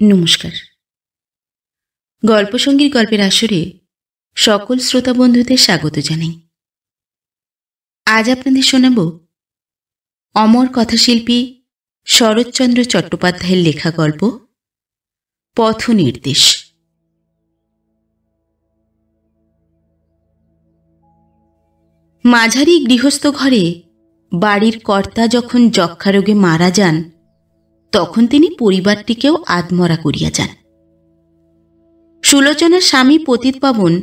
নমস্কার। গল্পসঙ্গীর গল্পের আসরে সকল শ্রোতা বন্ধুদের স্বাগত জানাই। আজ আপনাদের শোনাব অমর কথাশিল্পী শরৎচন্দ্র চট্টোপাধ্যায়ের লেখা গল্প পথনির্দেশ। মাঝারি গৃহস্থ ঘরে বাড়ির কর্তা যখন যক্ষারোগে মারা যান, তখন তিনি পরিবারটিকেও আধমরা করিয়া যান। সুলোচনার স্বামী পতিতপাবন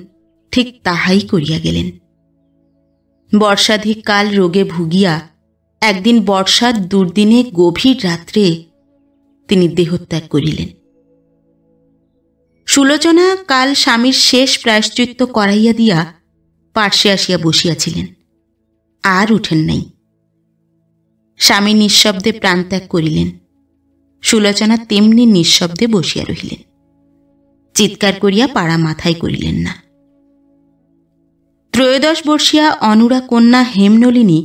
ঠিক তাহাই করিয়া গেলেন। বর্ষাধিক কাল রোগে ভুগিয়া একদিন বর্ষার দুর্দিনে গভীর রাত্রে তিনি দেহত্যাগ করিলেন। সুলোচনা কাল স্বামীর শেষ প্রায়শ্চিত্ত করাইয়া দিয়া পার্শ্বে আসিয়া বসিয়াছিলেন, আর উঠেন নাই। স্বামী নিঃশব্দে প্রাণত্যাগ করিলেন। সুলোচনা তেমনি নিঃশব্দে বসিয়া রহিলেন, চিৎকার করিয়া পাড়া মাথায় করিলেন না। 13 বর্ষীয়া অনুরা কন্যা হেমনলিনী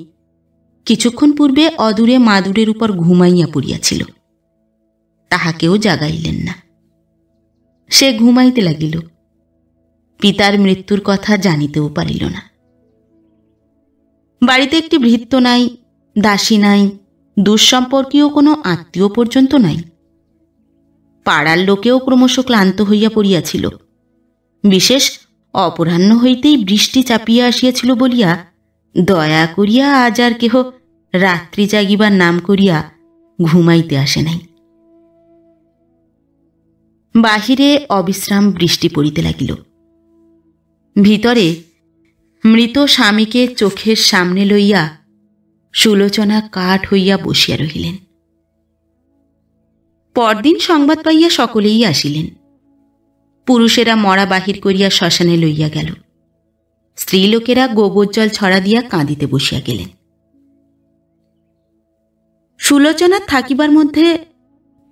কিছুক্ষণ পূর্বে অদূরে মাদুরের উপর ঘুমাইয়া পড়িয়াছিল, তাহাকেও জাগাইলেন না। সে ঘুমাইতে লাগিল, পিতার মৃত্যুর কথা জানিতেও পারিল না। বাড়িতে একটি ভৃত্য নাই, দাসী নাই, দুঃসম্পর্কীয় কোনো আত্মীয় পর্যন্ত নাই। পাড়ার লোকেও ক্রমশ ক্লান্ত হইয়া পড়িয়াছিল। বিশেষ অপরাহ্ন হইতেই বৃষ্টি চাপিয়া আসিয়াছিল বলিয়া দয়া করিয়া আজ আর কেহ রাত্রি জাগিবার নাম করিয়া ঘুমাইতে আসে নাই। বাহিরে অবিশ্রাম বৃষ্টি পড়িতে লাগিল। ভিতরে মৃত স্বামীকে চোখের সামনে লইয়া সুলোচনা কাঠ হইয়া বসিয়া রহিলেন। পরদিন সংবাদ পাইয়া সকলেই আসিলেন। পুরুষেরা মরা বাহির করিয়া শ্মশানে লইয়া গেল। স্ত্রীলোকেরা গোবর জল ছড়া দিয়া কাঁদিতে বসিয়া গেলেন। সুলোচনার থাকিবার মধ্যে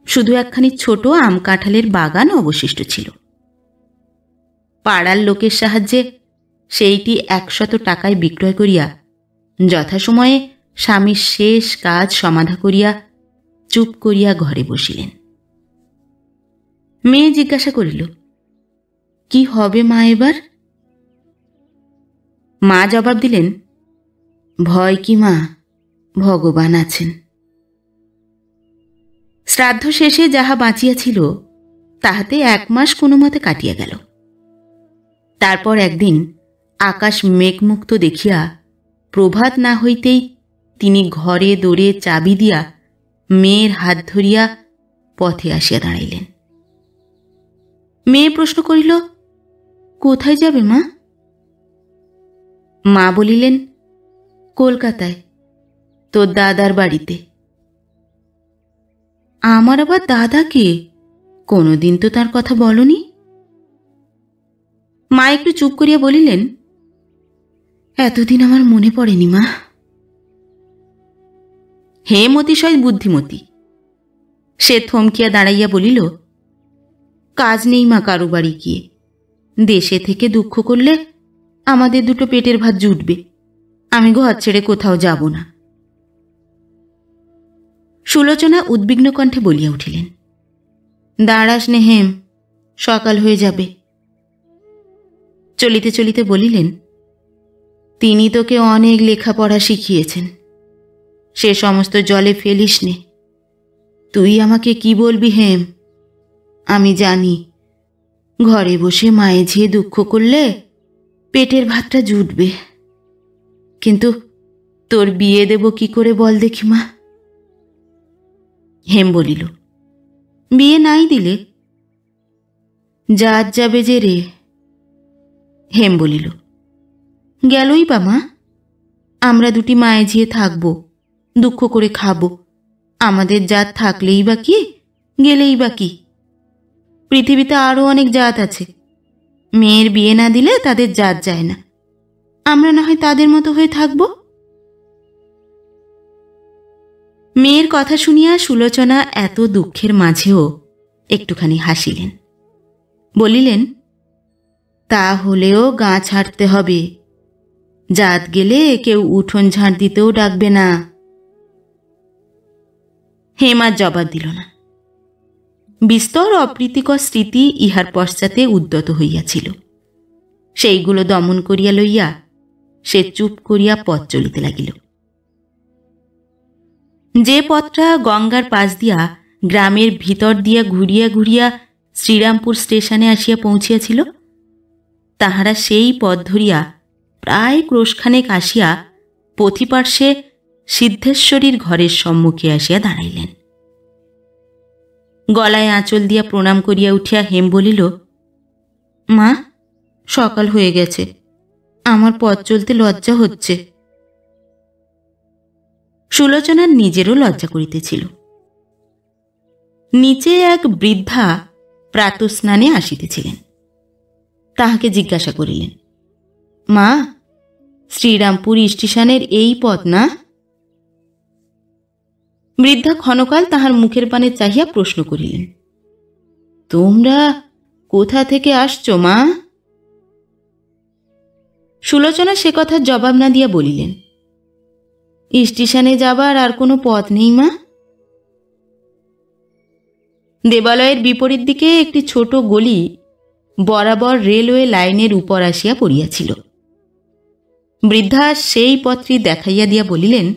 শুধু একখানি ছোট আম কাঁঠালের বাগান অবশিষ্ট ছিল। পাড়ার লোকের সাহায্যে সেইটি 100 টাকায় বিক্রয় করিয়া যথাসময়ে স্বামীর শেষ কাজ সমাধা করিয়া চুপ করিয়া ঘরে বসিলেন। মেয়ে জিজ্ঞাসা করিল, কি হবে মা এবার? মা জবাব দিলেন, ভয় কি মা, ভগবান আছেন। শ্রাদ্ধ শেষে যাহা বাঁচিয়াছিল তাহাতে 1 মাস কোনো মতে কাটিয়া গেল। তারপর একদিন আকাশ মেঘমুক্ত দেখিয়া প্রভাত না হইতেই তিনি ঘরে দৌড়ে চাবি দিয়া মেয়ের হাত ধরিয়া পথে আসিয়া দাঁড়াইলেন। মেয়ে প্রশ্ন করিল, কোথায় যাবে মা? মা বলিলেন, কলকাতায়, তোর দাদার বাড়িতে। আমার আবার দাদা কে? কোনোদিন তো তার কথা বলনি। মা একটু চুপ করিয়া বলিলেন, এতদিন আমার মনে পড়েনি মা। হে মতিশয় বুদ্ধিমতী। সে থমকিয়া দাঁড়াইয়া বলিল, কাজ নেই মা কারো বাড়ি গিয়ে। দেশে থেকে দুঃখ করলে আমাদের দুটো পেটের ভাত জুটবে। আমি ঘর ছেড়ে কোথাও যাব না। সুলোচনা উদ্বিগ্ন কণ্ঠে বলিয়া উঠিলেন, দাঁড়াস নে হেম, সকাল হয়ে যাবে। চলিতে চলিতে বলিলেন, তিনি তোকে অনেক লেখাপড়া শিখিয়েছেন, সে সমস্ত জলে ফেলিস নে। তুই আমাকে কি বলবি হেম? আমি জানি ঘরে বসে মায়ে ঝিয়ে দুঃখ করলে পেটের ভাতটা জুটবে, কিন্তু তোর বিয়ে দেব কি করে বল দেখি মা? হেম বলিল, বিয়ে নাই দিলে জাত যাবে যে রে। হেম বলিল, গেলই বা মা, আমরা দুটি মায়ে ঝিয়ে থাকবো, দুঃখ করে খাবো। আমাদের জাত থাকলেই বা কি, গেলেই বা কি? পৃথিবীতে আরও অনেক জাত আছে। মেয়ের বিয়ে না দিলে তাদের জাত যায় না। আমরা না হয় তাদের মতো হয়ে থাকব। মেয়ের কথা শুনিয়া সুলোচনা এত দুঃখের মাঝেও একটুখানি হাসিলেন। বলিলেন, তা হলেও গা ছাড়তে হবে। জাত গেলে কেউ উঠোন ঝাড় দিতেও ডাকবে না। হেম আর জবাব দিল না। বিস্তর অপ্রীতিকর স্মৃতি ইহার পশ্চাতে উদ্যত হইয়াছিল। সেইগুলো দমন করিয়া লইয়া সে চুপ করিয়া পথ চলিতে লাগিল। যে পথটা গঙ্গার পাশ দিয়া গ্রামের ভিতর দিয়া ঘুরিয়া ঘুরিয়া শ্রীরামপুর স্টেশনে আসিয়া পৌঁছিয়াছিল, তাহারা সেই পথ ধরিয়া প্রায় ক্রোশখানেক আসিয়া পথিপার্শ্বে সিদ্ধেশ্বরীর ঘরের সম্মুখে আসিয়া দাঁড়াইলেন। গলায় আঁচল দিয়া প্রণাম করিয়া উঠিয়া হেম বলিল, মা, সকাল হয়ে গেছে, আমার পথ চলতে লজ্জা হচ্ছে। সুলোচনার নিজেরও লজ্জা করিতেছিল। নিচে এক বৃদ্ধা প্রাতঃস্নানে আসিতেছিলেন। তাহাকে জিজ্ঞাসা করিলেন, মা, শ্রীরামপুর স্টেশনের এই পথ না? বৃদ্ধা ক্ষণকাল তাহার মুখের পানে চাহিয়া প্রশ্ন করিলেন, তোমরা কোথা থেকে আসছো মা? সুলোচনা সে কথার জবাব না দিয়া বলিলেন, স্টেশনে যাবার আর কোনো পথ নেই মা। দেবালয়ের বিপরীত দিকে একটি ছোট গলি বরাবর রেলওয়ে লাইনের উপর আসিয়া পড়িয়াছিল। বৃদ্ধা সেই পথটি দেখাইয়া দিয়া বলিলেন,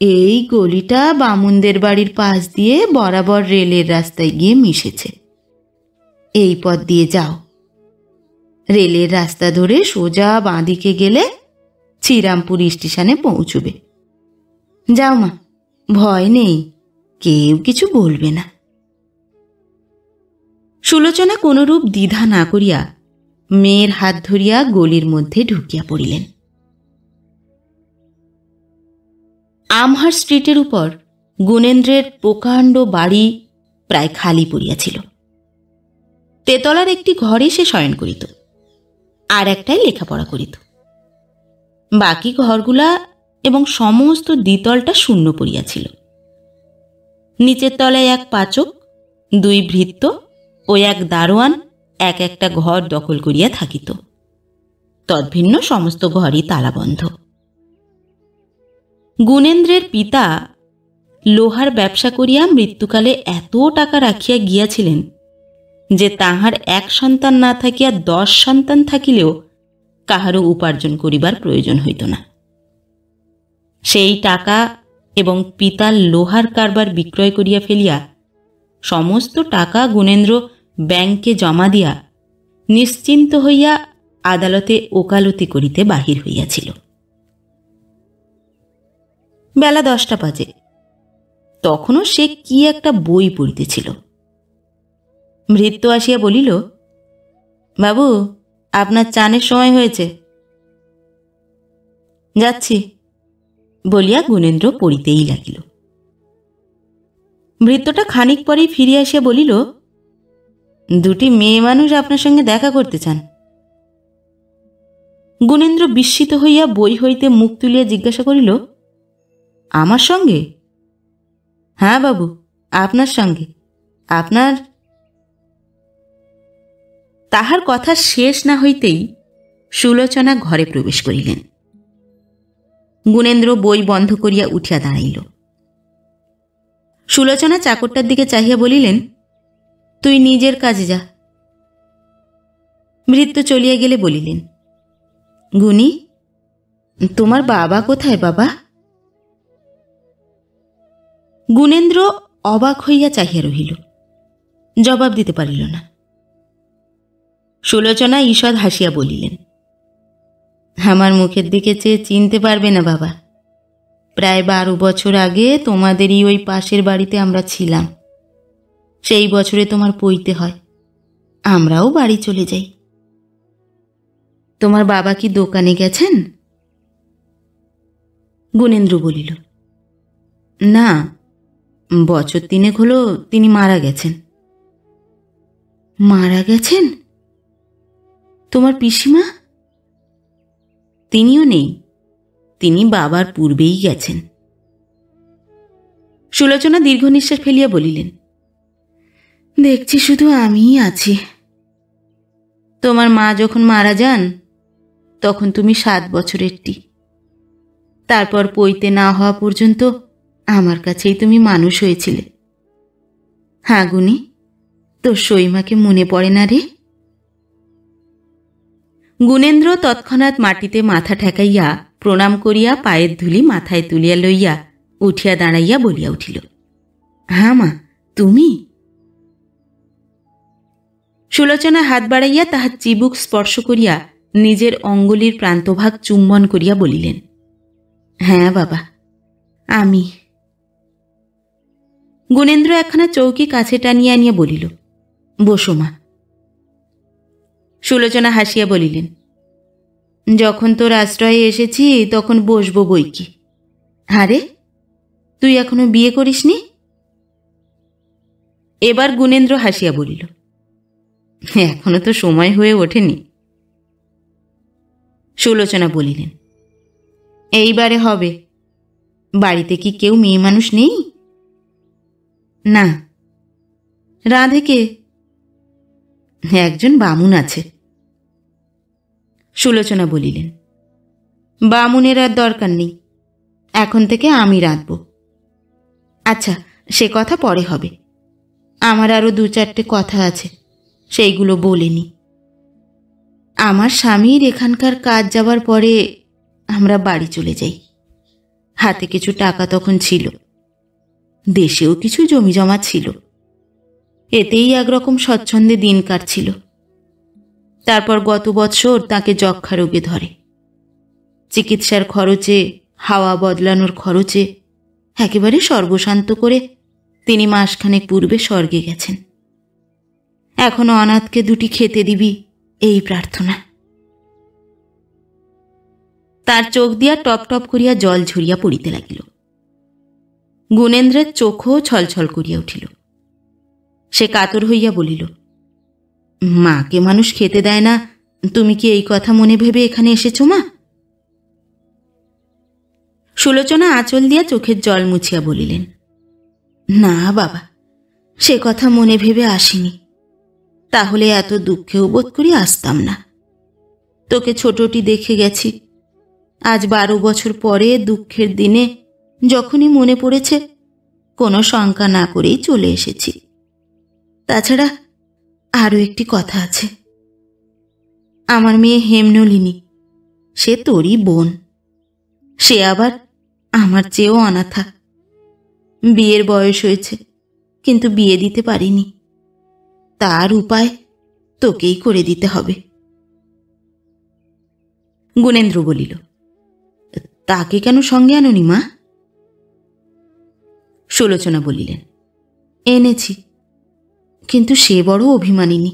এই গলিটা বামুনদের বাড়ির পাশ দিয়ে বরাবর রেলের রাস্তায় গিয়ে মিশেছে। এই পথ দিয়ে যাও, রেলের রাস্তা ধরে সোজা বাঁদিকে গেলে শ্রীরামপুর স্টেশনে পৌঁছবে। যাও মা, ভয় নেই, কেউ কিছু বলবে না। সুলোচনা কোনরূপ দ্বিধা না করিয়া মেয়ের হাত ধরিয়া গলির মধ্যে ঢুকিয়া পড়িলেন। আমহার স্ট্রিটের উপর গুণেন্দ্রের প্রকাণ্ড বাড়ি প্রায় খালি পড়িয়াছিল। তেতলার একটি ঘরে সে শয়ন করিত, আর একটাই লেখাপড়া করিত। বাকি ঘরগুলা এবং সমস্ত দ্বিতলটা শূন্য পড়িয়াছিল। নিচের তলায় এক পাচক, দুই ভৃত্য ও এক দারোয়ান এক একটা ঘর দখল করিয়া থাকিত। তদ্ভিন্ন সমস্ত ঘরই তালাবন্ধ। গুণেন্দ্রের পিতা লোহার ব্যবসা করিয়া মৃত্যুকালে এত টাকা রাখিয়া গিয়াছিলেন যে তাহার এক সন্তান না থাকিয়া 10 সন্তান থাকিলেও কাহারও উপার্জন করিবার প্রয়োজন হইত না। সেই টাকা এবং পিতার লোহার কারবার বিক্রয় করিয়া ফেলিয়া সমস্ত টাকা গুণেন্দ্র ব্যাংকে জমা দিয়া নিশ্চিন্ত হইয়া আদালতে ওকালতি করিতে বাহির হইয়াছিল। বেলা 10টা বাজে। তখনও সে কি একটা বই পড়িতেছিল। ভৃত্য আসিয়া বলিল, বাবু, আপনার চানের সময় হয়েছে। যাচ্ছি বলিয়া গুণেন্দ্র পড়িতেই লাগিল। ভৃত্যটা খানিক পরেই ফিরিয়া আসিয়া বলিল, দুটি মেয়ে মানুষ আপনার সঙ্গে দেখা করতে চান। গুণেন্দ্র বিস্মিত হইয়া বই হইতে মুখ তুলিয়া জিজ্ঞাসা করিল, আমার সঙ্গে? হ্যাঁ বাবু, আপনার সঙ্গে। আপনার? তাহার কথা শেষ না হইতেই সুলোচনা ঘরে প্রবেশ করিলেন। গুণেন্দ্র বই বন্ধ করিয়া উঠিয়া দাঁড়াইল। সুলোচনা চাকরটার দিকে চাহিয়া বলিলেন, তুই নিজের কাজে যা। ভৃত্য চলিয়া গেলে বলিলেন, গুণী, তোমার বাবা কোথায় বাবা? গুণেন্দ্র অবাক হইয়া চাহিয়া রহিল, জবাব দিতে পারিল না। সুলোচনা ঈষৎ হাসিয়া বলিলেন, আমার মুখের দিকে চেয়ে চিনতে পারবে না বাবা। প্রায় 12 বছর আগে তোমাদেরই ওই পাশের বাড়িতে আমরা ছিলাম। সেই বছরে তোমার পৈতে হয়, আমরাও বাড়ি চলে যাই। তোমার বাবা কি দোকানে গেছেন? গুণেন্দ্র বলিল, না, বছর 3 হলো তিনি মারা গেছেন। মারা গেছেন? তোমার পিসিমা? তিনিও নেই, তিনি বাবার পূর্বেই গেছেন। সুলোচনা দীর্ঘ নিঃশ্বাস ফেলিয়া বলিলেন, দেখছি শুধু আমিই আছি। তোমার মা যখন মারা যান তখন তুমি 7 বছরেরটি। তারপর পৈতে না হওয়া পর্যন্ত আমার কাছেই তুমি মানুষ হয়েছিলে। হ্যাঁ গুনি, তোর সইমাকে মনে পড়ে না রে? গুণেন্দ্র তৎক্ষণাৎ মাটিতে মাথা ঠেকাইয়া প্রণাম করিয়া পায়ের ধুলি মাথায় তুলিয়া লইয়া উঠিয়া দাঁড়াইয়া বলিয়া উঠিল, হ্যাঁ মা, তুমি? সুলোচনা হাত বাড়াইয়া তাহার চিবুক স্পর্শ করিয়া নিজের অঙ্গুলির প্রান্তভাগ চুম্বন করিয়া বলিলেন, হ্যাঁ বাবা, আমি। গুণেন্দ্র একখানা চৌকি কাছে টানিয়া আনিয়া বলিল, বসো মা। সুলোচনা হাসিয়া বলিলেন, যখন তোর আশ্রয়ে এসেছি তখন বসবো বইকি। আরে, তুই এখনো বিয়ে করিসনি? এবার গুণেন্দ্র হাসিয়া বলিল, এখনো তো সময় হয়ে ওঠেনি। সুলোচনা বলিলেন, এইবারে হবে। বাড়িতে কি কেউ মেয়ে মানুষ নেই? না। রাধে কে? একজন বামুন আছে। সুলোচনা বলিলেন, বামুনের আর দরকার নেই, এখন থেকে আমি রাঁধব। আচ্ছা, সে কথা পরে হবে, আমার আরও 2-4টে কথা আছে, সেইগুলো বলে নি। আমার স্বামীর এখানকার কাজ যাবার পরে আমরা বাড়ি চলে যাই। হাতে কিছু টাকা তখন ছিল, দেশেও কিছু জমি জমা ছিল, এতেই একরকম স্বচ্ছন্দে দিন কাটছিল। তারপর গত বৎসর তাকে যক্ষা রোগে ধরে। চিকিৎসার খরচে, হাওয়া বদলানোর খরচে একেবারে সর্বশান্ত করে তিনি মাসখানেক পূর্বে স্বর্গে গেছেন। এখনো অনাথকে 2টি খেতে দিবি, এই প্রার্থনা। তার চোখ দিয়া টপ টপ করিয়া জল ঝরিয়া পড়িতে লাগিল। গুণেন্দ্রের চোখও ছলছল করিয়া উঠিল। সে কাতর হইয়া বলিল, মাকে মানুষ খেতে দেয় না, তুমি কি এই কথা মনে ভেবে এখানে এসেছ মা? সুলোচনা আঁচল দিয়া চোখের জল মুছিয়া বলিলেন, না বাবা, সে কথা মনে ভেবে আসিনি, তাহলে এত দুঃখেও বোধ করি আসতাম না। তোকে ছোটটি দেখে গেছি, আজ 12 বছর পরে দুঃখের দিনে যখনই মনে পড়েছে কোনো শঙ্কা না করেই চলে এসেছি। তাছাড়া আরও একটি কথা আছে। আমার মেয়ে হেমনলিনী, সে তোরই বোন, সে আবার আমার চেয়েও অনাথা। বিয়ের বয়স হয়েছে, কিন্তু বিয়ে দিতে পারিনি। তার উপায় তোকেই করে দিতে হবে। গুণেন্দ্র বলিল, তাকে কেন সঙ্গে আনোনি মা? সুলোচনা বলিলেন, এনেছি, কিন্তু সে বড় অভিমানিনী,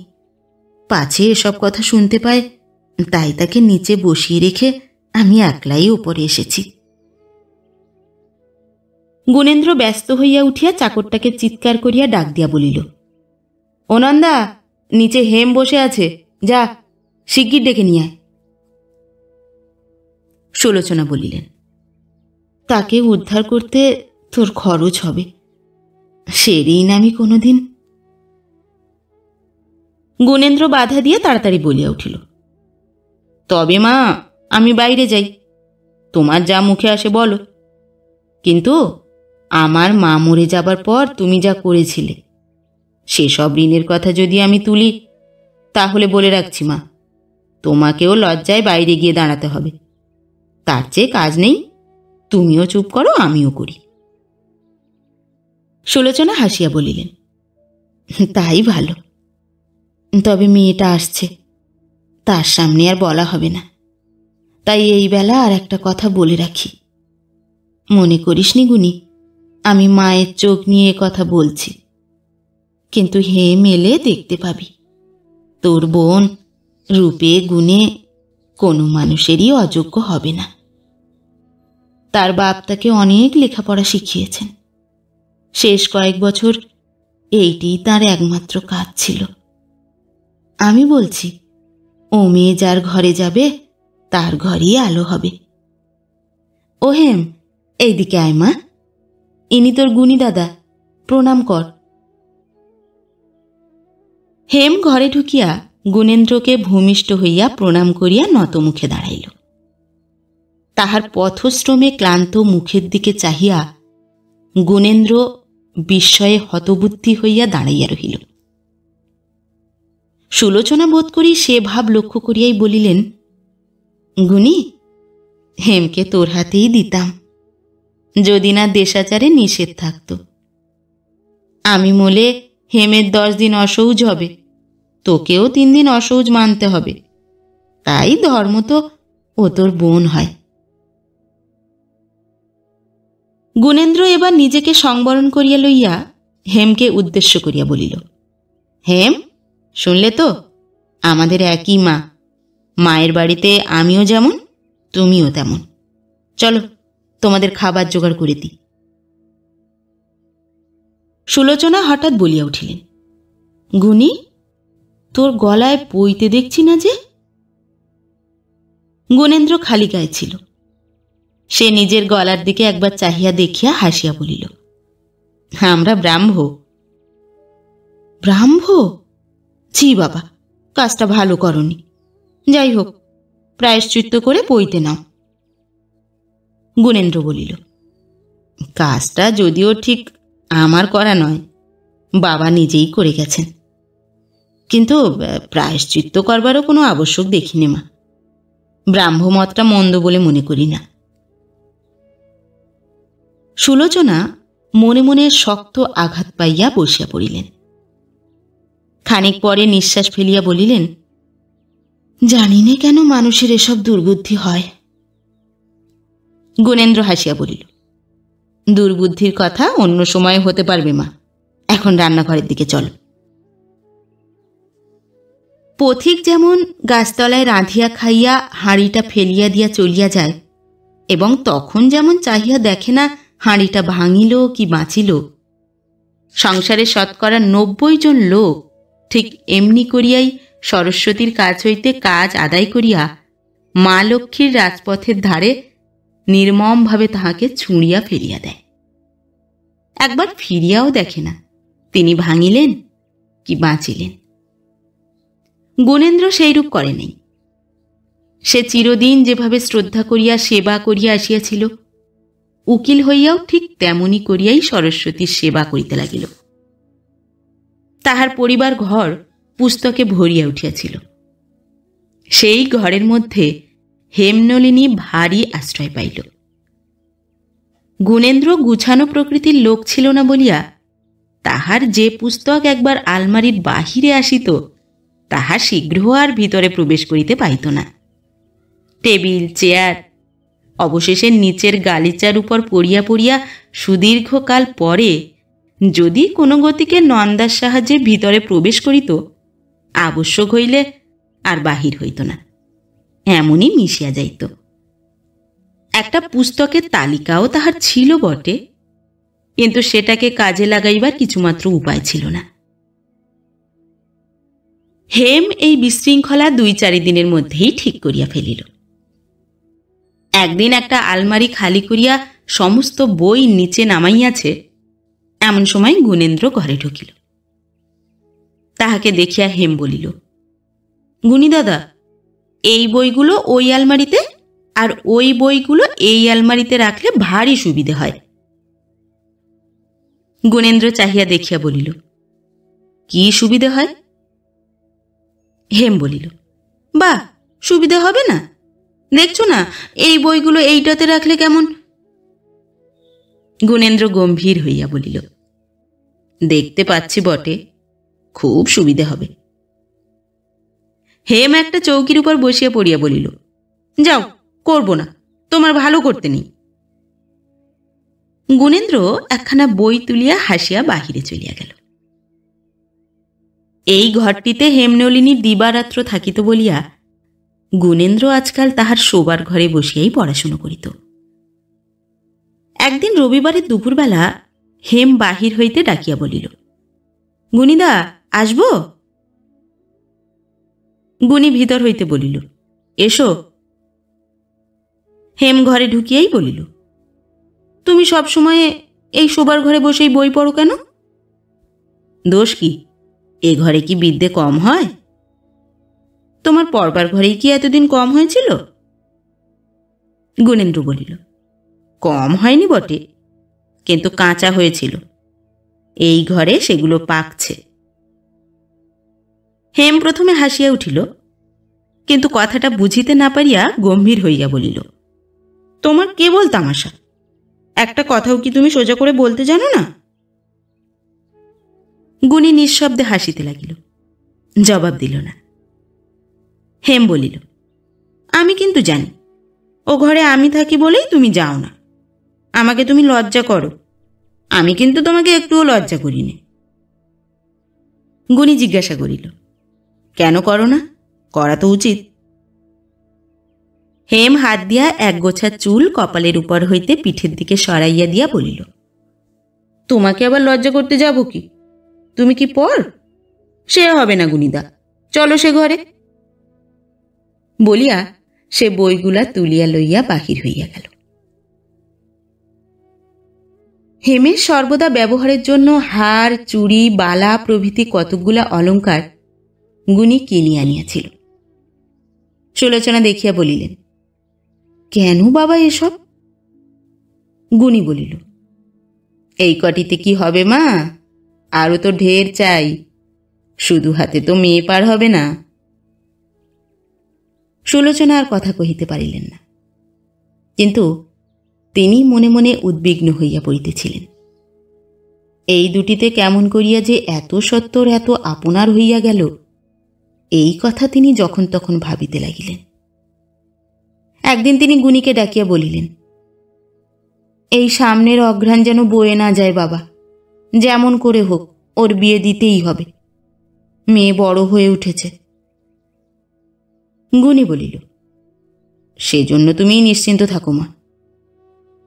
পাছে এসব কথা শুনতে পায়, তাই তাকে নিচে বসিয়ে রেখে আমি একলাই উপরে এসেছি। গুণেন্দ্র ব্যস্ত হইয়া উঠিয়া চাকরটাকে চিৎকার করিয়া ডাক দিয়া বলিল, ও নন্দা, নিচে হেম বসে আছে, যা শিগগির ডেকে নিয়ে আয়। সুলোচনা বলিলেন, তাকে উদ্ধার করতে তোর খরচ হবে, সে ঋণ আমি কোনোদিন। গুণেন্দ্র বাধা দিয়ে তাড়াতাড়ি বলিয়া উঠিল, তবে মা, আমি বাইরে যাই, তোমার যা মুখে আসে বলো, কিন্তু আমার মা মরে যাবার পর তুমি যা করেছিলে সেসব ঋণের কথা যদি আমি তুলি, তাহলে বলে রাখছি মা, তোমাকেও লজ্জায় বাইরে গিয়ে দাঁড়াতে হবে। তার চেয়ে কাজ নেই, তুমিও চুপ করো, আমিও করি। সুলোচনা হাসিয়া বলিলেন, তাই ভালো, তবে মেয়েটা আসছে, তার সামনে আর বলা হবে না, তাই এই বেলা আর একটা কথা বলে রাখি। মনে করিসনি গুনি, আমি মায়ের চোখ নিয়ে কথা বলছি, কিন্তু হে মেলে দেখতে পাবি, তোর বোন রূপে গুণে কোনো মানুষেরই অযোগ্য হবে না। তার বাপ তাকে অনেক লেখাপড়া শিখিয়েছেন, শেষ কয়েক বছর এইটি তার একমাত্র কাজ ছিল। আমি বলছি, ও মেয়ে যার ঘরে যাবে তার ঘরেই আলো হবে। ও হেম, এইদিকে আয় মা, ইনি তোর গুণী দাদা, প্রণাম কর। হেম ঘরে ঢুকিয়া গুণেন্দ্রকে ভূমিষ্ঠ হইয়া প্রণাম করিয়া নতমুখে দাঁড়াইল। তাহার পথশ্রমে ক্লান্ত মুখের দিকে চাহিয়া গুণেন্দ্র বিস্ময়ে হতবুদ্ধি হইয়া দাঁড়াইয়া রহিল। সুলোচনা বোধ করি সে ভাব লক্ষ্য করিয়াই বলিলেন, গুনি, হেমকে তোর হাতেই দিতাম, যদি না দেশাচারে নিষেধ থাকত। আমি মলে হেমের 10 দিন অসৌজ হবে, তোকেও 3 দিন অসৌজ মানতে হবে, তাই ধর্ম তো ও তোর বোন হয়। গুণেন্দ্র এবার নিজেকে সংবরণ করিয়া লইয়া হেমকে উদ্দেশ্য করিয়া বলিল, হেম, শুনলে তো, আমাদের একই মা, মায়ের বাড়িতে আমিও যেমন তুমিও তেমন, চলো তোমাদের খাবার জোগাড় করে দিই। সুলোচনা হঠাৎ বলিয়া উঠিলেন, গুনি, তোর গলায় পইতে দেখছি না যে? গুণেন্দ্র খালি গায়ে ছিল। সে নিজের গলার দিকে একবার চাহিয়া দেখিয়া হাসিয়া বলিল, আমরা ব্রাহ্ম। ব্রাহ্ম? ছি বাবা, কাজটা ভালো করনি। যাই হোক, প্রায়শ্চিত্ত করে পইতে নাও। গুণেন্দ্র বলিল, কাজটা যদিও ঠিক আমার করা নয়, বাবা নিজেই করে গেছেন, কিন্তু প্রায়শ্চিত্ত করবারও কোনো আবশ্যক দেখিনি মা। ব্রাহ্মমতটা মন্দ বলে মনে করি না। সুলোচনা মনে মনে শক্ত আঘাত পাইয়া বসিয়া পড়িলেন। খানিক পরে নিঃশ্বাস ফেলিয়া বলিলেন, জানি নে কেন মানুষের এসব দুর্বুদ্ধি হয়। গুণেন্দ্র হাসিয়া বলিল, দুর্বুদ্ধির কথা অন্য সময়ে হতে পারবে মা, এখন রান্নাঘরের দিকে চলো। পথিক যেমন গাছতলায় রাঁধিয়া খাইয়া হাঁড়িটা ফেলিয়া দিয়া চলিয়া যায় এবং তখন যেমন চাহিয়া দেখে না হাঁড়িটা ভাঙিল কি বাঁচিল, সংসারে 90% জন লোক ঠিক এমনি করিয়াই সরস্বতীর কাছ হইতে কাজ আদায় করিয়া মা লক্ষ্মীর রাজপথের ধারে নির্মমভাবে তাহাকে ছুঁড়িয়া ফেলিয়া দেয়। একবার ফিরিয়াও দেখে না তিনি ভাঙিলেন কি বাঁচিলেন। গুণেন্দ্র সেইরূপ করে নাই। সে চিরদিন যেভাবে শ্রদ্ধা করিয়া সেবা করিয়া আসিয়াছিল, উকিল হইয়াও ঠিক তেমনি করিয়াই সরস্বতীর সেবা করিতে লাগিল। তাহার পরিবার ঘর পুস্তকে ভরিয়া উঠিয়াছিল। সেই ঘরের মধ্যে হেমনলিনী ভারী আশ্রয় পাইল। গুণেন্দ্র গুছানো প্রকৃতির লোক ছিল না বলিয়া তাহার যে পুস্তক একবার আলমারির বাহিরে আসিত, তাহা শীঘ্র আর ভিতরে প্রবেশ করিতে পাইত না। টেবিল, চেয়ার, অবশেষে নিচের গালিচার উপর পড়িয়া পড়িয়া সুদীর্ঘকাল পরে যদি কোনো গতিকে নন্দার সাহায্যে ভিতরে প্রবেশ করিত, আবশ্যক হইলে আর বাহির হইত না, এমনই মিশিয়া যাইত। একটা পুস্তকের তালিকাও তাহার ছিল বটে, কিন্তু সেটাকে কাজে লাগাইবার কিছুমাত্র উপায় ছিল না। হেম এই বিশৃঙ্খলা 2-4 দিনের মধ্যেই ঠিক করিয়া ফেলিল। একদিন একটা আলমারি খালি করিয়া সমস্ত বই নিচে নামাইয়াছে, এমন সময় গুণেন্দ্র ঘরে ঢুকিল। তাহাকে দেখিয়া হেম বলিল, গুণী দাদা, এই বইগুলো ওই আলমারিতে আর ওই বইগুলো এই আলমারিতে রাখলে ভারী সুবিধে হয়। গুণেন্দ্র চাহিয়া দেখিয়া বলিল, কি সুবিধে হয়? হেম বলিল, বাহ, সুবিধে হবে না? দেখছো না এই বইগুলো এইটাতে রাখলে কেমন? গুণেন্দ্র গম্ভীর হইয়া বলিল, দেখতে পাচ্ছি বটে, খুব সুবিধে হবে। হেম একটা চৌকির উপর বসিয়া পড়িয়া বলিল, যাও, করব না, তোমার ভালো করতে নেই। গুণেন্দ্র একখানা বই তুলিয়া হাসিয়া বাহিরে চলিয়া গেল। এই ঘরটিতে হেমনলিনী দিবারাত্র থাকিত বলিয়া গুণেন্দ্র আজকাল তাহার শোবার ঘরে বসিয়াই পড়াশুনো করিত। একদিন রবিবারের দুপুরবেলা হেম বাহির হইতে ডাকিয়া বলিল, গুণীদা, আসব? গুণী ভিতর হইতে বলিল, এসো। হেম ঘরে ঢুকিয়াই বলিল, তুমি সব সময় এই শোবার ঘরে বসেই বই পড়ো কেন? দোষ কি? এ ঘরে কি বিদ্যে কম হয়? তোমার পড়বার ঘরেই কি এতদিন কম হয়েছিল? গুণেন্দ্র বলিল, কম হয়নি বটে, কিন্তু কাঁচা হয়েছিল। এই ঘরে সেগুলো পাকছে। হেম প্রথমে হাসিয়া উঠিল, কিন্তু কথাটা বুঝিতে না পারিয়া গম্ভীর হইয়া বলিল, তোমার কেবল তামাশা, একটা কথাও কি তুমি সোজা করে বলতে জানো না? গুণী নিঃশব্দে হাসিতে লাগিল, জবাব দিল না। হেম বলিল, আমি কিন্তু জানি ও ঘরে আমি থাকি বলেই তুমি যাও না। আমাকে তুমি লজ্জা করো, আমি কিন্তু তোমাকে একটুও লজ্জা করিনি। গুণী জিজ্ঞাসা করিল, কেন করো না? করা তো উচিত। হেম হাত দিয়া এক গোছা চুল কপালের উপর হইতে পিঠের দিকে সরাইয়া দিয়া বলিল, তোমাকে আবার লজ্জা করতে যাব কি? তুমি কি পর? সে হবে না গুণীদা, চলো সে ঘরে। বলিয়া সে বইগুলা তুলিয়া লইয়া বাহির হইয়া গেল। হেমের সর্বদা ব্যবহারের জন্য হার, চুড়ি, বালা প্রভৃতি কতকগুলা অলঙ্কার গুণী কিনিয়া আনিয়াছিল। সুলোচনা দেখিয়া বলিলেন, কেন বাবা এসব? গুণী বলিল, এই কটিতে কি হবে মা, আরও তো ঢের চাই, শুধু হাতে তো মেয়ে পার হবে না। সুলোচনা আর কথা কহিতে পারিলেন না, কিন্তু তিনি মনে মনে উদ্বিগ্ন হইয়া পড়িতেছিলেন। এই দুটিতে কেমন করিয়া যে এত সত্বর এত আপনার হইয়া গেল, এই কথা তিনি যখন তখন ভাবিতে লাগিলেন। একদিন তিনি গুণীকে ডাকিয়া বলিলেন, এই সামনের অঘ্রাণ যেন বয়ে না যায় বাবা, যেমন করে হোক ওর বিয়ে দিতেই হবে, মেয়ে বড় হয়ে উঠেছে। গুণী বলিল, সেজন্য তুমি নিশ্চিন্ত থাকো মা,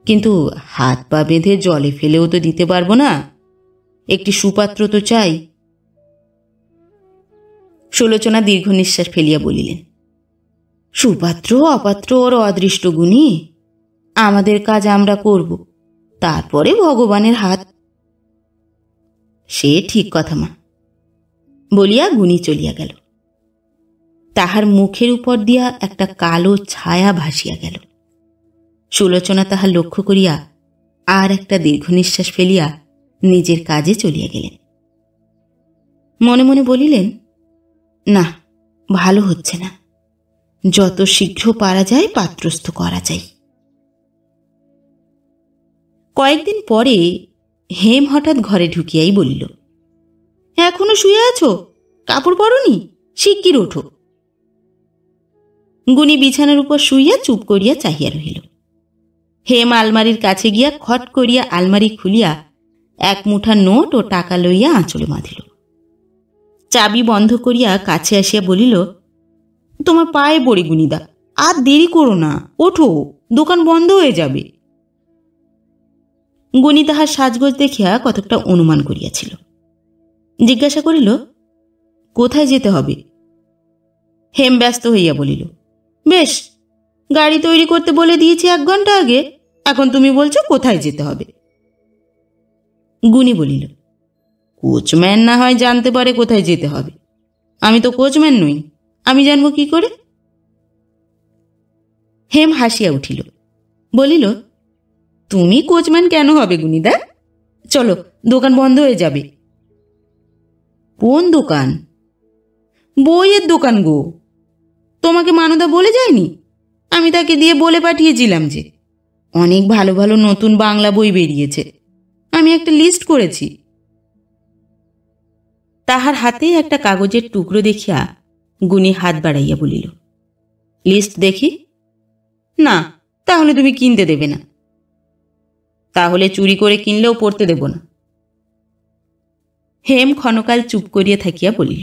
কিন্তু হাত পা বেঁধে জলে ফেলেও তো দিতে পারবো না, একটি সুপাত্র তো চাই। সুলোচনা দীর্ঘ নিঃশ্বাস ফেলিয়া বলিলেন, সুপাত্র অপাত্র ওর অদৃষ্ট গুণী, আমাদের কাজ আমরা করব, তারপরে ভগবানের হাত। সে ঠিক কথা মা, বলিয়া গুণী চলিয়া গেল। তাহার মুখের উপর দিয়া একটা কালো ছায়া ভাসিয়া গেল। সুলোচনা তাহা লক্ষ্য করিয়া আর একটা দীর্ঘ নিঃশ্বাস ফেলিয়া নিজের কাজে চলিয়া গেলেন। মনে মনে বলিলেন, না, ভালো হচ্ছে না, যত শীঘ্র পারা যায় পাত্রস্থ করা যায়। কয়েকদিন পরে হেম হঠাৎ ঘরে ঢুকিয়াই বলিল, এখনো শুয়ে আছো? কাপড় পরনি? শিগগির ওঠো। গুণী বিছানার উপর শুইয়া চুপ করিয়া চাহিয়া রহিল। হেম আলমারির কাছে গিয়া খট করিয়া আলমারি খুলিয়া এক মুঠা নোট ও টাকা লইয়া আঁচলে বাঁধিল। চাবি বন্ধ করিয়া কাছে আসিয়া বলিল, তোমার পায়ে পড়ি গুণীদা, আর দেরি করো না, ওঠো, দোকান বন্ধ হয়ে যাবে। গুণী তাহার সাজগোজ দেখিয়া কতকটা অনুমান করিয়াছিল। জিজ্ঞাসা করিল, কোথায় যেতে হবে? হেম ব্যস্ত হইয়া বলিল, বেশ, গাড়ি তৈরি করতে বলে দিয়েছি 1 ঘন্টা আগে, এখন তুমি বলছো কোথায় যেতে হবে। গুণী বলিল, কোচম্যান না হয় জানতে পারে কোথায় যেতে হবে, আমি তো কোচম্যান নই, আমি জানবো কি করে? হেম হাসিয়া উঠিল, বলিল, তুমি কোচম্যান কেন হবে গুণীদা? চলো, দোকান বন্ধ হয়ে যাবে। কোন দোকান? বইয়ের দোকান গো। তোমাকে মানদা বলে যায়নি? আমি তাকে দিয়ে বলে পাঠিয়েছিলাম যে অনেক ভালো ভালো নতুন বাংলা বই বেরিয়েছে, আমি একটা লিস্ট করেছি। তাহার হাতে একটা কাগজের টুকরো দেখিয়া গুণী হাত বাড়াইয়া বলিল, লিস্ট দেখি। না, তাহলে তুমি কিনতে দেবে না। তাহলে চুরি করে কিনলেও পড়তে দেব না। হেম ক্ষণকাল চুপ করিয়া থাকিয়া বলিল,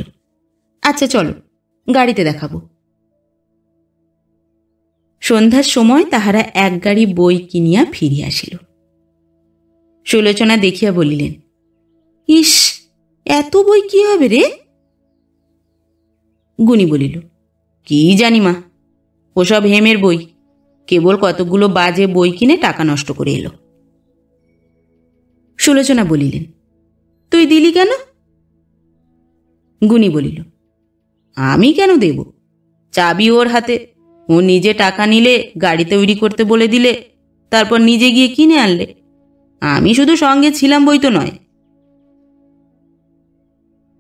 আচ্ছা চলো, গাড়িতে দেখাবো। সন্ধ্যার সময় তাহারা এক গাড়ি বই কিনিয়া ফিরিয়া আসিল। সুলোচনা দেখিয়া বলিলেন, ইস, এত বই কি হবে রে? গুণী বলিল, কি জানি মা, ওসব হেমের বই, কেবল কতগুলো বাজে বই কিনে টাকা নষ্ট করে এলো। সুলোচনা বলিলেন, তুই দিলি কেন? গুণী বলিল, আমি কেন দেব? চাবি ওর হাতে, ও নিজে টাকা নিলে, গাড়ি তৈরি করতে বলে দিলে, তারপর নিজে গিয়ে কিনে আনলে। আমি শুধু সঙ্গে ছিলাম বই তো নয়।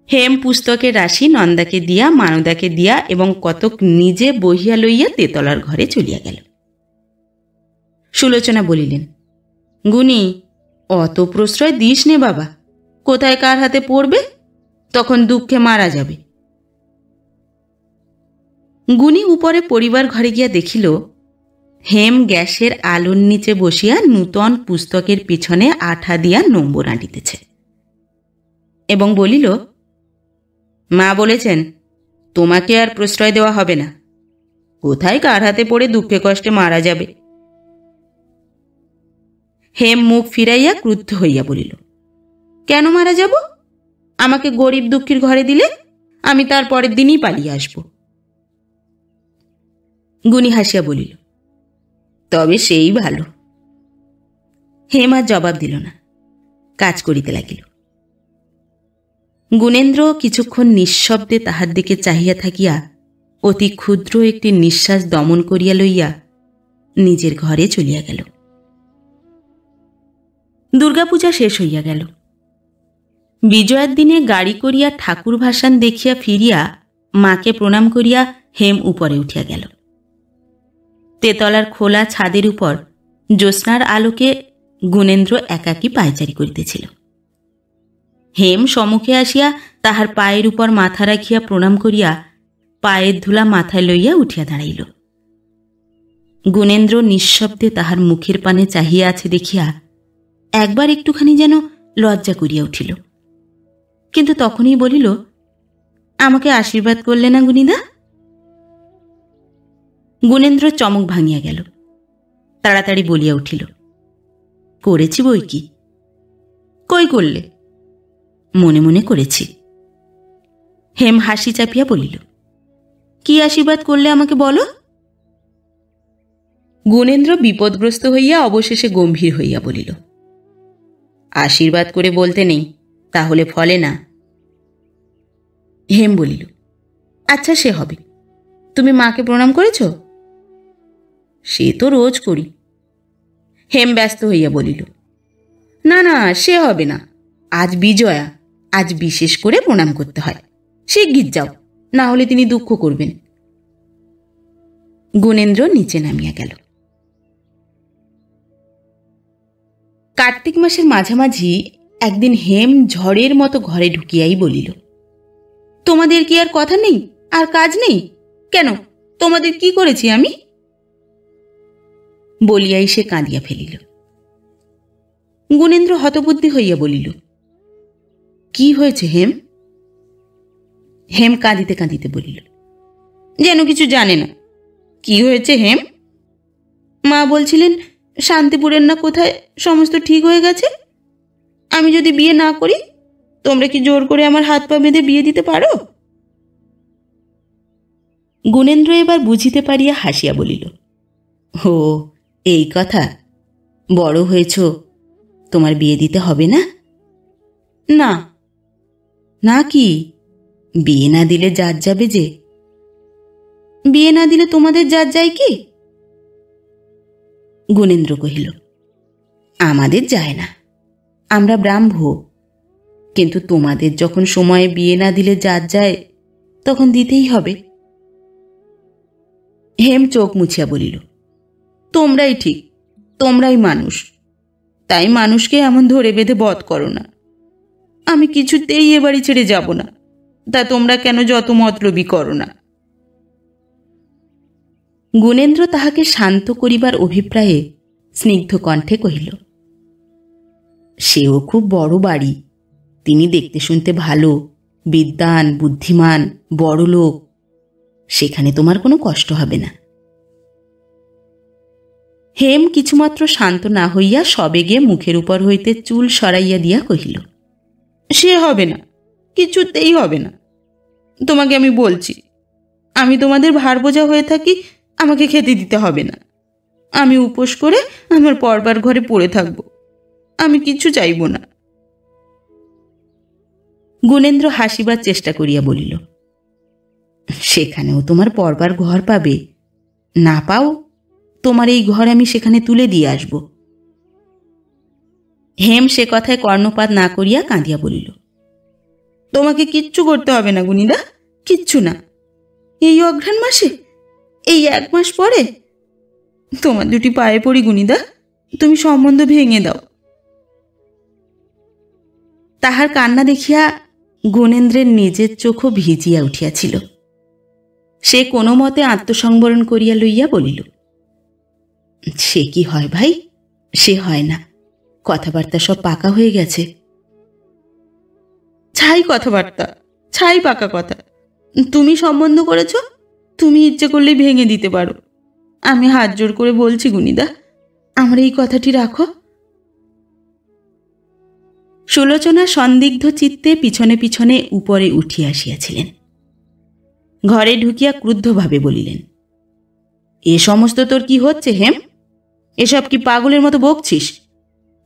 হেম পুস্তকের রাশি নন্দাকে দিয়া, মানদাকে দিয়া এবং কতক নিজে বহিয়া লইয়া তেতলার ঘরে চলিয়া গেল। সুলোচনা বলিলেন, গুনি, অত প্রশ্রয় দিস নে বাবা, কোথায় কার হাতে পড়বে, তখন দুঃখে মারা যাবে। গুনি উপরে পরিবার ঘরে গিয়া দেখিল হেম গ্যাসের আলোর নিচে বসিয়া নূতন পুস্তকের পিছনে আঠা দিয়া নম্বর আঁটিতেছে এবং বলিল, মা বলেছেন তোমাকে আর প্রশ্রয় দেওয়া হবে না, কোথায় কার হাতে পড়ে দুঃখে কষ্টে মারা যাবে। হেম মুখ ফিরাইয়া ক্রুদ্ধ হইয়া বলিল, কেন মারা যাব? আমাকে গরিব দুঃখীর ঘরে দিলে আমি তার পরের দিনই পালিয়ে আসব। গুনি হাসিয়া বলিল, তবে সেই ভালো। হেম আর জবাব দিল না, কাজ করিতে লাগিল। গুণেন্দ্র কিছুক্ষণ নিঃশব্দে তাহার দিকে চাহিয়া থাকিয়া অতি ক্ষুদ্র একটি নিঃশ্বাস দমন করিয়া লইয়া নিজের ঘরে চলিয়া গেল। দুর্গাপূজা শেষ হইয়া গেল। বিজয়ার দিনে গাড়ি করিয়া ঠাকুর ভাসান দেখিয়া ফিরিয়া মাকে প্রণাম করিয়া হেম উপরে উঠিয়া গেল। তেতলার খোলা ছাদের উপর জ্যোৎস্নার আলোকে গুণেন্দ্র একাকী পায়চারি করিতেছিল। হেম সম্মুখে আসিয়া তাহার পায়ের উপর মাথা রাখিয়া প্রণাম করিয়া পায়ের ধুলা মাথায় লইয়া উঠিয়া দাঁড়াইল। গুণেন্দ্র নিঃশব্দে তাহার মুখের পানে চাহিয়া আছে দেখিয়া একবার একটুখানি যেন লজ্জা করিয়া উঠিল, কিন্তু তখনই বলিল, আমাকে আশীর্বাদ করলে না গুণিদা? গুণেন্দ্র চমক ভাঙিয়া গেল, তাড়াতাড়ি বলিয়া উঠিল, করেছি বই কি। কই করলে? মনে মনে করেছি। হেম হাসি চাপিয়া বলিল, কি আশীর্বাদ করলে আমাকে বলো। গুণেন্দ্র বিপদগ্রস্ত হইয়া অবশেষে গম্ভীর হইয়া বলিল, আশীর্বাদ করে বলতে নেই, তাহলে ফলে না। হেম বলিল, আচ্ছা সে হবে। তুমি মাকে প্রণাম করেছ? সে তো রোজ করি। হেম ব্যস্ত হইয়া বলিল, না না, সে হবে না, আজ বিজয়া, আজ বিশেষ করে প্রণাম করতে হয়। শিগগির যাও, না হলে তিনি দুঃখ করবেন। গুণেন্দ্র নিচে নামিয়া গেল। কার্তিক মাসের মাঝামাঝি একদিন হেম ঝড়ের মতো ঘরে ঢুকিয়াই বলিল, তোমাদের কি আর কথা নেই, আর কাজ নেই? কেন, তোমাদের কি করেছি আমি? বলিয়াই সে কাঁদিয়া ফেলিল। গুণেন্দ্র হতবুদ্ধি হইয়া বলিল, কি হয়েছে হেম? হেম কাঁদিতে কাঁদিতে বলিল, যেন কিছু জানে না। কি হয়েছে হেম? মা বলছিলেন শান্তিপুরের না কোথায় সমস্ত ঠিক হয়ে গেছে। আমি যদি বিয়ে না করি, তোমরা কি জোর করে আমার হাত পা বেঁধে বিয়ে দিতে পারো? গুণেন্দ্র এবার বুঝিতে পারিয়া হাসিয়া বলিল, ও এই কথা, বড় হয়েছ, তোমার বিয়ে দিতে হবে না? না। না কি? বিয়ে না দিলে জাত যাবে যে। বিয়ে না দিলে তোমাদের জাত যায় কি? গুণেন্দ্র কহিল, আমাদের যায় না, আমরা ব্রাহ্ম, কিন্তু তোমাদের যখন সময়ে বিয়ে না দিলে জাত যায়, তখন দিতেই হবে। হেম চোখ মুছিয়া বলিল, তোমরাই ঠিক, তোমরাই মানুষ, তাই মানুষকে এমন ধরে বেঁধে বধ করো না। আমি কিছুতেই এ বাড়ি ছেড়ে যাব না, তা তোমরা কেন যত মতলবি করো না। গুণেন্দ্র তাহাকে শান্ত করিবার অভিপ্রায়ে স্নিগ্ধ কণ্ঠে কহিল, সেও খুব বড় বাড়ি, তিনি দেখতে শুনতে ভালো, বিদ্বান, বুদ্ধিমান, বড় লোক, সেখানে তোমার কোনো কষ্ট হবে না। হেম কিছুমাত্র শান্ত না হইয়া সবেগে মুখের উপর হইতে চুল সরাইয়া দিয়া কহিল, সে হবে না, কিছুতেই হবে না। তোমাকে আমি বলছি, আমি তোমাদের ভার বোঝা হয়ে থাকি, আমাকে খেতে দিতে হবে না। আমি উপোস করে আমার পড়বার ঘরে পড়ে থাকব, আমি কিছু চাইব না। গুণেন্দ্র হাসিবার চেষ্টা করিয়া বলিল, সেখানেও তোমার পড়বার ঘর পাবে, না পাও, তোমার এই ঘর আমি সেখানে তুলে দিয়ে আসব। হেম সে কথায় কর্ণপাত না করিয়া কাঁদিয়া বলিল, তোমাকে কিচ্ছু করতে হবে না গুনিদা, কিচ্ছু না। এই অঘ্রাণ মাসে, এই 1 মাস পরে তোমার দুটি পায়ে পড়ি গুনিদা, তুমি সম্বন্ধ ভেঙে দাও। তাহার কান্না দেখিয়া গুণেন্দ্রের নিজের চোখও ভিজিয়া উঠিয়াছিল। সে কোনো মতে আত্মসংবরণ করিয়া লইয়া বলিল, সে কি হয় ভাই, সে হয় না, কথাবার্তা সব পাকা হয়ে গেছে। ছাই কথাবার্তা, ছাই পাকা কথা। তুমি সম্বন্ধ করেছ, তুমি ইচ্ছে করলেই ভেঙে দিতে পারো। আমি হাত জোর করে বলছি গুনিদা, আমার এই কথাটি রাখো। সুলোচনা সন্দিগ্ধ চিত্তে পিছনে পিছনে উপরে উঠিয়া আসিয়াছিলেন। ঘরে ঢুকিয়া ক্রুদ্ধভাবে বলিলেন, এ সমস্ত তোর কি হচ্ছে হেম? এসব কি পাগলের মতো বকছিস?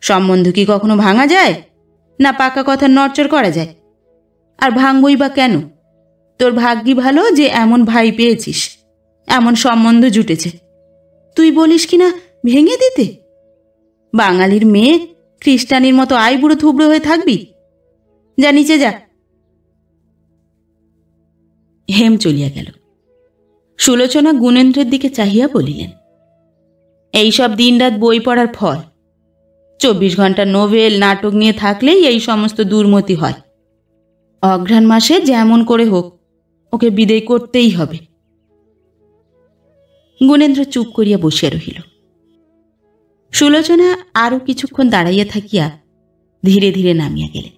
সম্বন্ধ কি কখনো ভাঙা যায়, না পাকা কথা নড়চড় করা যায়? আর ভাঙবই বা কেন? তোর ভাগ্যি ভালো যে এমন ভাই পেয়েছিস, এমন সম্বন্ধ জুটেছে। তুই বলিস কিনা ভেঙে দিতে? বাঙালির মেয়ে খ্রিস্টানির মতো আইবুড়ো থুবড়ো হয়ে থাকবি? যা নিচে যা। হেম চলিয়া গেল। সুলোচনা গুণেন্দ্রের দিকে চাহিয়া বলিলেন, এইসব দিনরাত বই পড়ার ফল। 24 ঘন্টা নোভেল নাটক নিয়ে থাকলেই এই সমস্ত দুর্মতি হয়। অঘ্রাণ মাসে যেমন করে হোক ওকে বিদায় করতেই হবে। গুণেন্দ্র চুপ করিয়া বসিয়া রহিল। সুলোচনা আরও কিছুক্ষণ দাঁড়াইয়া থাকিয়া ধীরে ধীরে নামিয়া গেলেন।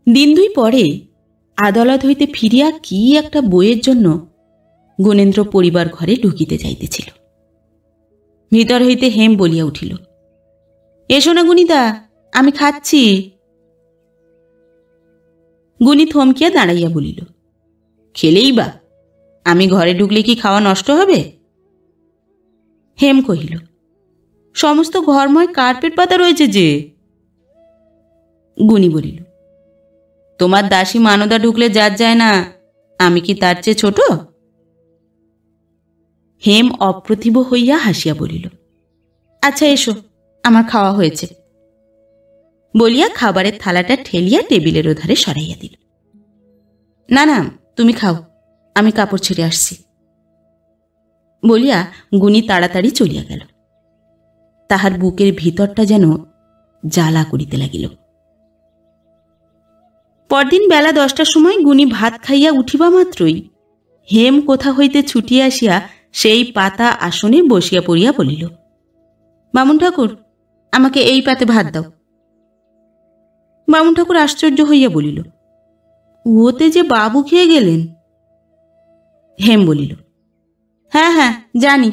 দিন 2 পরে আদালত হইতে ফিরিয়া কি একটা বইয়ের জন্য গুণেন্দ্র পরিবার ঘরে ঢুকিতে যাইতেছিল। ভিতর হইতে হেম বলিয়া উঠিল, এসো না গুনিদা, আমি খাচ্ছি। গুনি থমকিয়া দাঁড়াইয়া বলিল, খেলেই বা, আমি ঘরে ঢুকলে কি খাওয়া নষ্ট হবে? হেম কহিল, সমস্ত ঘরময় কার্পেট পাতা রয়েছে যে। গুনি বলিল, তোমার দাসী মানদা ঢুকলে যার যায় না, আমি কি তার চেয়ে ছোট? হেম অপ্রতিভ হইয়া হাসিয়া বলিল, আচ্ছা এসো, আমার খাওয়া হয়েছে, বলিয়া খাবারের থালাটা ঠেলিয়া টেবিলের ওধারে সরাইয়া দিল। না না, তুমি খাও, আমি কাপড় ছেড়ে আসছি, বলিয়া গুনি তাড়াতাড়ি চলিয়া গেল। তাহার বুকের ভিতরটা যেন জ্বালা করিতে লাগিল। পরদিন বেলা 10টার সময় গুনি ভাত খাইয়া উঠিবা মাত্রই হেম কোথা হইতে ছুটিয়া আসিয়া সেই পাতা আসনে বসিয়া পড়িয়া বলিল, বামুন ঠাকুর, আমাকে এই পাতে ভাত দাও। বামুন ঠাকুর আশ্চর্য হইয়া বলিল, ওতে যে বাবু খেয়ে গেলেন। হেম বলিল, হ্যাঁ হ্যাঁ জানি,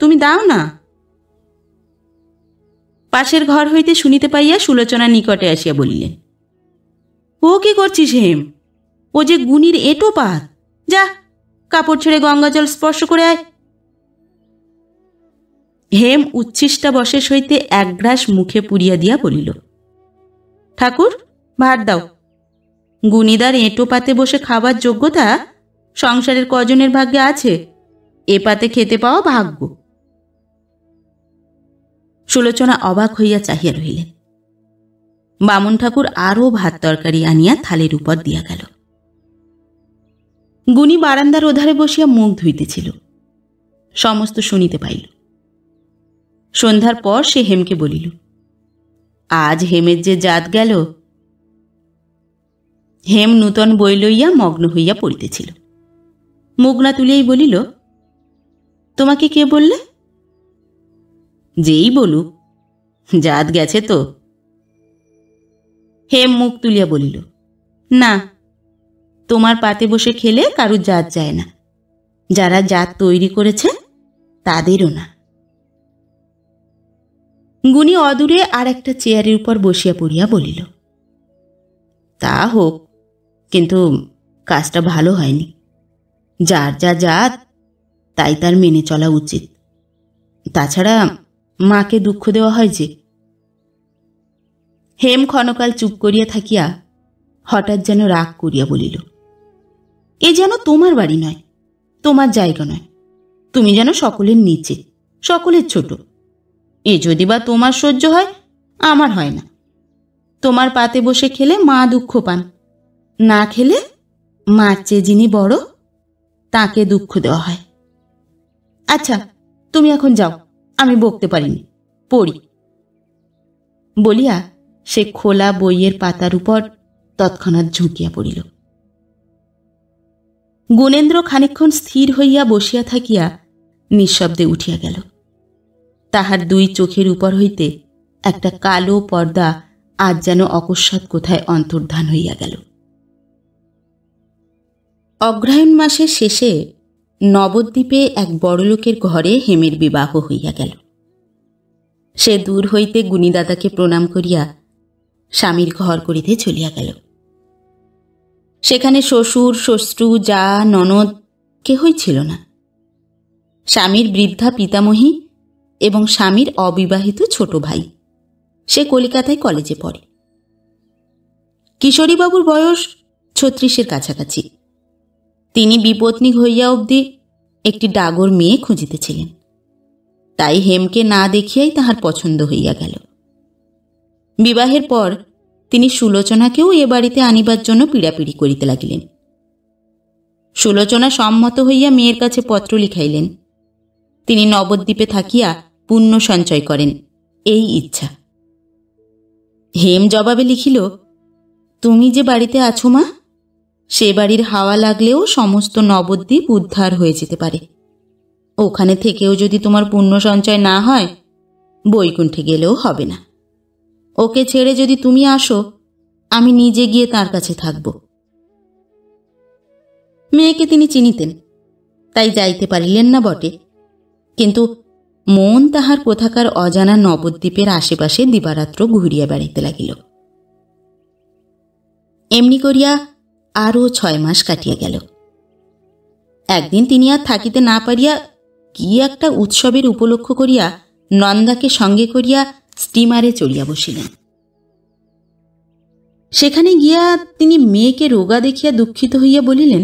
তুমি দাও না। পাশের ঘর হইতে শুনিতে পাইয়া সুলোচনা নিকটে আসিয়া বলিলেন, ও কি করছিস হেম? ও যে গুনির এঁটো পাত, যা কাপড় ছেড়ে গঙ্গাজল স্পর্শ করে আয়। হেম উচ্ছিষ্টা বশেষ হইতে 1 গ্রাস মুখে পুরিয়া দিয়া বলিল, ঠাকুর ভাত দাও। গুনিদার এঁটো পাতে বসে খাবার যোগ্যতা সংসারের কজনের ভাগ্যে আছে? এ পাতে খেতে পাওয়া ভাগ্য। সুলোচনা অবাক হইয়া চাহিয়া রহিলেন। বামুন ঠাকুর আরও ভাত তরকারি আনিয়া থালের উপর দিয়া গেল। গুনি বারান্দার ওধারে বসিয়া মুখ ধুইতেছিল, সমস্ত শুনিতে পাইল। সন্ধ্যার পর সে হেমকে বলিল, আজ হেমের যে জাত গেল। হেম নূতন বই লইয়া মগ্ন হইয়া পড়িতেছিল। মুখ না তুলিয়াই বলিল, তোমাকে কে বললে? যেই বলুক, জাত গেছে তো। হেম মুখ তুলিয়া বলিল, না, তোমার পাতে বসে খেলে কারুর জাত যায় না, যারা জাত তৈরি করেছে তাদেরও না। গুনি অদূরে আর একটা চেয়ারের উপর বসিয়া পড়িয়া বলিল, তা হোক, কিন্তু কাজটা ভালো হয়নি। যার যা জাত তাই তার মেনে চলা উচিত। তাছাড়া মাকে দুঃখ দেওয়া হয় যে। হেম ক্ষণকাল চুপ করিয়া থাকিয়া হঠাৎ যেন রাগ করিয়া বলিল, এ যেন তোমার বাড়ি নয়, তোমার জায়গা নয়। তুমি যেন সকলের নিচে, সকলের ছোট। এ যদি বা তোমার সহ্য হয়, আমার হয় না। তোমার পাতে বসে খেলে মা দুঃখ পান, না খেলে মার চেয়ে যিনি বড় তাকে দুঃখ দেওয়া হয়। আচ্ছা, তুমি এখন যাও, আমি বকতে পারিনি, পড়ি। বলিয়া সে খোলা বইয়ের পাতার উপর তৎক্ষণাৎ ঝুঁকিয়া পড়িল। গুণেন্দ্র খানিকক্ষণ স্থির হইয়া বসিয়া থাকিয়া নিঃশব্দে উঠিয়া গেল। তাহার দুই চোখের উপর হইতে একটা কালো পর্দা আজ যেন অকস্মাৎ কোথায় অন্তর্ধান হইয়া গেল। অগ্রহায়ণ মাসের শেষে নবদ্বীপে এক বড়লোকের ঘরে হেমের বিবাহ হইয়া গেল। সে দূর হইতে গুণীদাদাকে প্রণাম করিয়া স্বামীর ঘর করিতে চলিয়া গেল। সেখানে শ্বশুর, শ্বশ্রু, জা, ননদ কেহই ছিল না। স্বামীর বৃদ্ধা পিতামহী এবং স্বামীর অবিবাহিত ছোট ভাই, সে কলিকাতায় কলেজে পড়ে। কিশোরীবাবুর বয়স 36-এর কাছাকাছি। তিনি বিপত্নী হইয়া অবধি একটি ডাগর মেয়ে খুঁজিতেছিলেন। তাই হেমকে না দেখিয়াই তাহার পছন্দ হইয়া গেল। বিবাহের পর তিনি সুলোচনাকেও এ বাড়িতে আনিবার জন্য পীড়াপিড়ি করিতে লাগিলেন। সুলোচনা সম্মত হইয়া মেয়ের কাছে পত্র লিখাইলেন। তিনি নবদ্বীপে থাকিয়া পুণ্য সঞ্চয় করেন, এই ইচ্ছা। হেম জবাবে লিখিল, তুমি যে বাড়িতে আছো মা, সে বাড়ির হাওয়া লাগলেও সমস্ত নবদ্বীপ উদ্ধার হয়ে যেতে পারে। ওখানে থেকেও যদি তোমার পুণ্য সঞ্চয় না হয়, বৈকুণ্ঠে গেলেও হবে না। ওকে ছেড়ে যদি তুমি আসো, আমি নিজে গিয়ে তার কাছে থাকব। মেয়েকে তিনি চিনিতেন, তাই যাইতে পারিলেন না বটে, কিন্তু মন তাহার কোথাকার অজানা নবদ্বীপের আশেপাশে দিবারাত্র ঘুরিয়া বেড়াইতে লাগিল। এমনি করিয়া আরও 6 মাস কাটিয়া গেল। একদিন তিনি আর থাকিতে না পারিয়া কি একটা উৎসবের উপলক্ষ করিয়া নন্দাকে সঙ্গে করিয়া স্টিমারে চড়িয়া বসিলেন। সেখানে গিয়া তিনি মেয়েকে রোগা দেখিয়া দুঃখিত হইয়া বলিলেন,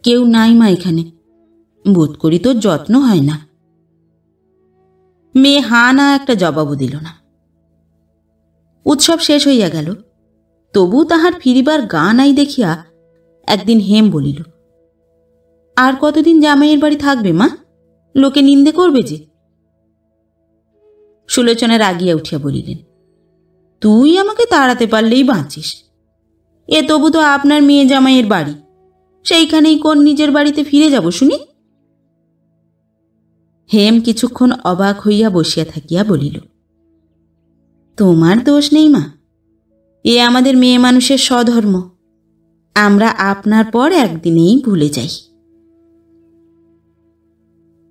কেউ নাই মা এখানে, বোধ করি তোর যত্ন হয় না। মেয়ে হা না একটা জবাবও দিল না। উৎসব শেষ হইয়া গেল, তবু তাহার ফিরিবার গা নাই দেখিয়া একদিন হেম বলিল, আর কতদিন জামাইয়ের বাড়ি থাকবে মা, লোকে নিন্দে করবে যে। সুলোচনা রাগিয়া উঠিয়া বলিলেন, তুই আমাকে তাড়াতে পারলেই বাঁচিস, এ তবু তো আপনার মেয়ে জামাইয়ের বাড়ি, সেইখানেই কোন নিজের বাড়িতে ফিরে যাব শুনি। হেম কিছুক্ষণ অবাক হইয়া বসিয়া থাকিয়া বলিল, তোমার দোষ নেই মা, এ আমাদের মেয়ে মানুষের স্বধর্ম, আমরা আপনার পর একদিনেই ভুলে যাই।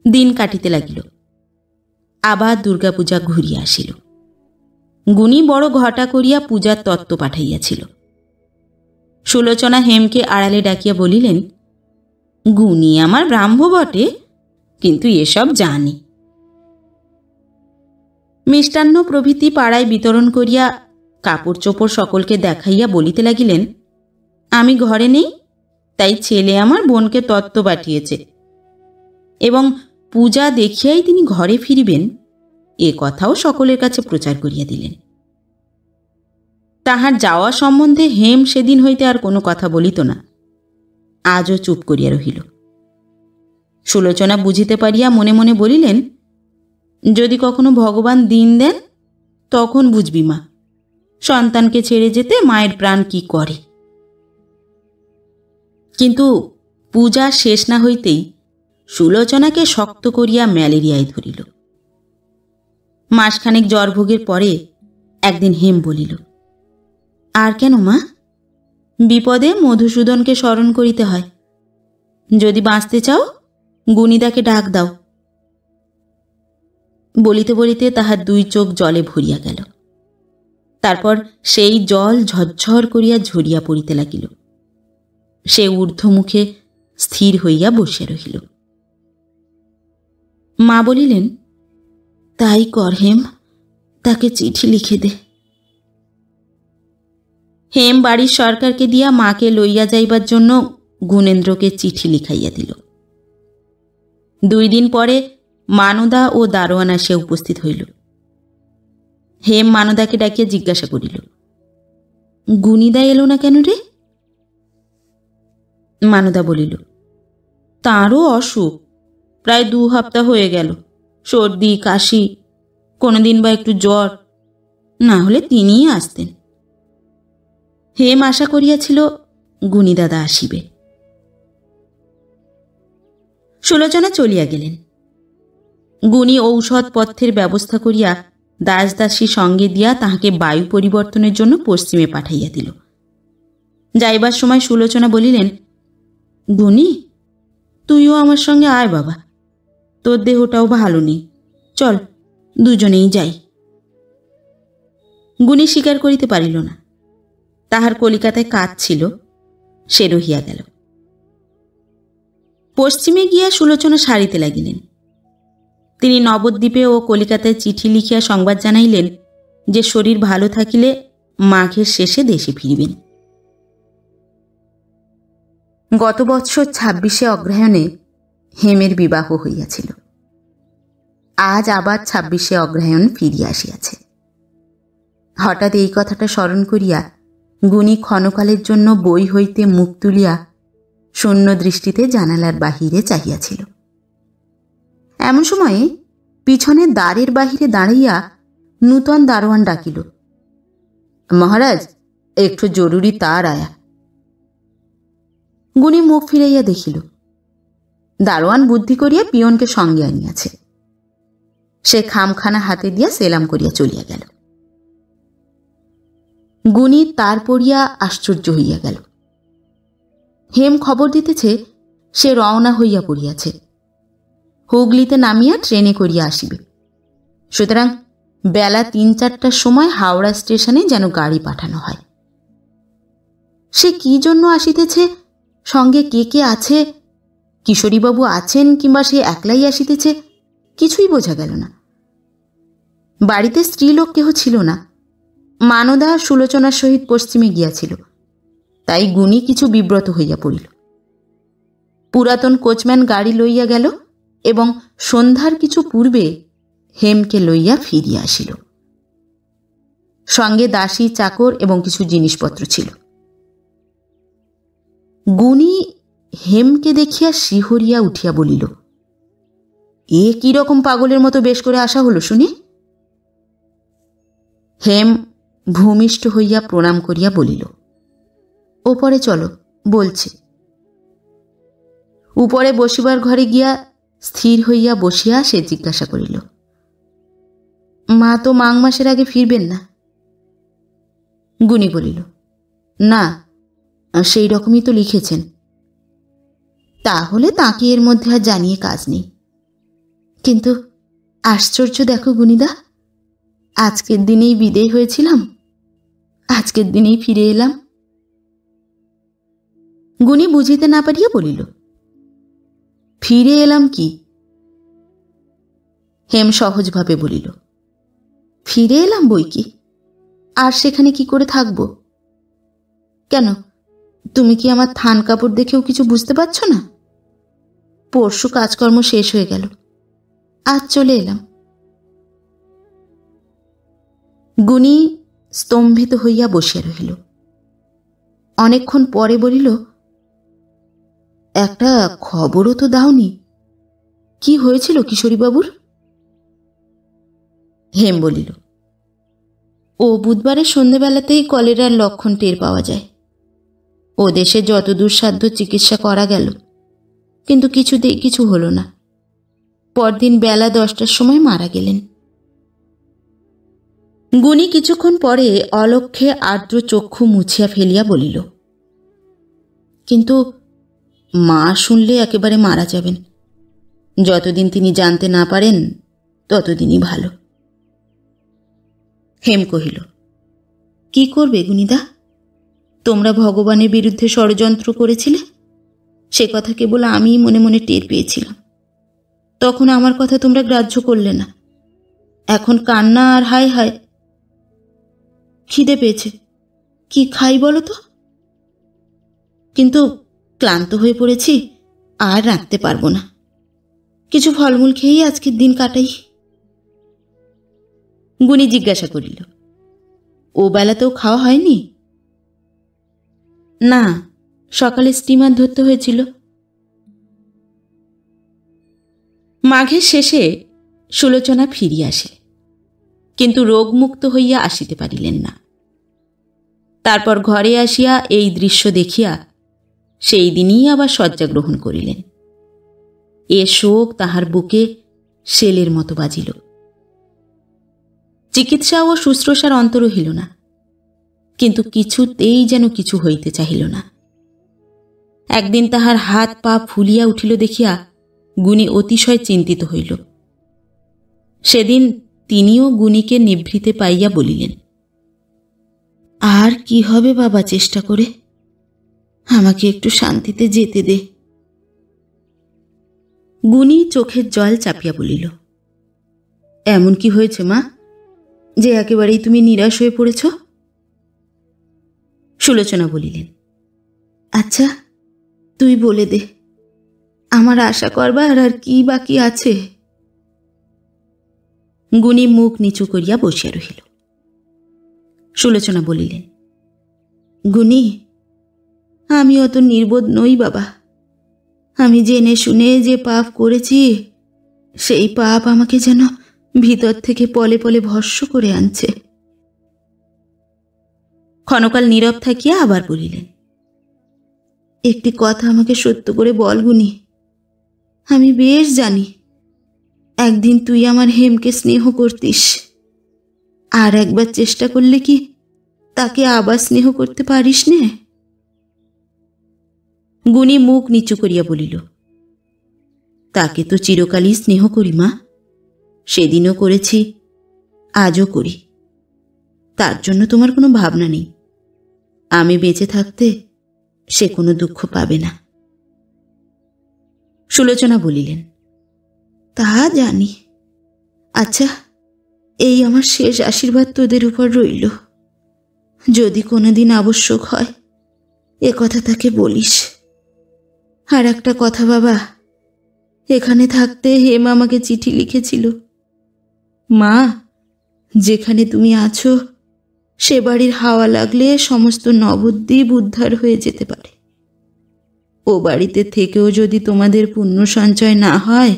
দিন কাটিতে লাগিল। আবার দুর্গাপূজা ঘুরিয়া আসিল। গুণী বড় ঘটা করিয়া পূজার তত্ত্ব পাঠাইয়াছিল। সুলোচনা হেমকে আড়ালে ডাকিয়া বলিলেন, গুণী আমার ব্রাহ্ম বটে, কিন্তু এসব জানি। মিষ্টান্ন প্রভৃতি পাড়ায় বিতরণ করিয়া কাপড় চোপড় সকলকে দেখাইয়া বলিতে লাগিলেন, আমি ঘরে নেই, তাই ছেলে আমার বোনকে তত্ত্ব পাঠিয়েছে, এবং পূজা দেখিয়াই তিনি ঘরে ফিরিবেন, এ কথাও সকলের কাছে প্রচার করিয়া দিলেন। তাহার যাওয়া সম্বন্ধে হেম সেদিন হইতে আর কোনো কথা বলিত না, আজও চুপ করিয়া রহিল। সুলোচনা বুঝিতে পারিয়া মনে মনে বলিলেন, যদি কখনো ভগবান দিন দেন তখন বুঝবি মা, সন্তানকে ছেড়ে যেতে মায়ের প্রাণ কি করে। কিন্তু পূজা শেষ না হইতেই সুলোচনাকে শক্ত করিয়া ম্যালেরিয়ায় ধরিল। মাসখানেক জ্বরভোগের পরে একদিন হেম বলিল, আর কেন মা, বিপদে মধুসূদনকে স্মরণ করিতে হয়, যদি বাঁচতে চাও গুণীদাকে ডাক দাও। বলিতে বলিতে তাহার 2 চোখ জলে ভরিয়া গেল। তারপর সেই জল ঝরঝর করিয়া ঝরিয়া পড়িতে লাগিল। সে ঊর্ধ্বমুখে স্থির হইয়া বসিয়া রহিল। মা বলিলেন, তাই কর হেম, তাকে চিঠি লিখে দে। হেম বাড়ির সরকারকে দিয়া মাকে লইয়া যাইবার জন্য গুণেন্দ্রকে চিঠি লিখাইয়া দিল। 2 দিন পরে মানদা ও দারোয়ান আসিয়া উপস্থিত হইল। হেম মানদাকে ডাকিয়া জিজ্ঞাসা করিল, গুণিদা এলো না কেন রে? মানদা বলিল, তাঁরও অসুখ, প্রায় 2 সপ্তাহ হয়ে গেল। সর্দি, কাশি, কোনোদিন বা একটু জ্বর, না হলে তিনিই আসতেন। হেম আশা করিয়াছিল গুণিদাদা আসিবে। সুলোচনা চলিয়া গেলেন। গুণী ঔষধপথ্যের ব্যবস্থা করিয়া দাস দাসী সঙ্গে দিয়া তাহাকে বায়ু পরিবর্তনের জন্য পশ্চিমে পাঠাইয়া দিল। যাইবার সময় সুলোচনা বলিলেন, গুণী, তুইও আমার সঙ্গে আয় বাবা, তোর দেহটাও ভালো নেই, চল দুজনেই যাই। গুণী স্বীকার করিতে পারিল না। তাহার কলিকাতায় কাজ ছিল, সে রহিয়া গেল। পশ্চিমে গিয়া সুলোচনা সারিতে লাগিলেন। তিনি নবদ্বীপে ও কলিকাতায় চিঠি লিখিয়া সংবাদ জানাইলেন যে শরীর ভালো থাকিলে মাঘের শেষে দেশে ফিরিবেন। গত বৎসর 26শে অগ্রহায়ণে হেমের বিবাহ হইয়াছিল। আজ আবার 26শে অগ্রহায়ণ ফিরিয়া আসিয়াছে। হঠাৎ এই কথাটা স্মরণ করিয়া গুণী ক্ষণকালের জন্য বই হইতে মুখ তুলিয়া শূন্য দৃষ্টিতে জানালার বাহিরে চাহিয়াছিল। এমন সময়ে পিছনে দ্বারের বাহিরে দাঁড়াইয়া নূতন দারোয়ান ডাকিল, মহারাজ, একটু জরুরি তার আয়া। গুণী মুখ ফিরাইয়া দেখিল, দারোয়ান বুদ্ধি করিয়া পিয়নকে সঙ্গে আনিয়াছে। সে খামখানা হাতে দিয়া সেলাম করিয়া চলিয়া গেল। গুণী তার পড়িয়া আশ্চর্য হইয়া গেল। হেম খবর দিতেছে সে রওনা হইয়া পড়িয়াছে, হুগলিতে নামিয়া ট্রেনে করিয়া আসিবে। সুতরাং বেলা 3-4টার সময় হাওড়া স্টেশনে যেন গাড়ি পাঠানো হয়। সে কি জন্য আসিতেছে, সঙ্গে কে কে আছে, কিশোরীবাবু আছেন কিংবা সে একলাই আসিতেছে, কিছুই বোঝা গেল না। বাড়িতে স্ত্রীলোক কেহ ছিল না। মানদা সুলোচনার সহিত পশ্চিমে গিয়াছিল, তাই গুণী কিছু বিব্রত হইয়া পড়িল। পুরাতন কোচম্যান গাড়ি লইয়া গেল এবং সন্ধ্যার কিছু পূর্বে হেমকে লইয়া ফিরিয়া আসিল। সঙ্গে দাসী, চাকর এবং কিছু জিনিসপত্র ছিল। গুণী হেমকে দেখিয়া শিহরিয়া উঠিয়া বলিল, এ কিরকম পাগলের মতো বেশ করে আসা হলো শুনি? হেম ভূমিষ্ঠ হইয়া প্রণাম করিয়া বলিল, ওপরে চলো, বলছে। উপরে বসিবার ঘরে গিয়া স্থির হইয়া বসিয়া সে জিজ্ঞাসা করিল, মা তো মাঘ মাসের আগে ফিরবেন না? গুণী বলিল, না, সেই রকমই তো লিখেছেন। তাহলে তাকে এর মধ্যে আর জানিয়ে কাজ নেই। কিন্তু আশ্চর্য দেখো গুণীদা, আজকের দিনেই বিদেয় হয়েছিলাম, আজকের দিনেই ফিরে এলাম। গুণী বুঝিতে না পারিয়া বলিল, ফিরে এলাম কি? হেম সহজভাবে বলিল, ফিরে এলাম বই কি, আর সেখানে কি করে থাকব? কেন, তুমি কি আমার থান কাপড় দেখেও কিছু বুঝতে পারছ না? পরশু কাজকর্ম শেষ হয়ে গেল, আজ চলে এলাম। গুণী স্তম্ভিত হইয়া বসিয়া রহিল। অনেকক্ষণ পরে বলিল, একটা খবরও তো দাওনি, কি হয়েছিল কিশোরীবাবুর? হেম বলিল, ও বুধবারের সন্ধ্যেবেলাতেই কলেরার লক্ষণ টের পাওয়া যায়। ও দেশে যতদূর সাধ্য চিকিৎসা করা গেল, কিন্তু কিছুতেই কিছু হলো না। পরদিন বেলা 10টার সময় মারা গেলেন। গুণী কিছুক্ষণ পরে অলক্ষ্যে আর্দ্র চক্ষু মুছিয়া ফেলিয়া বলিল, কিন্তু মা শুনলে একেবারে মারা যাবেন। যতদিন তিনি জানতে না পারেন ততদিনই ভালো। হেম কহিল, কি করবে গুণীদা? তোমরা ভগবানের বিরুদ্ধে ষড়যন্ত্র করেছিলে, সে কথা কেবল আমিই মনে মনে টের পেয়েছিলাম। তখন আমার কথা তোমরা গ্রাহ্য করলে না। এখন কান্না আর হায় হায়। খিদে পেয়েছে, কি খাই বলো তো? কিন্তু ক্লান্ত হয়ে পড়েছি, আর রাখতে পারবো না। কিছু ফলমূল খেয়েই আজকের দিন কাটাই। গুণী জিজ্ঞাসা করিল, ও বেলাতেও খাওয়া হয়নি? না, সকালে স্টিমার ধরতে হয়েছিল। মাঘের শেষে সুলোচনা ফিরিয়া আসে, কিন্তু রোগমুক্ত হইয়া আসিতে পারিলেন না। তারপর ঘরে আসিয়া এই দৃশ্য দেখিয়া সেই দিনই আবার শয্যা গ্রহণ করিলেন। এ শোক তাহার বুকে শেলের মতো বাজিল। চিকিৎসা ও শুশ্রূষার অন্ত রহিল না, কিন্তু কিছুতেই যেন কিছু হইতে চাহিল না। একদিন তাহার হাত পা ফুলিয়া উঠিল দেখিয়া গুণী অতিশয় চিন্তিত হইল। সেদিন তিনিও গুণীকে নিভৃতে পাইয়া বলিলেন, আর কি হবে বাবা, চেষ্টা করে আমাকে একটু শান্তিতে যেতে দে। গুণী চোখের জল চাপিয়া বলিল, এমন কি হয়েছে মা, যে একেবারেই তুমি নিরাশ হয়ে পড়েছ? সুলোচনা বলিলেন, আচ্ছা তুই বলে দে, আমার আশা করবার আর কি বাকি আছে? গুণী মুখ নিচু করিয়া বসিয়া রহিল। সুলোচনা বলিলেন, গুণী, আমি অত নির্বোধ নই বাবা। আমি জেনে শুনে যে পাপ করেছি, সেই পাপ আমাকে যেন ভিতর থেকে পলে পলে ভস্ম করে আনছে। ক্ষণকাল নীরব থাকিয়া আবার বলিলেন, একটি কথা আমাকে সত্য করে বল গুণী। আমি বেশ জানি একদিন তুই আমার হেমকে স্নেহ করতিস, আর একবার চেষ্টা করলে কি তাকে আবার স্নেহ করতে পারিস নে? গুণী মুখ নিচু করিয়া বলিল, তাকে তো চিরকালই স্নেহ করি মা, সেদিনও করেছি, আজও করি। তার জন্য তোমার কোনো ভাবনা নেই। আমি বেঁচে থাকতে সে কোনো দুঃখ পাবে না। সুলোচনা বলিলেন, তা জানি। আচ্ছা, এই আমার শেষ আশীর্বাদ তোদের উপর রইল। যদি কোনোদিন আবশ্যক হয় এ কথা তাকে বলিস। আর একটা কথা বাবা, এখানে থাকতে হেম আমাকে চিঠি লিখেছিল, মা, যেখানে তুমি আছো সে বাড়ির হাওয়া লাগলে সমস্ত নবদ্বীপ উদ্ধার হয়ে যেতে পারে। ও বাড়িতে থেকেও যদি তোমাদের পুণ্য সঞ্চয় না হয়,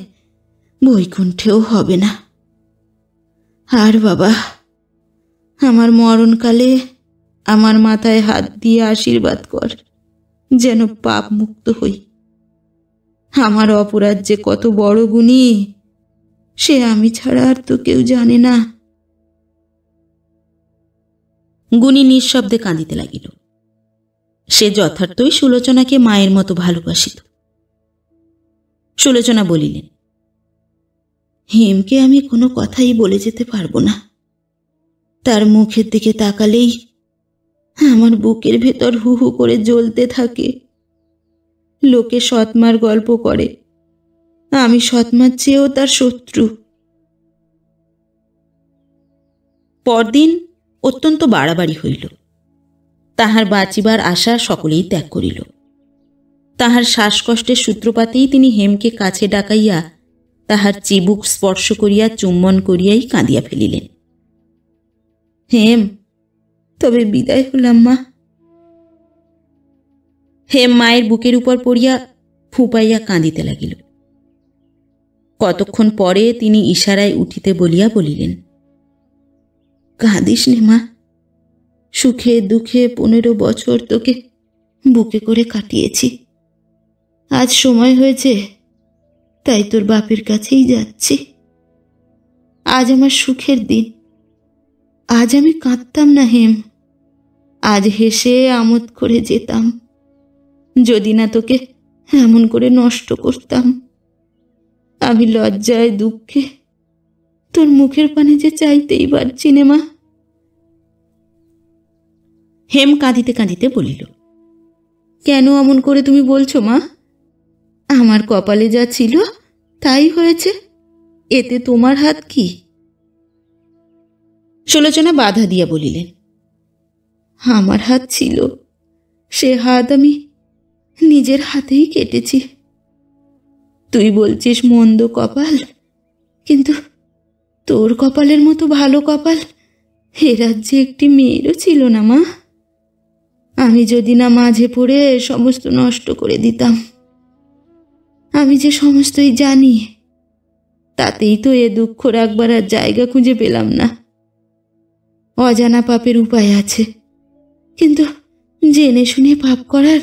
বৈকুণ্ঠেও হবে না। আর বাবা, আমার মরণকালে আমার মাথায় হাত দিয়ে আশীর্বাদ কর, যেন পাপ মুক্ত হই। আমার অপরাধ যে কত বড় গুণী, সে আমি ছাড়া আর তো কেউ জানে না। গুণী নিঃশব্দে কাঁদিতে লাগিল। সে যথার্থই সুলোচনাকে মায়ের মতো ভালোবাসিত। সুলোচনা বলিলেন, হেমকে আমি কোনো কথাই বলে যেতে পারবো না। তার মুখের দিকে তাকালেই আমার বুকের ভেতর হু হু করে জ্বলতে থাকে। লোকে সৎমার গল্প করে, আমি সৎমার চেয়েও তার শত্রু। পরদিন অত্যন্ত বাড়াবাড়ি হইল। তাহার বাঁচিবার আশা সকলেই ত্যাগ করিল। তাহার শ্বাসকষ্টের সূত্রপাতেই তিনি হেমকে কাছে ডাকাইয়া তাহার চিবুক স্পর্শ করিয়া চুম্বন করিয়াই কাঁদিয়া ফেলিলেন। হেম, তবে বিদায় হলাম মা। হেম মায়ের বুকের উপর পড়িয়া ফুপাইয়া কাঁদিতে লাগিল। কতক্ষণ পরে তিনি ইশারায় উঠিতে বলিয়া বলিলেন, কাঁদিস নে মা, সুখে দুঃখে 15 বছর তোকে বুকে করে কাটিয়েছি। আজ সময় হয়েছে, তাই তোর বাপের কাছেই যাচ্ছি। আজ আমার সুখের দিন। আজ আমি কাঁদতাম না হেম, আজ হেসে আমোদ করে যেতাম, যদি না তোকে এমন করে নষ্ট করতাম। আমি লজ্জায় দুঃখে তোর মুখের পানে যে চাইতেই পারছি নে মা। হেম কাঁদিতে কাঁদিতে বলিল, কেন অমন করে তুমি বলছো মা? আমার কপালে যা ছিল তাই হয়েছে, এতে তোমার হাত কি? সুলোচনা বাধা দিয়া বলিলেন, আমার হাত ছিল, সে হাত আমি নিজের হাতেই কেটেছি। তুই বলছিস মন্দ কপাল, কিন্তু তোর কপালের মতো ভালো কপাল এ রাজ্যে একটি মেয়েরও ছিল না মা। আমি যদি না মাঝে পড়ে সমস্ত নষ্ট করে দিতাম। আমি যে সমস্তই জানি, তাতেই তো এ দুঃখ রাখবার আর জায়গা খুঁজে পেলাম না। অজানা পাপের উপায় আছে, কিন্তু জেনে শুনে পাপ করার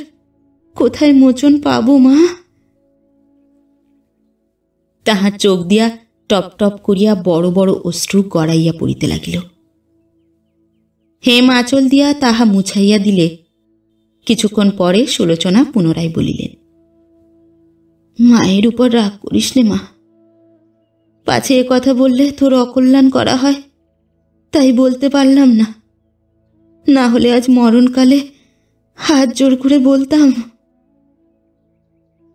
কোথায় মোচন পাবো মা? তাহার চোখ দিয়া টপ টপ করিয়া বড় বড় অশ্রু গড়াইয়া পড়িতে লাগিল। হেম আঁচল দিয়া তাহা মুছাইয়া দিলে কিছুক্ষণ পরে সুলোচনা পুনরায় বলিলেন, মায়ের উপর রাগ করিস নে মা। পাছে এ কথা বললে তোর অকল্যাণ করা হয়, তাই বলতে পারলাম না। না হলে আজ মরণকালে হাত জোর করে বলতাম।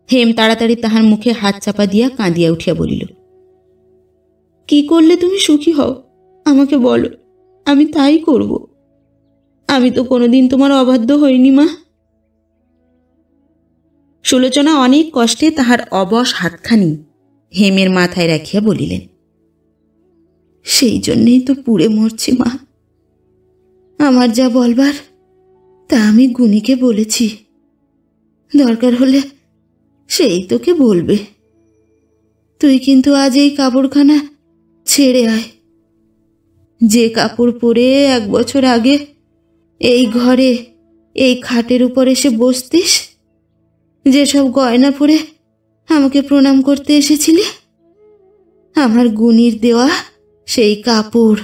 হেম তাড়াতাড়ি তাহার মুখে হাত চাপা দিয়া কাঁদিয়া উঠিয়া বলিল, কি করলে তুমি সুখী হও আমাকে বলো, আমি তাই করব। আমি তো কোনোদিন তোমার অবাধ্য হইনি মা। সুলোচনা অনেক কষ্টে তাহার অবশ হাতখানি হেমের মাথায় রাখিয়া বলিলেন, সেই জন্যেই তো পুড়ে মরছি মা। আমার যা বলবার তা আমি গুণীকে বলেছি, দরকার হলে সেই তোকে বলবে। তুই কিন্তু আজ এই কাপড়খানা ছেড়ে আয়। যে কাপড় পরে 1 বছর আগে এই ঘরে এই খাটের উপর এসে বসতিস, যেসব গয়না পরে আমাকে প্রণাম করতে এসেছিলি, আমার গুণীর দেওয়া সেই কাপড়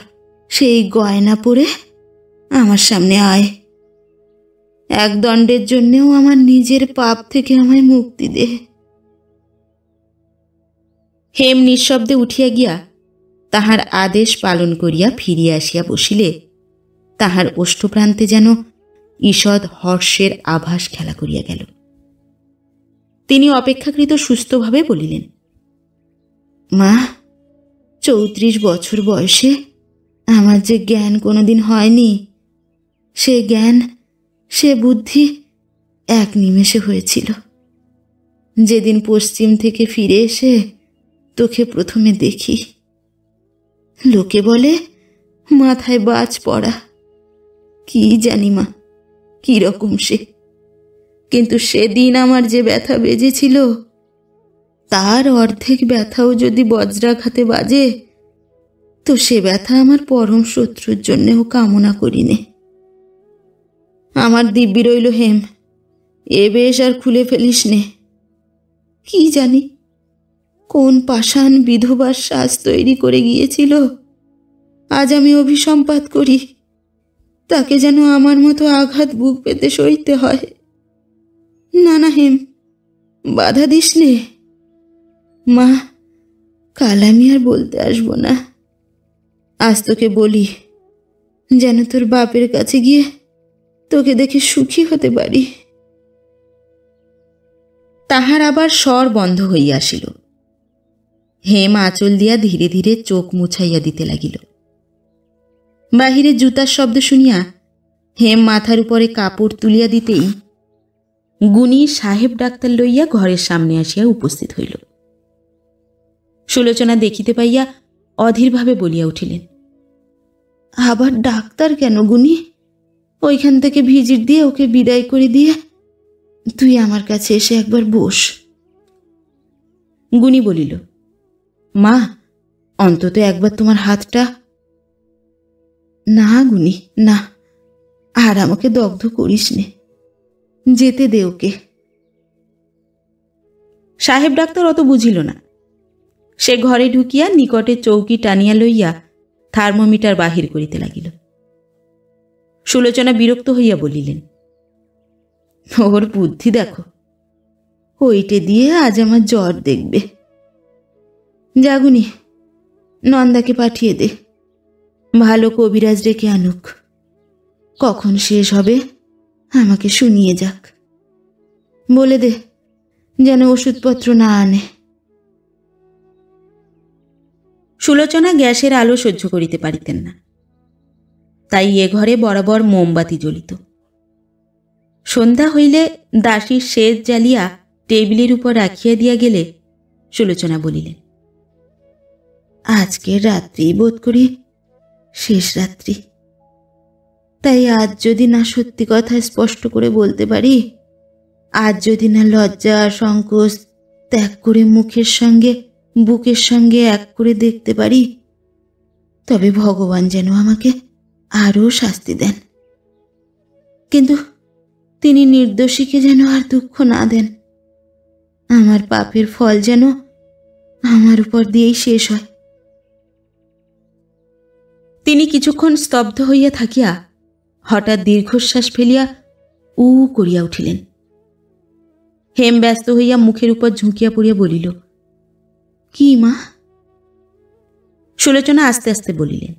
সেই গয়না পরে আমার সামনে আয়। 1 দণ্ডের জন্যেও আমার নিজের পাপ থেকে আমায় মুক্তি দে। হেম নিঃশব্দে উঠিয়া গিয়া তাহার আদেশ পালন করিয়া ফিরিয়া আসিয়া বসিলে তাহার ওষ্ঠপ্রান্তে যেন ঈষৎ হর্ষের আভাস খেলা করিয়া গেল। তিনি অপেক্ষাকৃত সুস্থভাবে বলিলেন, মা, 34 বছর বয়সে আমার যে জ্ঞান কোনোদিন হয়নি, সে জ্ঞান সে বুদ্ধি 1 নিমেষে হয়েছিল যেদিন পশ্চিম থেকে ফিরে এসে তোকে প্রথমে দেখি। লোকে বলে মাথায় বাজ পড়া, কি জানি মা কি রকম সে, কিন্তু সেদিন আমার যে ব্যথা বেজেছিল তার অর্ধেক ব্যথাও যদি বজ্রাঘাতে বাজে, তো সে ব্যথা আমার পরম শত্রুর জন্যেও কামনা করিনে। আমার দিব্যি রইল হেম, এ বেশ আর খুলে ফেলিস নে। কি জানি কোন পাষাণ বিধবার সাজ তৈরি করে গিয়েছিল, আজ আমি অভিসম্পাত করি তাকে যেন আমার মতো আঘাত বুক পেতে সইতে হয়। না না হেম, বাধা দিস নে। মা, কাল আমি আর বলতে আসবো না। আজ তোকে বলি যেন তোর বাপের কাছে গিয়ে তোকে দেখে সুখী হতে পারি। তাহার আবার স্বর বন্ধ হইয়া আসিল। হেম আঁচল দিয়া ধীরে ধীরে চোখ মুছাইয়া দিতে লাগিল। বাহিরে জুতার শব্দ শুনিয়া হেম মাথার উপরে কাপড় তুলিয়া দিতেই গুণী সাহেব ডাক্তার লইয়া ঘরের সামনে আসিয়া উপস্থিত হইল। সুলোচনা দেখিতে পাইয়া অধীরভাবে বলিয়া উঠিলেন, আবার ডাক্তার কেন গুণী? ওইখান থেকে ভিজিট দিয়ে ওকে বিদায় করে দিয়ে তুই আমার কাছে এসে একবার বস। গুণী বলিল, মা, অন্তত একবার তোমার হাতটা। না গুণী, না, আর আমাকে দগ্ধ করিস নে, যেতে দে ওকে। সাহেব ডাক্তার অত বুঝিল না। সে ঘরে ঢুকিয়া নিকটে চৌকি টানিয়া লইয়া থার্মোমিটার বাহির করিতে লাগিল। সুলোচনা বিরক্ত হইয়া বলিলেন, ওর বুদ্ধি দেখো, ওইটে দিয়ে আজ আমার জ্বর দেখবে। জাগুনি, নন্দাকে পাঠিয়ে দে, ভালো কবিরাজ ডেকে আনুক। কখন শেষ হবে আমাকে শুনিয়ে যাক। বলে দে যেন ওষুধপত্র না আনে। সুলোচনা গ্যাসের আলো সহ্য করিতে পারিতেন না, তাই এ ঘরে বরাবর মোমবাতি জ্বলিত। সন্ধ্যা হইলে দাসীর সেজ জ্বালিয়া টেবিলের উপর রাখিয়া দিয়া গেলে সুলোচনা বলিলেন, আজকের রাত্রি বোধ করি শেষ রাত্রি। তাই আজ যদি না সত্যি কথা স্পষ্ট করে বলতে পারি, আজ যদি না লজ্জা আর সংকোচ ত্যাগ করে মুখের সঙ্গে বুকের সঙ্গে এক করে দেখতে পারি, তবে ভগবান যেন আমাকে আরও শাস্তি দেন, কিন্তু তিনি নির্দোষীকে যেন আর দুঃখ না দেন। আমার পাপের ফল যেন আমার উপর দিয়েই শেষ হয়। তিনি কিছুক্ষণ স্তব্ধ হইয়া থাকিয়া হঠাৎ দীর্ঘশ্বাস ফেলিয়া উ করিয়া উঠিলেন। হেম ব্যস্ত হইয়া মুখের উপর ঝুঁকিয়া পড়িয়া বলিল, কি মা? সুলোচনা আস্তে আস্তে বলিলেন,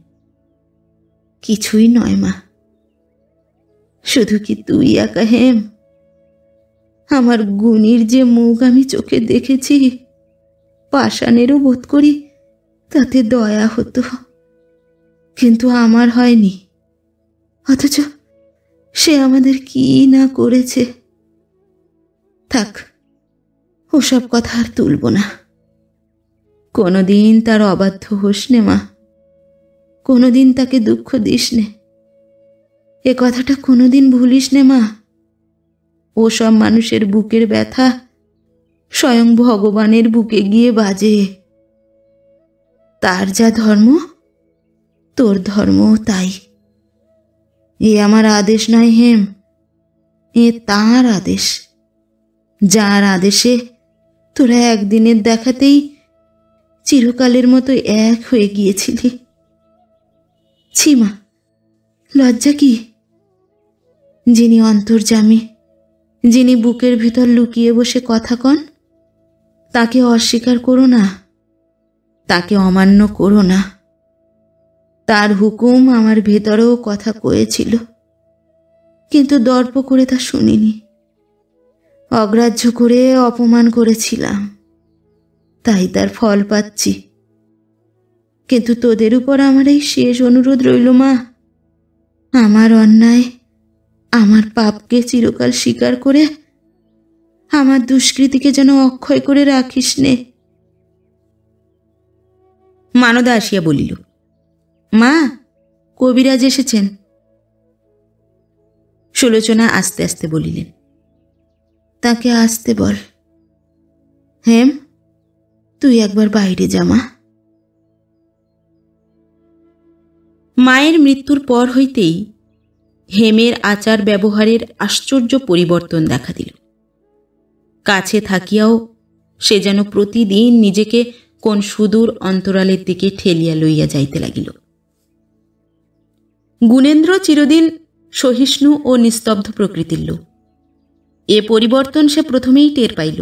কিছুই নয় মা, শুধু কি তুই একা হেম? আমার গুণীর যে মুখ আমি চোখে দেখেছি, পাষাণেরও বোধ করি তাতে দয়া হতো, কিন্তু আমার হয়নি। অথচ সে আমাদের কি না করেছে। থাক, ওসব কথা আর তুলব না। কোনোদিন তার অবাধ্য হোস নে মা, কোনোদিন তাকে দুঃখ দিস নে, এ কথাটা কোনোদিন ভুলিস নে মা। ও সব মানুষের বুকের ব্যথা স্বয়ং ভগবানের বুকে গিয়ে বাজে। তার যা ধর্ম, তোর ধর্মও তাই। এ আমার আদেশ নয় হেম, এ তাঁর আদেশ, যার আদেশে তোরা একদিনের দেখাতেই চিরকালের মতো এক হয়ে গিয়েছিলি। ছি মা, লজ্জা কি? যিনি অন্তর্যামী, যিনি বুকের ভিতর লুকিয়ে বসে কথা কন, তাকে অস্বীকার করো না, তাকে অমান্য করো না। তার হুকুম আমার ভেতরেও কথা কয়েছিল, কিন্তু দর্প করে তা শুনিনি, অগ্রাহ্য করে অপমান করেছিলাম, তাই তার ফল পাচ্ছি। কিন্তু তোদের উপর আমার এই শেষ অনুরোধ রইল মা, আমার অন্যায়, আমার পাপকে চিরকাল স্বীকার করে আমার দুষ্কৃতিকে যেন অক্ষয় করে রাখিস নে। মানদা আসিয়া বলিল, মা, কবিরাজ এসেছেন। সুলোচনা আস্তে আস্তে বলিলেন, তাকে আসতে বল। হেম, তুই একবার বাইরে যা মা। মায়ের মৃত্যুর পর হইতেই হেমের আচার ব্যবহারের আশ্চর্য পরিবর্তন দেখা দিল। কাছে থাকিয়াও সে যেন প্রতিদিন নিজেকে কোন সুদূর অন্তরালের দিকে ঠেলিয়া লইয়া যাইতে লাগিল। গুণেন্দ্র চিরদিন সহিষ্ণু ও নিস্তব্ধ প্রকৃতির লোক। এ পরিবর্তন সে প্রথমেই টের পাইল,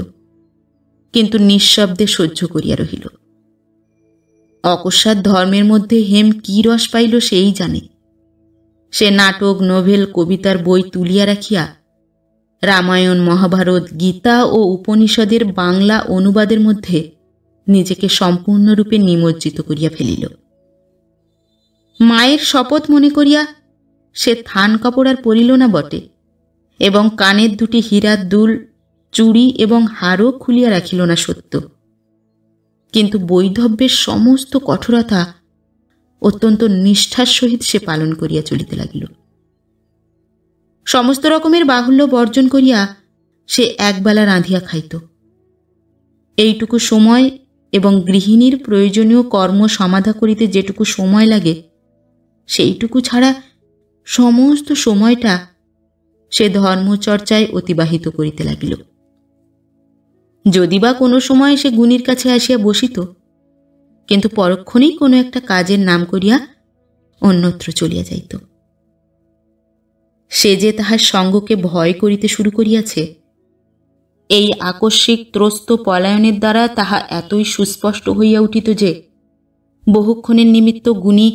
কিন্তু নিঃশব্দে সহ্য করিয়া রহিল। অকস্মাৎ ধর্মের মধ্যে হেম কি রস পাইল সেই জানে। সে নাটক, নোভেল, কবিতার বই তুলিয়া রাখিয়া রামায়ণ, মহাভারত, গীতা ও উপনিষদের বাংলা অনুবাদের মধ্যে নিজেকে সম্পূর্ণরূপে নিমজ্জিত করিয়া ফেলিল। মায়ের শপথ মনে করিয়া সে থান কাপড় আর পরিল না বটে, এবং কানের দুটি হীরার দুল, চুড়ি এবং হারও খুলিয়া রাখিল না সত্য, কিন্তু বৈধব্যের সমস্ত কঠোরতা অত্যন্ত নিষ্ঠার সহিত সে পালন করিয়া চলিতে লাগিল। সমস্ত রকমের বাহুল্য বর্জন করিয়া সে একবেলা রাঁধিয়া খাইত। এইটুকু সময় এবং গৃহিণীর প্রয়োজনীয় কর্ম সমাধা করিতে যেটুকু সময় লাগে, সেইটুকু ছাড়া সমস্ত সময়টা সে ধর্মচর্চায় অতিবাহিত করিতে লাগিল। যদি বা কোনো সময় সে গুণীর কাছে আসিয়া বসিত, কিন্তু পরক্ষণেই কোনো একটা কাজের নাম করিয়া অন্যত্র চলিয়া যাইত। সে যে তাহার সঙ্গকে ভয় করিতে শুরু করিয়াছে, এই আকস্মিক ত্রস্ত পলায়নের দ্বারা তাহা এতই সুস্পষ্ট হইয়া উঠিত যে বহুক্ষণের নিমিত্ত গুণী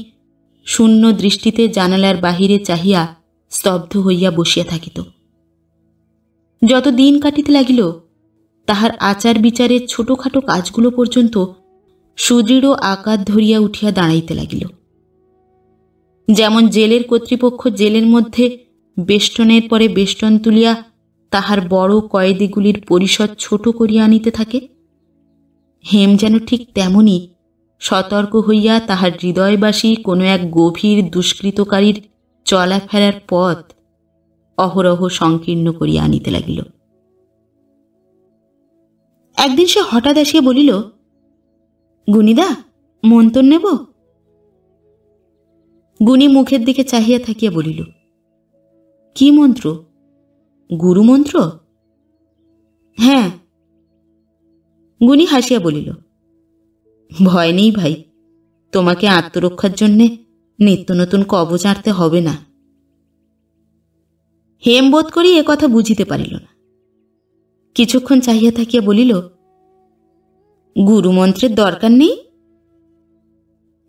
শূন্য দৃষ্টিতে জানালার বাহিরে চাহিয়া স্তব্ধ হইয়া বসিয়া থাকিত। যত দিন কাটিতে লাগিল, তাহার আচার বিচারের ছোটখাটো কাজগুলো পর্যন্ত সুদৃঢ় আকার ধরিয়া উঠিয়া দাঁড়াইতে লাগিল। যেমন জেলের কর্তৃপক্ষ জেলের মধ্যে বেষ্টনের পরে বেষ্টন তুলিয়া তাহার বড় কয়েদিগুলির পরিষদ ছোট করিয়া আনিতে থাকে, হেম যেন ঠিক তেমনি সতর্ক হইয়া তাহার হৃদয়বাসী কোনো এক গভীর দুষ্কৃতকারীর চলাফেরার পথ অহরহ সংকীর্ণ করিয়া আনিতে লাগিল। একদিন সে হঠাৎ আসিয়া বলিল, গুণীদা, মন্তর নেব? গুণী মুখের দিকে চাহিয়া থাকিয়া বলিল, কি মন্ত্র? গুরু মন্ত্র? হ্যাঁ। গুণী হাসিয়া বলিল, ভয় নেই ভাই, তোমাকে আত্মরক্ষার জন্যে নিত্য নতুন কবচ আঁটতে হবে না। হেম বোধ করি এ কথা বুঝিতে পারিল না। কিছুক্ষণ চাহিয়া থাকিয়া বলিল, গুরুমন্ত্রের দরকার নেই?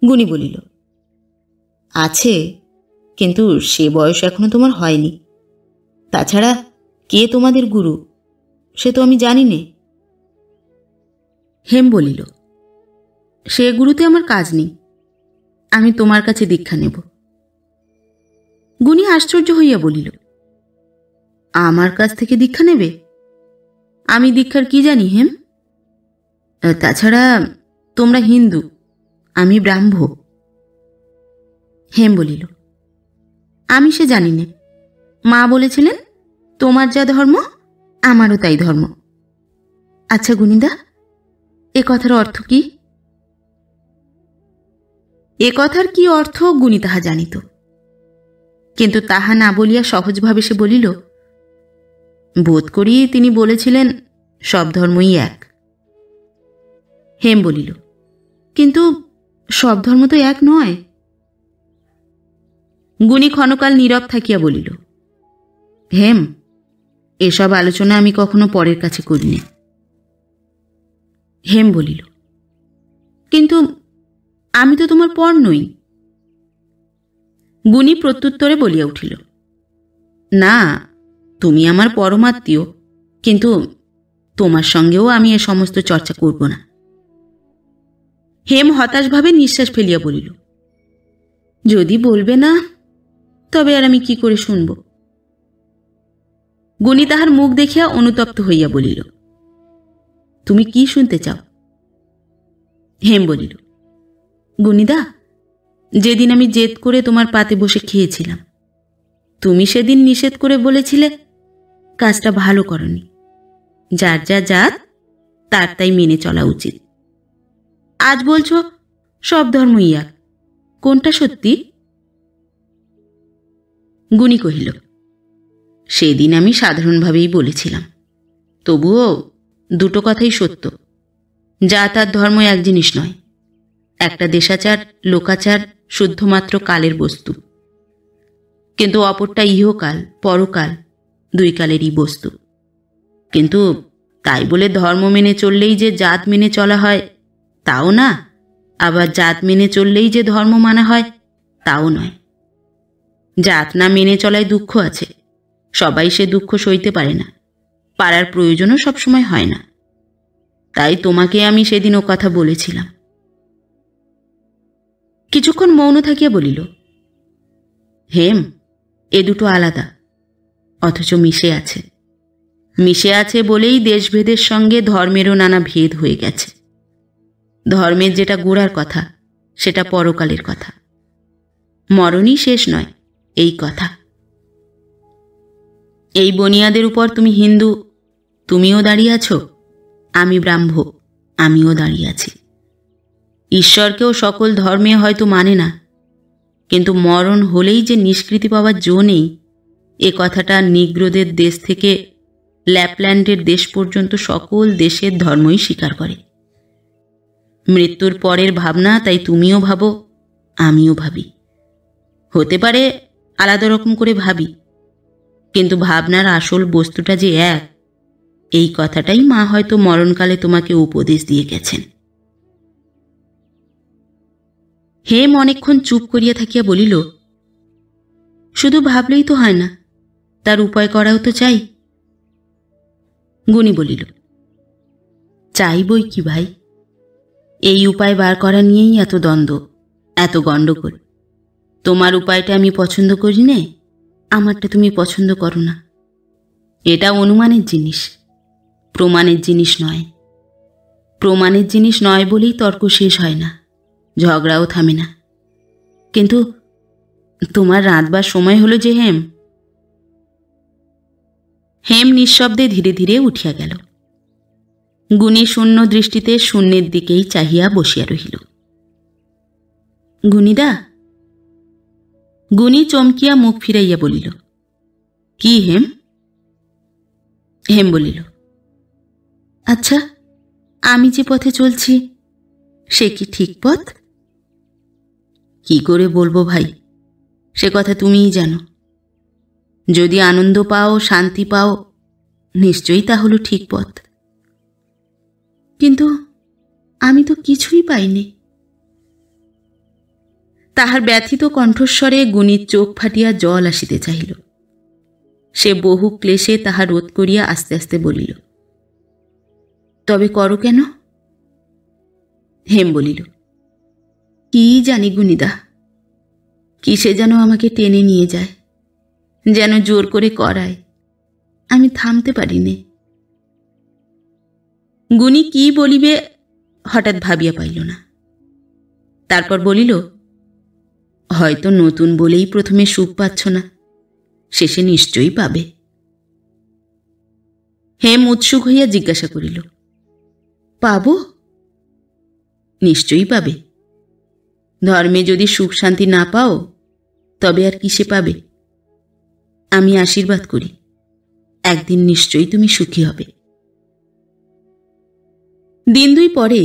গুণী বলিল, আছে, কিন্তু সে বয়স এখনো তোমার হয়নি। তাছাড়া কে তোমাদের গুরু সে তো আমি জানি নে। হেম বলিল, সে গুরুতে আমার কাজ নেই, আমি তোমার কাছে দীক্ষা নেব। গুণী আশ্চর্য হইয়া বলিল, আমার কাছ থেকে দীক্ষা নেবে? আমি দীক্ষার কি জানি হেম? তাছাড়া তোমরা হিন্দু, আমি ব্রাহ্ম। হেম বলিল, আমি সে জানি নে। মা বলেছিলেন, তোমার যা ধর্ম আমারও তাই ধর্ম। আচ্ছা গুণীদা, এ কথার অর্থ কি? এ কথার কি অর্থ গুণী তাহা জানিত, কিন্তু তাহা না বলিয়া সহজভাবে সে বলিল, বোধ করি তিনি বলেছিলেন সব ধর্মই এক। হেম বলিল, কিন্তু সব ধর্ম তো এক নয়। গুণী ক্ষণকাল নীরব থাকিয়া বলিল, হেম, এসব আলোচনা আমি কখনো পরের কাছে করিনি। হেম বলিল, কিন্তু আমি তো তোমার পর নই। গুণী প্রত্যুত্তরে বলিয়া উঠিল, না, তুমি আমার পরমাত্মীয়, কিন্তু তোমার সঙ্গেও আমি এ সমস্ত চর্চা করব না। হেম হতাশভাবে নিঃশ্বাস ফেলিয়া বলিল, যদি বলবে না তবে আর আমি কি করে শুনব? গুণী তাহার মুখ দেখিয়া অনুতপ্ত হইয়া বলিল, তুমি কি শুনতে চাও? হেম বলিল, গুণীদা, যেদিন আমি জেদ করে তোমার পাতে বসে খেয়েছিলাম, তুমি সেদিন নিষেধ করে বলেছিলে কাজটা ভালো করনি, যার যা জাত তার তাই মেনে চলা উচিত। আজ বলছো সব ধর্মই এক, কোনটা সত্যি? গুণী কহিল, সেদিন আমি সাধারণভাবেই বলেছিলাম, তবুও দুটো কথাই সত্য। জাত আর ধর্ম এক জিনিস নয়। একটা দেশাচার, লোকাচার শুদ্ধমাত্র কালের বস্তু, কিন্তু অপরটা ইহকাল, পরকাল, দুই কালেরই বস্তু। কিন্তু তাই বলে ধর্ম মেনে চললেই যে জাত মেনে চলা হয় তাও না, আবার জাত মেনে চললেই যে ধর্ম মানা হয় তাও নয়। জাত না মেনে চলায় দুঃখ আছে, সবাই সে দুঃখ সইতে পারে না, পারার প্রয়োজনও সবসময় হয় না। তাই তোমাকে আমি সেদিন ও কথা বলেছিলাম। কিছুক্ষণ মৌন থাকিয়া বলিল, হেম, এ দুটো আলাদা, অথচ মিশে আছে। মিশে আছে বলেই দেশভেদের সঙ্গে ধর্মেরও নানা ভেদ হয়ে গেছে। ধর্মের যেটা গোড়ার কথা সেটা পরকালের কথা, মরণই শেষ নয়, এই কথা। এই বনিয়াদের উপর তুমি হিন্দু, তুমিও দাঁড়িয়ে আছো, আমি ব্রাহ্ম, আমিও দাঁড়িয়ে আছি। ঈশ্বরকেও সকল ধর্মে হয়তো মানে না, কিন্তু মরণ হলেই যে নিষ্কৃতি পাওয়ার জো নেই, এ কথাটা নিগ্রোদের দেশ থেকে ল্যাপল্যান্ডের দেশ পর্যন্ত সকল দেশের ধর্মই স্বীকার করে। মৃত্যুর পরের ভাবনা তাই তুমিও ভাবো, আমিও ভাবি। হতে পারে আলাদা রকম করে ভাবি, কিন্তু ভাবনার আসল বস্তুটা যে এক, এই কথাটাই মা হয়তো মরণকালে তোমাকে উপদেশ দিয়ে গেছেন। হেম অনেকক্ষণ চুপ করিয়া থাকিয়া বলিল, শুধু ভাবলেই তো হয় না, তার উপায় করাও তো চাই। গুণী বলিল, চাইবই কি ভাই, এই উপায় বার করা নিয়েই এত দ্বন্দ্ব, এত গণ্ডগোল। তোমার উপায়টা আমি পছন্দ করি নে, আমারটা তুমি পছন্দ করো না। এটা অনুমানের জিনিস, প্রমাণের জিনিস নয়। প্রমাণের জিনিস নয় বলেই তর্ক শেষ হয় না। ঝগড়াও থামে না। কিন্তু তোমার রাঁধবার সময় হলো যে হেম। হেম নিঃশব্দে ধীরে ধীরে উঠিয়া গেল। গুণী শূন্য দৃষ্টিতে শূন্যের দিকেই চাহিয়া বসিয়া রহিল। গুণীদা। গুণী চমকিয়া মুখ ফিরাইয়া বলিল, কি হেম? হেম বলিল, আচ্ছা, আমি যে পথে চলছি সে কি ঠিক পথ? কি করে বলবো ভাই, সে কথা তুমিই জানো। যদি আনন্দ পাও, শান্তি পাও, নিশ্চয়ই তা হলো ঠিক পথ। কিন্তু আমি তো কিছুই পাইনি। তাহার ব্যথিত কণ্ঠস্বরে গুণীর চোখ ফাটিয়া জল আসিতে চাহিল। সে বহু ক্লেশে তাহা রোধ করিয়া আস্তে আস্তে বলিল, তবে করো কেন? হেম বলিল, কি জানি গুণীদা, কিসে যেন আমাকে টেনে নিয়ে যায়, যেন জোর করে করায়, আমি থামতে পারিনি। গুণী কি বলিবে হঠাৎ ভাবিয়া পাইল না। তারপর বলিল, হয়তো নতুন বলেই প্রথমে সুখ পাচ্ছ না, শেষে নিশ্চয়ই পাবে। হেম উৎসুক হইয়া জিজ্ঞাসা করিল, পাব? নিশ্চয়ই পাবে। ধর্মে যদি সুখ শান্তি না পাও, তবে আর কিসে পাবে? আমি আশীর্বাদ করি, একদিন নিশ্চয়ই তুমি সুখী হবে। দিন দুই পরে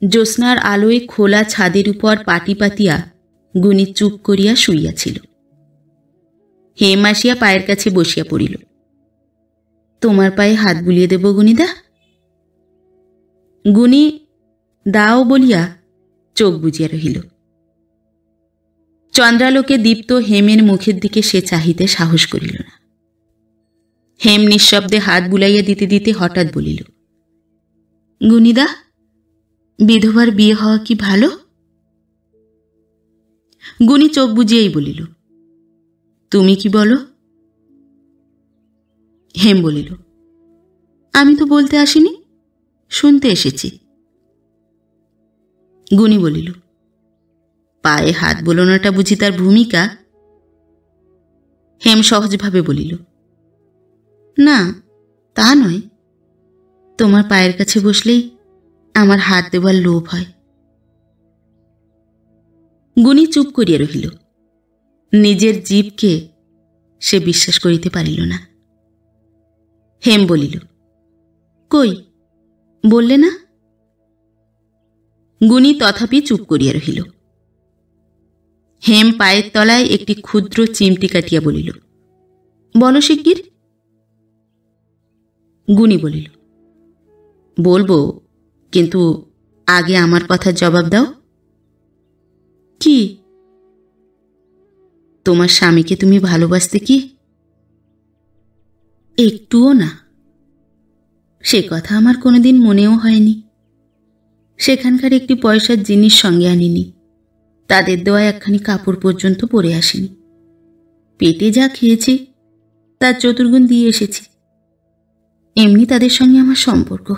জ্যোৎস্নার আলোয় খোলা ছাদের উপর পাটি পাতিয়া গুণী চুপ করিয়া শুইয়াছিল। হেম আসিয়া পায়ের কাছে বসিয়া পড়িল। তোমার পায়ে হাত বুলিয়ে দেব গুণীদা? গুণী দাও বলিয়া চোখ বুজিয়া রহিল। চন্দ্রালোকে দীপ্ত হেমের মুখের দিকে সে চাহিতে সাহস করিল না। হেম নিঃশব্দে হাত বুলাইয়া দিতে দিতে হঠাৎ বলিল, গুণীদা, বিধবার বিয়ে হওয়া কি ভালো? গুণী চোখ বুজিয়াই বলিল, তুমি কি বলো? হেম বলিল, আমি তো বলতে আসিনি, শুনতে এসেছি। গুণী বলিল, পায়ে হাত বোলানোটা বুঝি তার ভূমিকা? হেম সহজভাবে বলিল, না, তা নয়, তোমার পায়ের কাছে বসলেই আমার হাত দেবার লোভ হয়। গুণী চুপ করিয়া রহিল। নিজের জীবকে সে বিশ্বাস করিতে পারিল না। হেম বলিল, কই, বললে না? গুণী তথাপি চুপ করিয়া রহিল। হেম পায়ের তলায় একটি ক্ষুদ্র চিমটি কাটিয়া বলিল, বলো শিগগির। গুণী বলিল, বলবো, কিন্তু আগে আমার কথার জবাব দাও। কি? তোমার স্বামীকে তুমি ভালোবাসতে কি? একটুও না। সে কথা আমার কোনোদিন মনেও হয়নি। সেখানকার একটি পয়সার জিনিস সঙ্গে আনিনি, তাদের দেওয়া একখানি কাপড় পর্যন্ত পরে আসিনি। পেটে যা খেয়েছি তার চতুর্গুণ দিয়ে এসেছি। এমনি তাদের সঙ্গে আমার সম্পর্ক।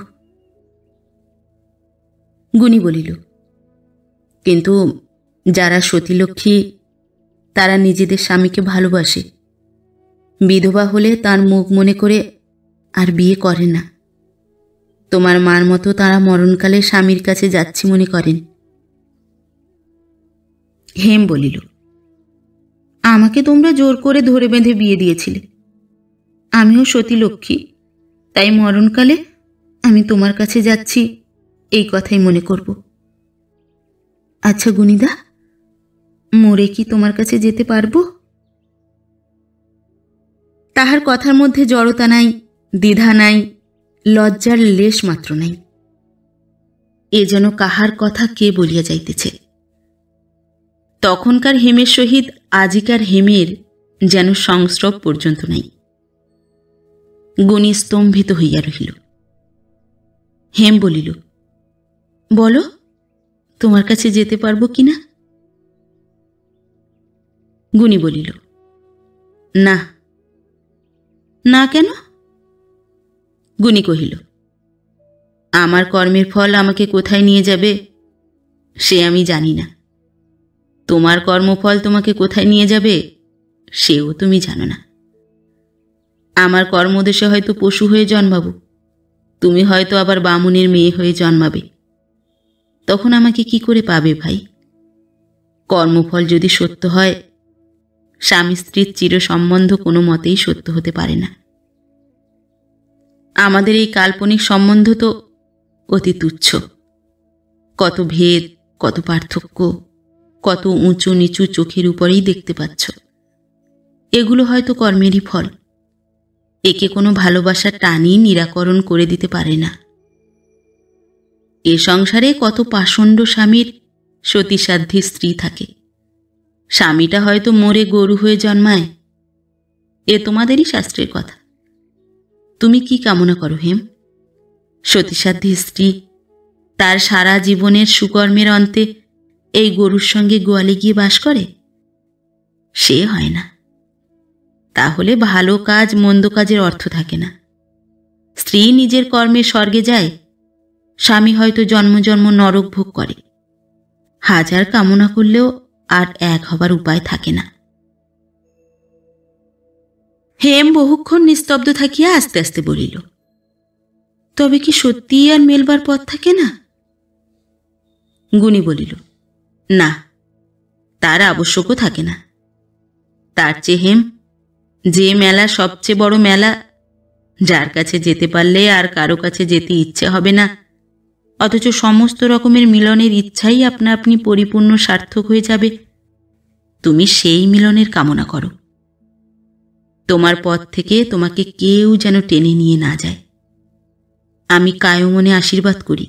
গুণী বলিল, কিন্তু যারা সতীলক্ষ্মী তারা নিজেদের স্বামীকে ভালোবাসে। বিধবা হলে তার মুখ মনে করে আর বিয়ে করে না। তোমার মার মতো তারা মরণকালে স্বামীর কাছে যাচ্ছি মনে করেন। হেম বলিল, আমাকে তোমরা জোর করে ধরে বেঁধে বিয়ে দিয়েছিলে। আমিও সতীলক্ষ্মী, তাই মরণকালে আমি তোমার কাছে যাচ্ছি এই কথাই মনে করব। আচ্ছা গুণীদা, মরে কি তোমার কাছে যেতে পারবো? তাহার কথার মধ্যে জড়তা নাই, দ্বিধা নাই, লজ্জার লেশ মাত্র নাই। এ যেন কাহার কথা কে বলিয়া যাইতেছে। তখনকার হেমের সহিত আজিকার হেমের যেন সংস্রব পর্যন্ত নাই। গুণী স্তম্ভিত হইয়া রহিল। হেম বলিল, বলো, তোমার কাছে যেতে পারবো কিনা? গুণী বলিল, না। না কেন? গুণী কহিল, আমার কর্মের ফল আমাকে কোথায় নিয়ে যাবে, তা আমি জানি না। আমি তোমার কাছে যেতে পারবো না। হেম বলিল, কেন? গুণী কহিল, আমার কর্মের ফল আমাকে কোথায় নিয়ে যাবে, তা আমি জানি না। আমি তোমার কাছে যেতে পারবো না। সে আমি জানি না। তোমার কর্মফল তোমাকে কোথায় নিয়ে যাবে সেও তুমি জানো না। আমার কর্মদেশে হয়তো পশু হয়ে জন্মাবো, তুমি হয়তো আবার বামুনের মেয়ে হয়ে জন্মাবে। তখন আমাকে কি করে পাবে ভাই? কর্মফল যদি সত্য হয়, স্বামী স্ত্রীর চির সম্বন্ধ কোনো মতেই সত্য হতে পারে না। আমাদের এই কাল্পনিক সম্বন্ধ তো অতি তুচ্ছ। কত ভেদ, কত পার্থক্য, কত উঁচু নিচু চোখের উপরেই দেখতে পাচ্ছ। এগুলো হয়তো কর্মেরই ফল। একে কোনো ভালোবাসার টানই নিরাকরণ করে দিতে পারে না। এ সংসারে কত পাষণ্ড স্বামীর সতীসাধ্যী স্ত্রী থাকে। স্বামীটা হয়তো মরে গরু হয়ে জন্মায়। এ তোমাদেরই শাস্ত্রের কথা। তুমি কি কামনা করো হেম? সতীসাধ্যী স্ত্রী তার সারা জীবনের সুকর্মের অন্তে এই গরুর সঙ্গে গোয়ালে গিয়ে বাস করে? সে হয় না। তাহলে ভালো কাজ মন্দ কাজের অর্থ থাকে না। স্ত্রী নিজের কর্মে স্বর্গে যায়, স্বামী হয়তো জন্ম জন্ম নরক ভোগ করে। হাজার কামনা করলেও আর এক হবার উপায় থাকে না। হেম বহুক্ষণ নিস্তব্ধ থাকিয়া আস্তে আস্তে বলিল, তবে কি সত্যিই আর মেলবার পথ থাকে না? গুণী বলিল, না, তার আবশ্যকও থাকে না। তার চেয়ে হেম, যে মেলা সবচেয়ে বড় মেলা, যার কাছে যেতে পারলে আর কারো কাছে যেতে ইচ্ছে হবে না, অথচ সমস্ত রকমের মিলনের ইচ্ছাই আপনা আপনি পরিপূর্ণ সার্থক হয়ে যাবে, তুমি সেই মিলনের কামনা করো। তোমার পথ থেকে তোমাকে কেউ যেন টেনে নিয়ে না যায়। আমি কায়মনে আশীর্বাদ করি,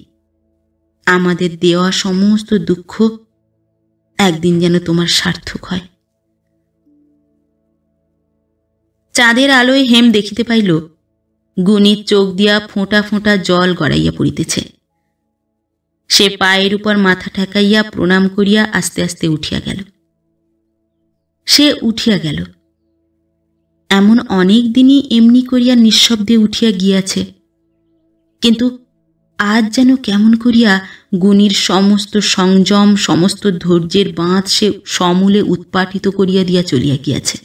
আমাদের দেওয়া সমস্ত দুঃখ একদিন যেন তোমার সার্থক হয়। চাঁদের আলোয় হেম দেখিতে পাইল গুণীর চোখ দিয়া ফোঁটা ফোঁটা জল গড়াইয়া পড়িতেছে। সে পায়ের উপর মাথা ঠেকাইয়া প্রণাম করিয়া আস্তে আস্তে উঠিয়া গেল। সে উঠিয়া গেল। এমন অনেক দিনই এমনি করিয়া নিঃশব্দে উঠিয়া গিয়াছে, কিন্তু আজ যেন কেমন করিয়া গুণীর সমস্ত সংযম, সমস্ত ধৈর্যের বাঁধ সে সমূলে উৎপাটিত করিয়া দিয়া চলিয়া গিয়াছে।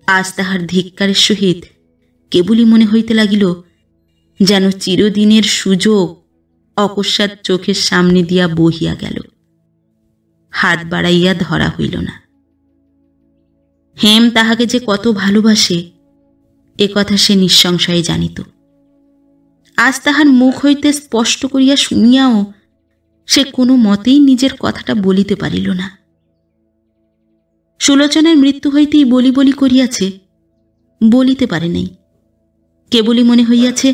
আজ তাহার ধিক্কারের সহিত কেবলই মনে হইতে লাগিল যেন চিরদিনের সুযোগ অকস্মাৎ চোখের সামনে দিয়া বহিয়া গেল, হাত বাড়াইয়া ধরা হইল না। হেম তাহাকে যে কত ভালোবাসে এ কথা সে নিঃসংশয়ে জানিত। আজ তাহার মুখ হইতে স্পষ্ট করিয়া শুনিয়াও সে কোনো মতেই নিজের কথাটা বলিতে পারিল না। সুলোচনার মৃত্যু হইতেই বলি বলি করিয়াছে, বলিতে পারে নাই। কেবলই মনে হইয়াছে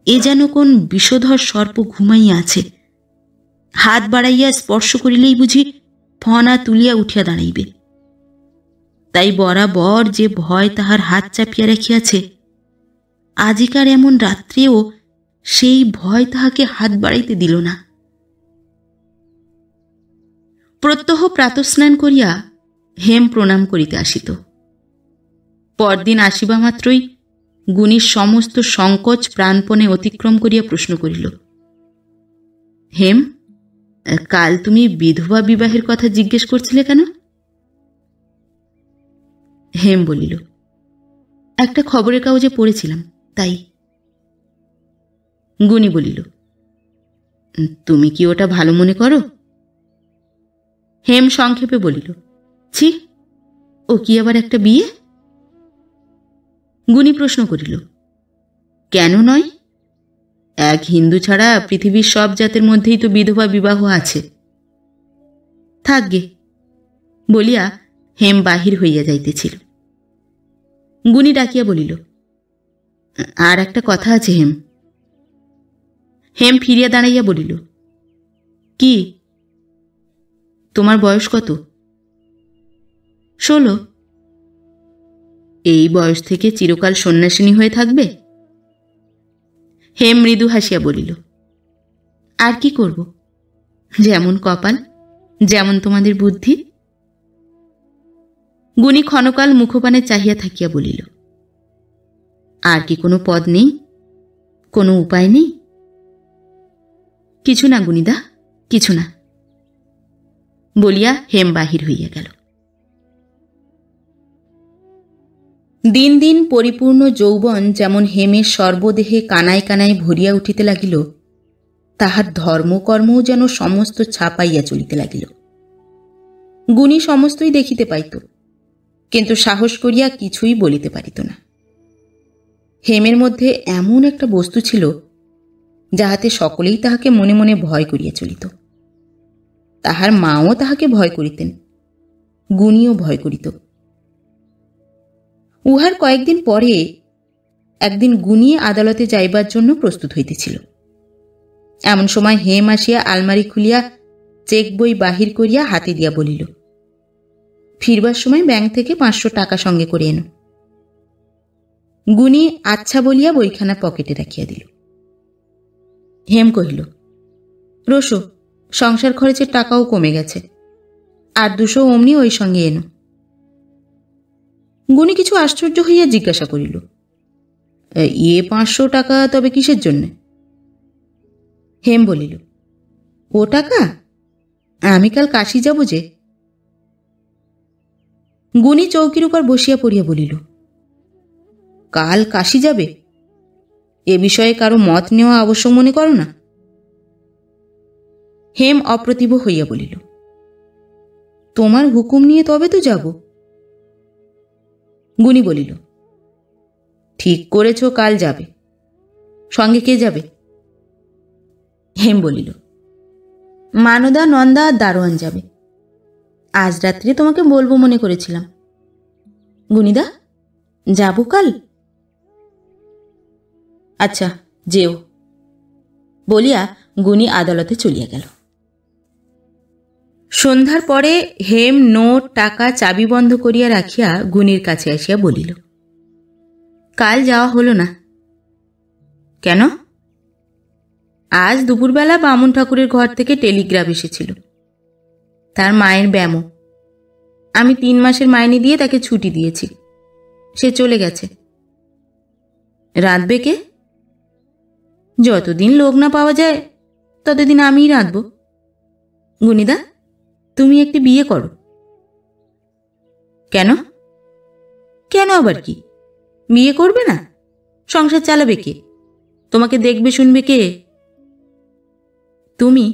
এ যেন কোন বিষধর সর্প ঘুমাইয়া আছে, হাত বাড়াইয়া স্পর্শ করিলেই বুঝি ফনা তুলিয়া উঠিয়া দাঁড়াইবে। তাই বরাবর যে ভয় তাহার হাত চাপিয়া রাখিয়াছে, আজিকার এমন রাত্রেও সেই ভয় তাহাকে হাত বাড়াইতে দিল না। প্রত্যহ প্রাতঃস্নান করিয়া হেম প্রণাম করিতে আসিত। পরদিন আসিবা মাত্রই গুণীর সমস্ত সংকোচ প্রাণপণে অতিক্রম করিয়া প্রশ্ন করিল, হেম, কাল তুমি বিধবা বিবাহের কথা জিজ্ঞেস করছিলে কেন? হেম বলিল, একটা খবরের কাগজে পড়েছিলাম, তাই। গুণী বলিল, তুমি কি ওটা ভালো মনে করো? হেম সংক্ষেপে বলিল, ছি, ও কি আবার একটা বিয়ে? গুণী প্রশ্ন করিল, কেন নয়? এক হিন্দু ছাড়া পৃথিবীর সব জাতের মধ্যেই তো বিধবা বিবাহ আছে। থাকগে বলিয়া হেম বাহির হইয়া যাইতেছিল। গুণী ডাকিয়া বলিল, আর একটা কথা আছে হেম। হেম ফিরিয়া দাঁড়াইয়া বলিল, কি? তোমার বয়স কত? 16। এই বয়স থেকে চিরকাল সন্ন্যাসিনী হয়ে থাকবে? হেম মৃদু হাসিয়া বলিল, আর কি করব, যেমন কপাল, যেমন তোমাদের বুদ্ধি। গুণী ক্ষণকাল মুখপানে চাহিয়া থাকিয়া বলিল, আর কি কোনো পদ নেই, কোনো উপায় নেই? কিছু না গুণীদা, কিছু না বলিয়া হেম বাহির হইয়া গেল। দিন দিন পরিপূর্ণ যৌবন যেমন হেমের সর্বদেহে কানায় কানায় ভরিয়া উঠিতে লাগিল, তাহার ধর্মকর্মও যেন সমস্ত ছাপাইয়া চলিতে লাগিল। গুণী সমস্তই দেখিতে পাইত, কিন্তু সাহস করিয়া কিছুই বলিতে পারিত না। হেমের মধ্যে এমন একটা বস্তু ছিল যাহাতে সকলেই তাহাকে মনে মনে ভয় করিয়া চলিত। তাহার মাও তাহাকে ভয় করিতেন, গুণীও ভয় করিত। উহার কয়েকদিন পরে একদিন গুণী আদালতে যাইবার জন্য প্রস্তুত হইতেছিল। এমন সময় হেম আসিয়া আলমারি খুলিয়া চেক বই বাহির করিয়া হাতে দিয়া বলিল, ফিরবার সময় ব্যাংক থেকে 500 টাকা সঙ্গে করে এনো। গুণী আচ্ছা বলিয়া বইখানা পকেটে রাখিয়া দিল। হেম কহিল, রোসো, সংসার খরচের টাকাও কমে গেছে, আর 200 অমনি ওই সঙ্গে এনো। গুণী কিছু আশ্চর্য হইয়া জিজ্ঞাসা করিল, 500 টাকা তবে কিসের জন্যে? হেম বলিল, ও টাকা? আমি কাল কাশি যাব যে। গুণী চৌকির উপর বসিয়া পড়িয়া বলিল, কাল কাশি যাবে? এ বিষয়ে কারো মত নেওয়া আবশ্যক মনে করো না? হেম অপ্রতিভ হইয়া বলিল, তোমার হুকুম নিয়ে তবে তো যাব। গুণী বলিল, ঠিক করেছ, কাল যাবে। সঙ্গে কে যাবে? হেম বলিল, মানদা, নন্দা আর দারোয়ান যাবে। আজ রাত্রে তোমাকে বলবো মনে করেছিলাম। গুণীদা, যাব কাল? আচ্ছা, যেও বলিয়া গুণী আদালতে চলিয়া গেল। সন্ধ্যার পরে হেম নোট, টাকা, চাবি বন্ধ করিয়া রাখিয়া গুণীর কাছে আসিয়া বলিল, কাল যাওয়া হলো না। কেন? আজ দুপুরবেলা বামুন ঠাকুরের ঘর থেকে টেলিগ্রাফ এসেছিল। তার মায়ের ব্যামো। আমি 3 মাসের মাইনে দিয়ে তাকে ছুটি দিয়েছি। সে চলে গেছে। রাঁধবে কে? যতদিন লোক না পাওয়া যায় ততদিন আমিই রাঁধব। গুণীদা, তুমি একটি বিয়ে করো। কেন? কেন আবার কি? বিয়ে করবে না? সংসার চালাবে কে? তোমাকে দেখবে শুনবে কে? তুমি।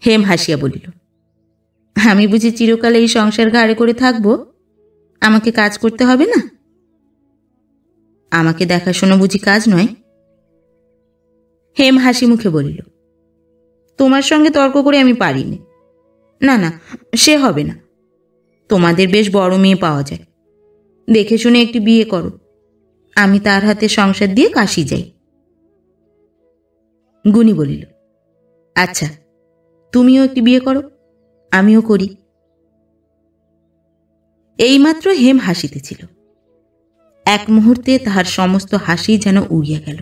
হেম হাসিয়া বলিল, আমি বুঝি চিরকাল এই সংসার ঘাড়ে করে থাকব? আমাকে কাজ করতে হবে না? আমাকে দেখাশোনা বুঝি কাজ নয়? হেম হাসি মুখে বলিল, তোমার সঙ্গে তর্ক করে আমি পারিনি। না না, সে হবে না। তোমাদের বেশ বড় মেয়ে পাওয়া যায়। দেখে শুনে একটি বিয়ে করো। আমি তার হাতে সংসার দিয়ে কাশি যাই। গুণী বলিল, আচ্ছা, তুমিও একটি বিয়ে করো, আমিও করি। এইমাত্র হেম হাসিতেছিল। এক মুহূর্তে তাহার সমস্ত হাসি যেন উড়িয়া গেল।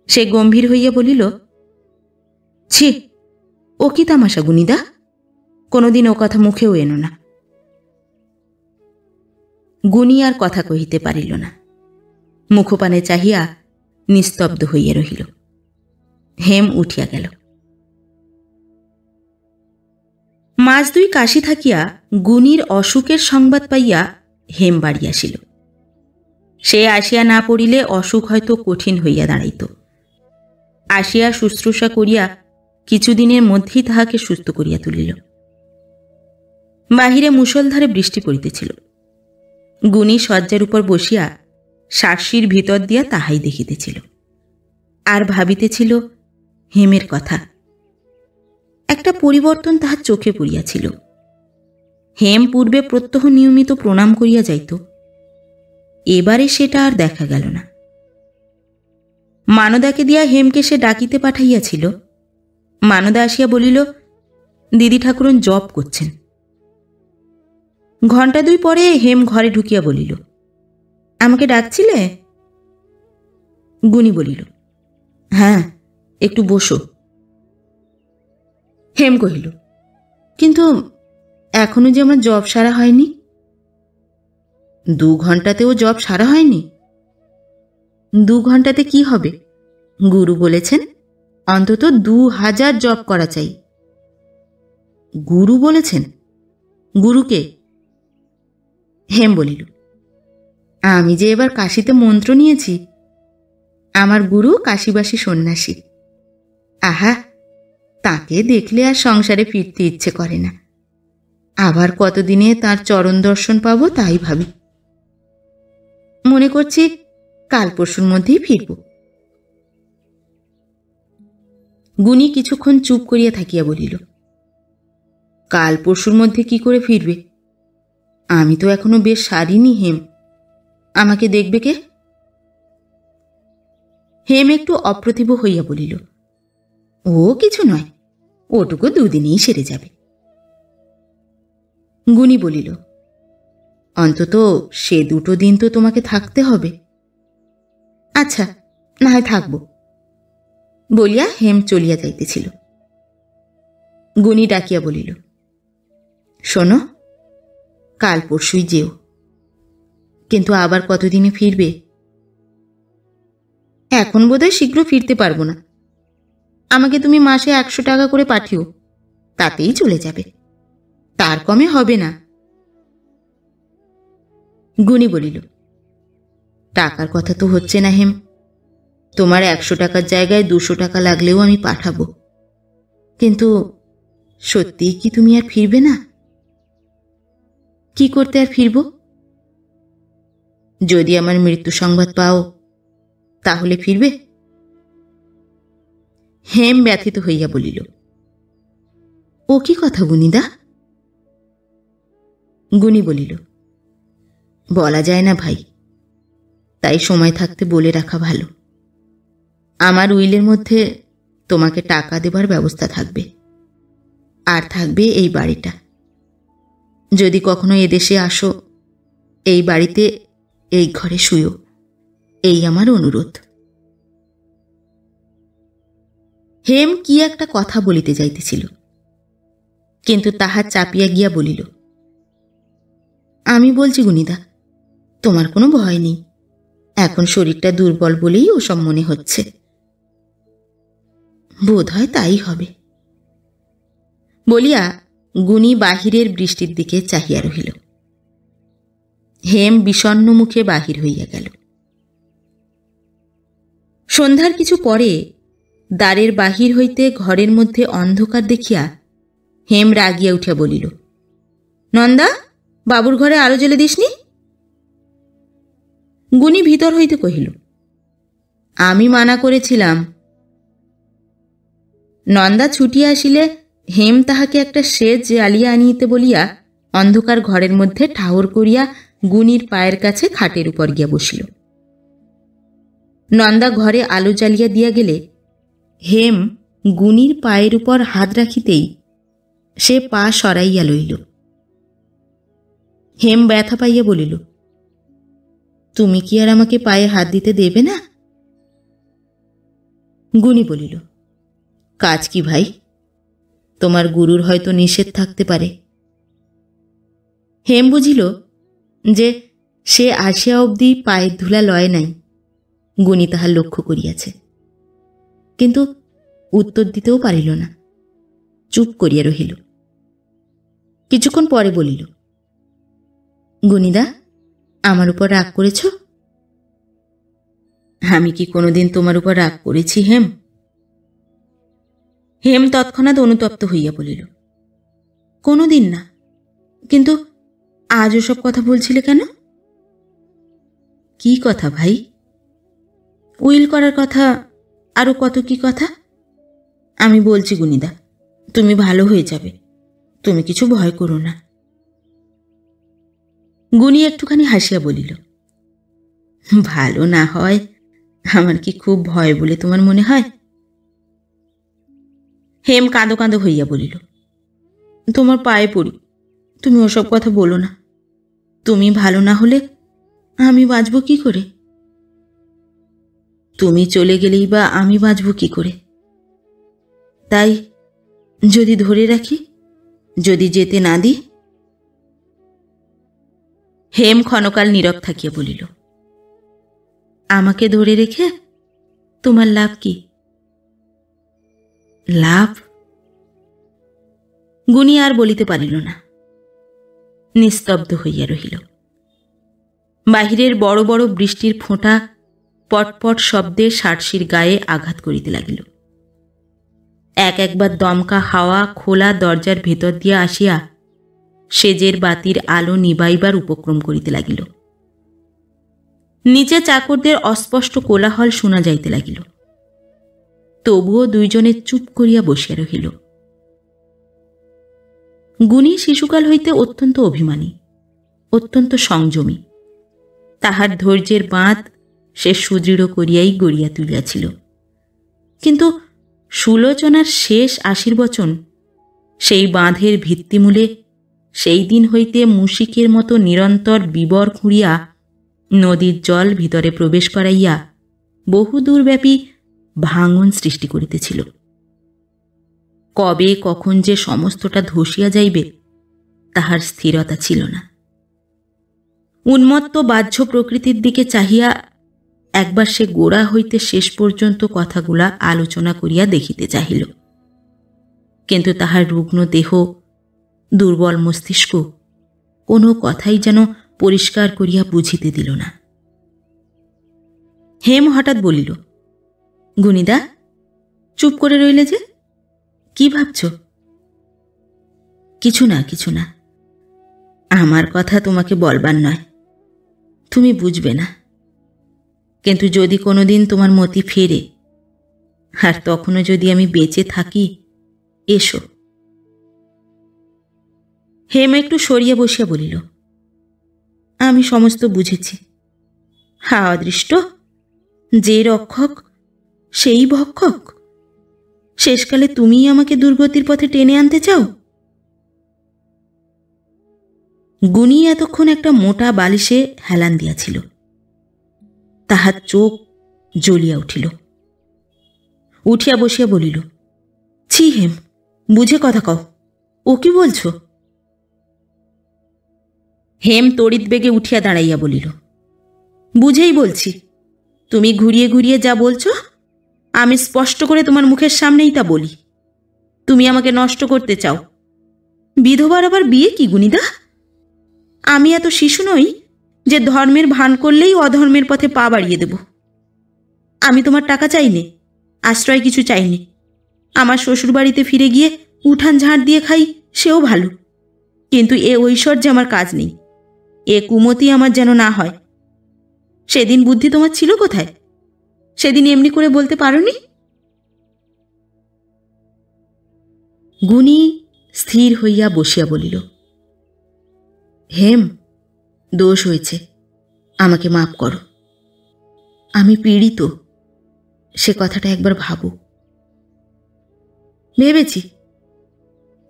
সে গম্ভীর হইয়া বলিল, ছি, ও কি তামাশা গুণীদা! কোনোদিন ও কথা মুখেও এনো না। গুণী আর কথা কহিতে পারিল না। মুখপানে চাহিয়া নিস্তব্ধ হইয়া রহিল। হেম উঠিয়া গেল। মাস 2 কাশি থাকিয়া গুণীর অসুখের সংবাদ পাইয়া হেম বাড়ি আসিল। সে আসিয়া না পড়িলে অসুখ হয়তো কঠিন হইয়া দাঁড়াইত। আসিয়া শুশ্রূষা করিয়া কিছুদিনের মধ্যেই তাহাকে সুস্থ করিয়া তুলিল। বাহিরে মুষলধারে বৃষ্টি পড়িতেছিল। গুণী শয্যার উপর বসিয়া শার্শির ভিতর দিয়া তাহাই দেখিতেছিল, আর ভাবিতেছিল হেমের কথা। একটা পরিবর্তন তাহার চোখে পড়িয়াছিল। হেম পূর্বে প্রত্যহ নিয়মিত প্রণাম করিয়া যাইত, এবারে সেটা আর দেখা গেল না। মানদাকে দিয়া হেমকে সে ডাকিতে পাঠাইয়াছিল। মানদা আসিয়া বলিল, দিদি ঠাকুরন জপ করছেন। ঘণ্টা 2 পরে হেম ঘরে ঢুকিয়া বলিল, আমাকে ডাকছিলে? গুণী বলিল, হ্যাঁ, একটু বসো। হেম কহিল, কিন্তু এখনো যে আমার জব সারা হয়নি। 2 ঘণ্টাতেও জব সারা হয়নি? 2 ঘণ্টাতে কি হবে? গুরু বলেছেন অন্তত 2000 জপ করা চাই। গুরু বলেছেন? গুরুকে? হেম বলিল, আমি যে এবার কাশীতে মন্ত্র নিয়েছি, আমার গুরু কাশীবাসী সন্ন্যাসী। আহা, তাকে দেখলে আর সংসারে ফিরতে ইচ্ছে করে না। আবার কতদিনে তার চরণ দর্শন পাবো তাই ভাবি। মনে করছি কাল পরশুর মধ্যেই ফিরব। গুনি কিছুক্ষণ চুপ করিয়া থাকিয়া বলিল, কাল পরশুর মধ্যে কি করে ফিরবে? আমি তো এখনো বেশ সারিনি হেম, আমাকে দেখবে কে? হেম একটু অপ্রতিভ হইয়া বলিল, ও কিছু নয়, ওটুকু 2 দিনেই সেরে যাবে। গুনি বলিল, অন্তত সে 2 দিন তো তোমাকে থাকতে হবে। আচ্ছা, না হয় থাকব, বলিয়া হেম চলিয়া যাইতেছিল। গুনি ডাকিয়া বলিল, শোনো, কাল পরশুই যেও, কিন্তু আবার কতদিনে ফিরবে? এখন বোধহয় শীঘ্র ফিরতে পারবো না। আমাকে তুমি মাসে 100 টাকা করে পাঠিও, তাতেই চলে যাবে, তার কমে হবে না। গুনি বলিল, টাকার কথা তো হচ্ছে না হেম, তোমার 100 টাকার জায়গায় 200 টাকা লাগলেও আমি পাঠাবো, কিন্তু সত্যিই কি তুমি আর ফিরবে না? কি করতে আর ফিরব? যদি আমার মৃত্যু সংবাদ পাও তাহলে ফিরবে? হেম ব্যথিত হইয়া বলিল, ও কি কথা গুনিদা? গুনি বলিল, বলা যায় না ভাই, তাই সময় থাকতে বলে রাখা ভালো। আমার উইলের মধ্যে তোমাকে টাকা দেবার ব্যবস্থা থাকবে, আর থাকবে এই বাড়িটা। যদি কখনো এদেশে আসো, এই বাড়িতে এই ঘরে শুয়ো, এই আমার অনুরোধ। হেম কি একটা কথা বলিতে যাইতেছিল, কিন্তু তাহা চাপিয়া গিয়া বলিল, আমি বলছি গুনিদা, তোমার কোনো ভয় নেই, এখন শরীরটা দুর্বল বলেই ওসব মনে হচ্ছে। বোধ হয় তাই হবে, বলিয়া গুনি বাহিরের বৃষ্টির দিকে চাহিয়া রহিল। হেম বিষণ্ণ মুখে বাহির হইয়া গেল। সন্ধ্যার কিছু পরে দ্বারের বাহির হইতে ঘরের মধ্যে অন্ধকার দেখিয়া হেম রাগিয়া উঠিয়া বলিল, নন্দা, বাবুর ঘরে আলো জ্বেলে দিসনি? গুনি ভিতর হইতে কহিল, আমি মানা করেছিলাম। নন্দা ছুটিয়া আসিলে হেম তাহাকে একটা সেজ জ্বালিয়া আনিতে বলিয়া অন্ধকার ঘরের মধ্যে ঠাহর করিয়া গুনির পায়ের কাছে খাটের উপর গিয়া বসিল। নন্দা ঘরে আলো জ্বালিয়া দিয়া গেলে হেম গুনির পায়ের উপর হাত রাখিতেই সে পা সরাইয়া লইল। হেম ব্যথা পাইয়া বলিল, তুমি কি আর আমাকে পায়ে হাত দিতে দেবে না? গুনি বলিল, কাজ কি ভাই, তোমার গুরুর হয়তো নিষেধ থাকতে পারে। হেম বুঝিল যে সে আসিয়া অবধি পায়ের ধুলা লয় নাই, গুনি তাহার লক্ষ্য করিয়াছে, কিন্তু উত্তর দিতেও পারিল না, চুপ করিয়া রহিল। কিছুক্ষণ পরে বলিল, গুনিদা, আমার উপর রাগ করেছ? আমি কি কোনোদিন তোমার উপর রাগ করেছি হেম? হেম তৎক্ষণাৎ অনুতপ্ত হইয়া বলিল, কোনোদিন না, কিন্তু আজ ওসব কথা বলছিলে কেন? কি কথা ভাই? উইল করার কথা, আরো কত কি কথা। আমি বলছি গুনিদা, তুমি ভালো হয়ে যাবে, তুমি কিছু ভয় করো না। গুনি একটুখানি হাসিয়া বলিল, ভালো না হয় আমার কি খুব ভয় বলে তোমার মনে হয়? হেম কাঁদো কাঁদো হইয়া বলিল, তোমার পায়ে পড়ি, তুমি ওসব কথা বলো না। তুমি ভালো না হলে আমি বাঁচব কি করে? তুমি চলে গেলেই বা আমি বাঁচব কি করে? তাই যদি ধরে রাখি, যদি যেতে না দিই। হেম ক্ষণকাল নীরব থাকিয়া বলিল, আমাকে ধরে রেখে তোমার লাভ কি? লাভ? গুনি আর বলিতে পারিল না, নিস্তব্ধ হইয়া রহিল। বাহিরের বড় বড় বৃষ্টির ফোঁটা পটপট শব্দে সার্সির গায়ে আঘাত করিতে লাগিল। একবার দমকা হাওয়া খোলা দরজার ভেতর দিয়া আসিয়া সেজের বাতির আলো নিবাইবার উপক্রম করিতে লাগিল। নিচে চাকরদের অস্পষ্ট কোলাহল শোনা যাইতে লাগিল। তবুও দুইজনে চুপ করিয়া বসিয়া রহিল। গুনি শিশুকাল হইতে অত্যন্ত অভিমানী, অত্যন্ত সংযমী। তাহার ধৈর্যের বাঁধ সে সুদৃঢ় করিয়াই গড়িয়া তুলিয়াছিল। কিন্তু সুলোচনার শেষ আশীর্বচন সেই বাঁধের ভিত্তিমূলে সেই দিন হইতে মুশিকের মতো নিরন্তর বিবর খুঁড়িয়া নদীর জল ভিতরে প্রবেশ করাইয়া বহুদূরব্যাপী ভাঙন সৃষ্টি করিতেছিল। কবে কখন যে সমস্তটা ধসিয়া যাইবে তাহার স্থিরতা ছিল না। উন্মত্ত বাহ্য প্রকৃতির দিকে চাহিয়া একবার সে গোড়া হইতে শেষ পর্যন্ত কথাগুলা আলোচনা করিয়া দেখিতে চাহিল, কিন্তু তাহার রুগ্ন দেহ, দুর্বল মস্তিষ্ক কোনো কথাই যেন পরিষ্কার করিয়া বুঝিতে দিল না। হেম হঠাৎ বলিল, গুনিদা, চুপ করে রইলে যে, কি ভাবছ? কিছু না, কিছু না। আমার কথা তোমাকে বলবার নয়, তুমি বুঝবে না। কিন্তু যদি কোনোদিন তোমার মতি ফেরে, আর তখনও যদি আমি বেঁচে থাকি, এসো। হেম একটু সরিয়া বসিয়া বলিল, আমি সমস্ত বুঝেছি। হা অদৃষ্ট, যে রক্ষক সেই ভক্ষক। শেষকালে তুমিই আমাকে দুর্গতির পথে টেনে আনতে চাও? গুনি এতক্ষণ একটা মোটা বালিশে হেলান দিয়াছিল। তাহার চোখ জ্বলিয়া উঠিল। উঠিয়া বসিয়া বলিল, ছি হেম, বুঝে কথা কও, ও কি বলছ? হেম তড়িৎ বেগে উঠিয়া দাঁড়াইয়া বলিল, বুঝেই বলছি। তুমি ঘুরিয়ে ঘুরিয়ে যা বলছ আমি স্পষ্ট করে তোমার মুখের সামনেই তা বলি। তুমি আমাকে নষ্ট করতে চাও। বিধবার আবার বিয়ে কি গুনিদা? আমি এত শিশু নই যে ধর্মের ভান করলেই অধর্মের পথে পা বাড়িয়ে দেব। আমি তোমার টাকা চাইনি, আশ্রয় কিছু চাইনি। আমার শ্বশুরবাড়িতে ফিরে গিয়ে উঠান ঝাঁট দিয়ে খাই, সেও ভালো। কিন্তু এ ঐশ্বর্যে আমার কাজ নেই। এ কুমতি আমার যেন না হয়। সেদিন বুদ্ধি তোমার ছিল কোথায়? সেদিন এমনি করে বলতে পারোনি? গুনি স্থির হইয়া বসিয়া বলিল, হেম, দোষ হয়েছে, আমাকে মাপ করো। আমি পীড়িত, সে কথাটা একবার ভাবো। ভেবেছি,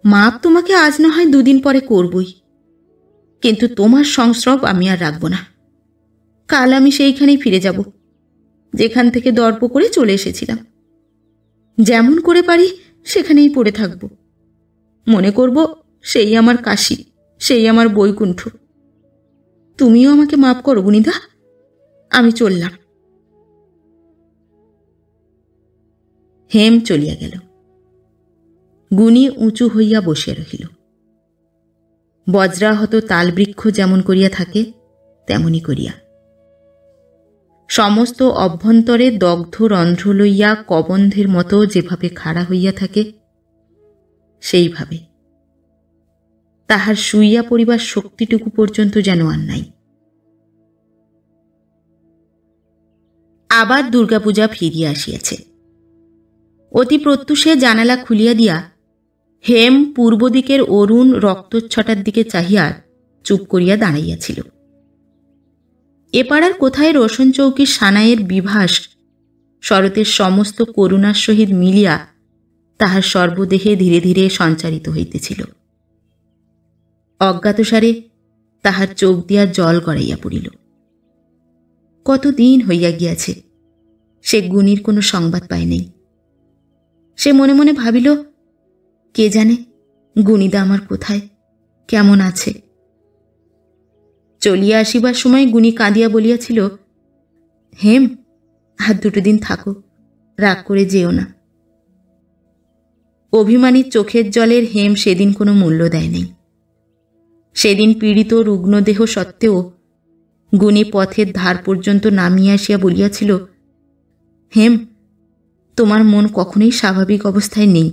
মাপ তোমাকে আজ না হয় দুদিন পরে করবই, কিন্তু তোমার সংস্রব আমি আর রাখব না। কাল আমি সেইখানেই ফিরে যাব যেখান থেকে দর্প করে চলে এসেছিলাম। যেমন করে পারি সেখানেই পড়ে থাকব। মনে করব সেই আমার কাশী, সেই আমার বৈকুণ্ঠ। তুমিও আমাকে মাপ করো গুনিদা, আমি চললাম। হেম চলিয়া গেল। গুনি উঁচু হইয়া বসিয়া রহিল। বজ্রাহত তালবৃক্ষ যেমন করিয়া থাকে তেমনি করিয়া, সমস্ত অভ্যন্তরে দগ্ধ রন্ধ্র লইয়া কবন্ধের মতো যেভাবে খাড়া হইয়া থাকে, সেইভাবে। তাহার শুইয়া পড়িবার শক্তিটুকু পর্যন্ত যেন আর নাই। আবার দুর্গাপূজা ফিরিয়া আসিয়াছে। অতি প্রত্যুষে জানালা খুলিয়া দিয়া হেম পূর্ব দিকের অরুণ রক্তচ্ছটার দিকে চাহিয়া চুপ করিয়া দাঁড়াইয়াছিল। এপাড়ার কোথায় রোশন চৌকির সানাইয়ের বিভাস শরতের সমস্ত করুণার সহিত মিলিয়া তাহার সর্বদেহে ধীরে ধীরে সঞ্চারিত হইতেছিল। অজ্ঞাতসারে তাহার চোখ দিয়া জল গড়াইয়া পড়িল। কতদিন হইয়া গিয়াছে সে গুনির কোনো সংবাদ পায় নাই। সে মনে মনে ভাবিল, কে জানে গুনিদা আমার কোথায়, কেমন আছে। চলিয়া আসিবার সময় গুনি কাঁদিয়া বলিয়াছিল, হেম, আর দুটো দিন থাকো, রাগ করে যেও না। অভিমানীর চোখের জলের হেম সেদিন কোনো মূল্য দেয়নি। সেদিন পীড়িত রুগ্নদেহ সত্ত্বেও গুণী পথের ধার পর্যন্ত নামিয়ে আসিয়া বলিয়াছিল, হেম, তোমার মন কখনোই স্বাভাবিক অবস্থায় নেই,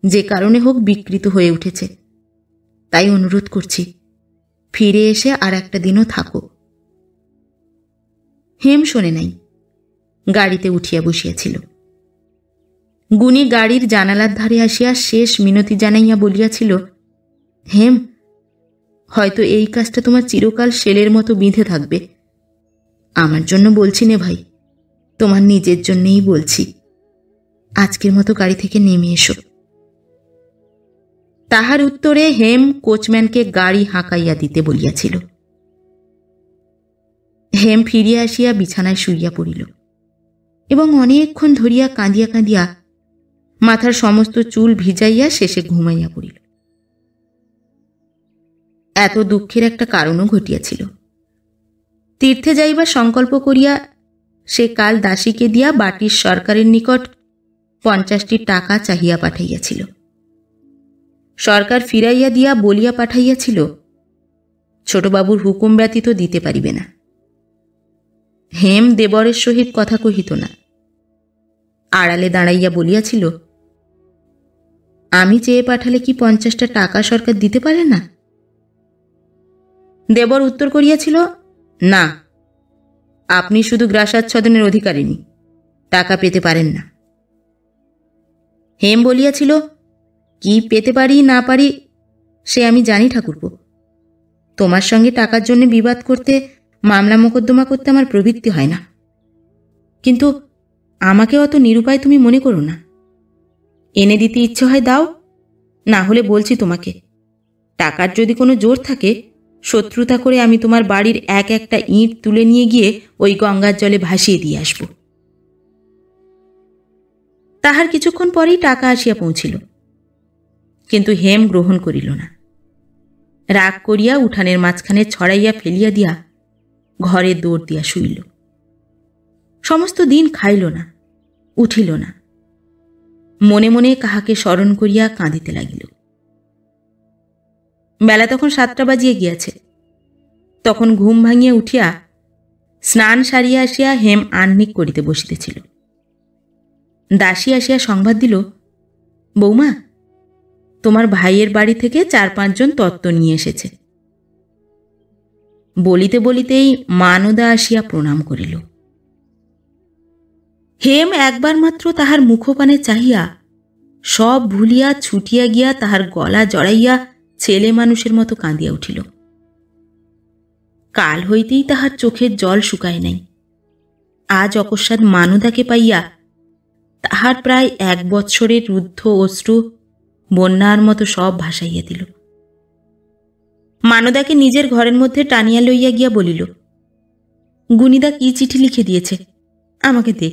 যে কারণে হোক বিকৃত হয়ে উঠেছে। তাই অনুরোধ করছি, ফিরে এসে আর একটা দিনও থাকো। হেম শোনে নাই, গাড়িতে উঠিয়া বসিয়াছিল। গুণী গাড়ির জানালার ধারে আসিয়া শেষ মিনতি জানাইয়া বলিয়াছিল, হেম, হয়তো এই কাজটা তোমার চিরকাল শেলের মতো বিঁধে থাকবে। আমার জন্য বলছি নে ভাই, তোমার নিজের জন্যেই বলছি। আজকের মতো গাড়ি থেকে নেমে এসো। তাহার উত্তরে হেম কোচম্যানকে গাড়ি হাঁকাইয়া দিতে বলিয়াছিল। হেম ফিরিয়া আসিয়া বিছানায় শুইয়া পড়িল এবং অনেকক্ষণ ধরিয়া কাঁদিয়া কাঁদিয়া মাথার সমস্ত চুল ভিজাইয়া শেষে ঘুমাইয়া পড়িল। এত দুঃখের একটা কারণও ঘটিয়াছিল। তীর্থে যাইবার সংকল্প করিয়া সে কাল দাসীকে দিয়া বাটির সরকারের নিকট 50টি টাকা চাহিয়া পাঠাইয়াছিল। সরকার ফিরাইয়া দিয়া বলিয়া পাঠাইয়াছিল, ছোটবাবুর হুকুম ব্যতীত দিতে পারিবে না। হেম দেবরের সহিত কথা কহিত না, আড়ালে দাঁড়াইয়া বলিয়াছিল, আমি চেয়ে পাঠালে কি 50টা টাকা সরকার দিতে পারে না? দেবর উত্তর করিয়াছিল, না, আপনি শুধু গ্রাসাচ্ছাদনের অধিকারিণী, টাকা পেতে পারেন না। হেম বলিয়াছিল, কি পেতে পারি না পারি সে আমি জানি ঠাকুরপো। তোমার সঙ্গে টাকার জন্য বিবাদ করতে, মামলা মোকদ্দমা করতে আমার প্রবৃত্তি হয় না। কিন্তু আমাকে অত নিরুপায় তুমি মনে করো না। এনে দিতে ইচ্ছে হয় দাও, না হলে বলছি তোমাকে, টাকার যদি কোনো জোর থাকে, শত্রুতা করে আমি তোমার বাড়ির এক একটা ইঁট তুলে নিয়ে গিয়ে ওই গঙ্গার জলে ভাসিয়ে দিয়ে আসব। তাহার কিছুক্ষণ পরেই টাকা আসিয়া পৌঁছিল, কিন্তু হেম গ্রহণ করিল না। রাগ করিয়া উঠানের মাঝখানে ছড়াইয়া ফেলিয়া দিয়া ঘরে দৌড় দিয়া শুইল। সমস্ত দিন খাইল না, উঠিল না, মনে মনে কাহাকে স্মরণ করিয়া কাঁদিতে লাগিল। বেলা তখন 7টা বাজিয়া গিয়াছে। তখন ঘুম ভাঙিয়া উঠিয়া স্নান সারিয়া আসিয়া হেম আহ্নিক করিতে বসিতেছিল। দাসী আসিয়া সংবাদ দিল, বৌমা, তোমার ভাইয়ের বাড়ি থেকে 4-5 জন তত্ত্ব নিয়ে এসেছে। বলিতে বলিতেই মানদা আসিয়া প্রণাম করিল। হেম একবার মাত্র তাহার মুখপানে চাহিয়া সব ভুলিয়া ছুটিয়া গিয়া তাহার গলা জড়াইয়া ছেলে মানুষের মতো কাঁদিয়া উঠিল। কাল হইতেই তাহার চোখের জল শুকায় নাই। আজ অকস্মাৎ মানদাকে পাইয়া তাহার প্রায় 1 বৎসরের রুদ্ধ অশ্রু বন্যার মতো সব ভাসাইয়া দিল। মানদাকে নিজের ঘরের মধ্যে টানিয়া লইয়া গিয়া বলিল, গুণীদা কি চিঠি লিখে দিয়েছে, আমাকে দে।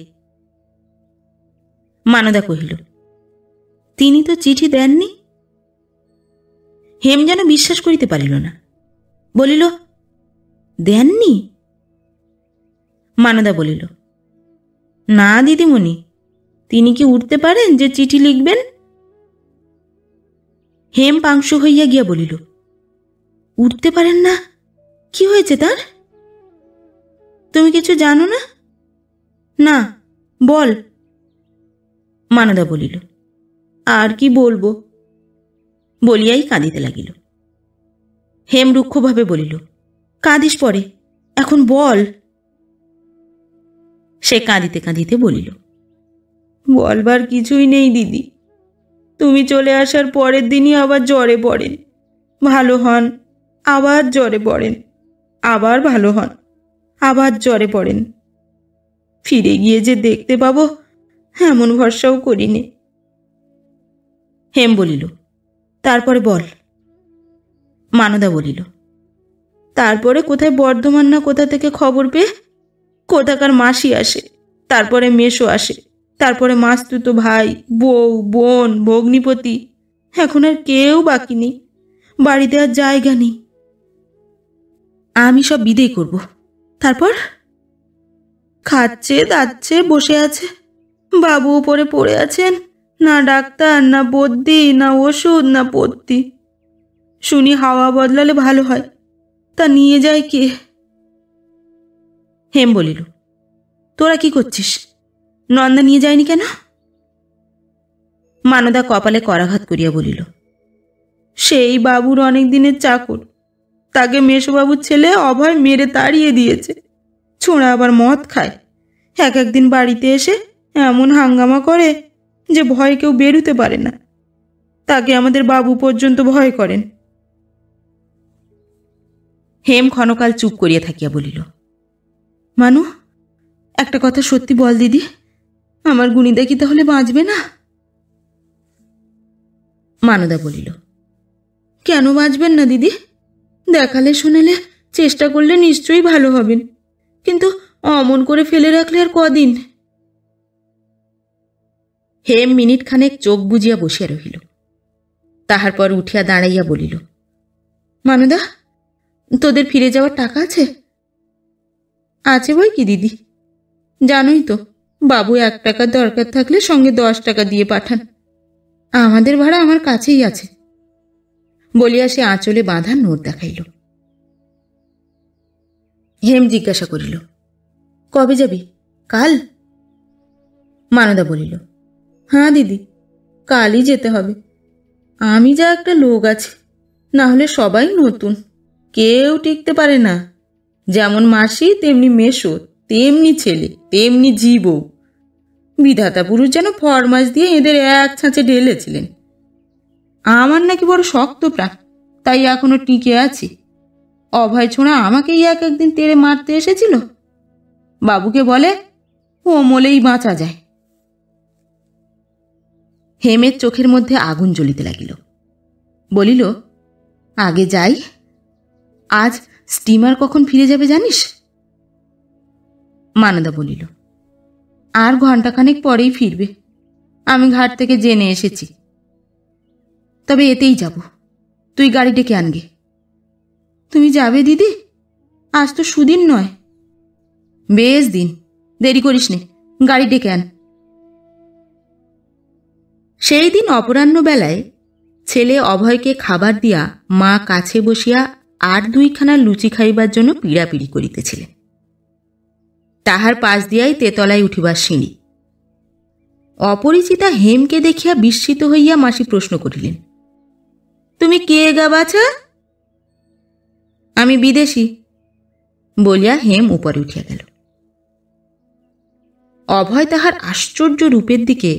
মানদা কহিল, তিনি তো চিঠি দেননি। হেম যেন বিশ্বাস করিতে পারিল না, বলিল, দেননি? মানদা বলিল, না দিদিমণি, তিনি কি উঠতে পারেন যে চিঠি লিখবেন? হেম পাংশু হইয়া গিয়া বলিল, উঠতে পারেন না? কি হয়েছে তার? তুমি কিছু জানো না? না, বল। মানদা বলিল, আর কি বলবো, বলিয়াই কাঁদিতে লাগিল। হেম রুক্ষভাবে বলিল, কাঁদিস পরে, এখন বল। সে কাঁদিতে কাঁদিতে বলিল, বলবার কিছুই নেই দিদি। তুমি চলে আসার পরের দিনই আবার জ্বরে পড়েন, ভালো হন, আবার জ্বরে পড়েন, আবার ভালো হন, আবার জ্বরে পড়েন। ফিরে গিয়ে যে দেখতে পাবো এমন ভরসাও করিনি। হেম বলিল, তারপরে বল। মানদা বলিল, তারপরে কোথায় বর্ধমান না কোথা থেকে খবর পেয়ে কোথাকার মাসি আসে, তারপরে মেসো আসে, তারপরে মাস্তুতো ভাই, বউ, বোন, ভগ্নিপতি, এখন আর কেউ বাকি নেই। বাড়িতে আর জায়গা নেই। আমি সব বিদেয় করব। তারপর খাচ্ছে, দাচ্ছে, বসে আছে। বাবু উপরে পড়ে আছেন, না ডাক্তার, না বদ্যি, না ওষুধ, না পত্তি। শুনি হাওয়া বদলালে ভালো হয়, তা নিয়ে যায় কে? হেম বলিল, তোরা কি করছিস? নন্দা নিয়ে যায়নি কেন? মানদা কপালে করাঘাত করিয়া বলিল, সেই বাবুর অনেক দিনের চাকর, তাকে মেসোবাবুর ছেলে অভয় মেরে তাড়িয়ে দিয়েছে। ছোঁড়া আবার মদ খায়। এক একদিন বাড়িতে এসে এমন হাঙ্গামা করে যে ভয়ে কেউ বেরুতে পারে না। তাকে আমাদের বাবু পর্যন্ত ভয় করেন। হেম ক্ষণকাল চুপ করিয়া থাকিয়া বলিল, মানু, একটা কথা সত্যি বল দিদি, আমার গুণিদা কি তাহলে বাঁচবে না? মানদা বলিল, কেন বাঁচবেন না দিদি? দেখালে শোনালে চেষ্টা করলে নিশ্চয়ই ভালো হবেন, কিন্তু অমন করে ফেলে রাখলে আর কদিন? হেম মিনিট খানেক চোখ বুজিয়া বসিয়া রহিল। তাহার পর উঠিয়া দাঁড়াইয়া বলিল, মানদা, তোদের ফিরে যাওয়ার টাকা আছে? আছে বই কি দিদি, জানোই তো, বাবু 1 টাকার দরকার থাকলে সঙ্গে 10 টাকা দিয়ে পাঠান। আমাদের ভাড়া আমার কাছেই আছে। বলিয়া সে আঁচলে বাঁধা নোট দেখাইল। হেম জিজ্ঞাসা করিল, কবে যাবি? কাল? মানদা বলিল, হ্যাঁ দিদি, কালই যেতে হবে। আমি যা একটা লোক আছে, না হলে সবাই নতুন, কেউ টিকতে পারে না। যেমন মাসি তেমনি মেশো, তেমনি ছেলে, তেমনি ঝি বউ। বিধাতা পুরুষ যেন ফরমাস দিয়ে এদের এক ছাঁচে ঢেলেছিলেন। আমার নাকি বড় শক্ত প্রাণ, তাই এখনো টিকে আছি। অভয় ছোঁড়া আমাকেই এক একদিন তেড়ে মারতে এসেছিল। বাবুকে বলে ও মলেই বাঁচা যায়। হেমের চোখের মধ্যে আগুন জ্বলিতে লাগিল। বলিল, আগে যাই। আজ স্টিমার কখন ফিরে যাবে জানিস? মানদা বলিল, আর ঘণ্টাখানেক পরেই ফিরবে। আমি ঘাট থেকে জেনে এসেছি। তবে এতেই যাব, তুই গাড়ি ডেকে আনগে। তুমি যাবে দিদি? আজ তো সুদিন নয়। বেশ দিন, দেরি করিস নে, গাড়ি ডেকে আন। সেই দিন অপরাহ্ন বেলায় ছেলে অভয়কে খাবার দিয়া মা কাছে বসিয়া 8-2খানা লুচি খাইবার জন্য পিড়াপিড়ি করিতেছিলেন। তাহার পাশ দিয়াই তেতলায় উঠিবার সিঁড়ি। অপরিচিতা হেমকে দেখিয়া বিস্মিত হইয়া মাসি প্রশ্ন করিলেন, তুমি কে গা বাছা? আমি বিদেশি, বলিয়া হেম উপরে উঠিয়া গেল। অভয় তাহার আশ্চর্য রূপের দিকে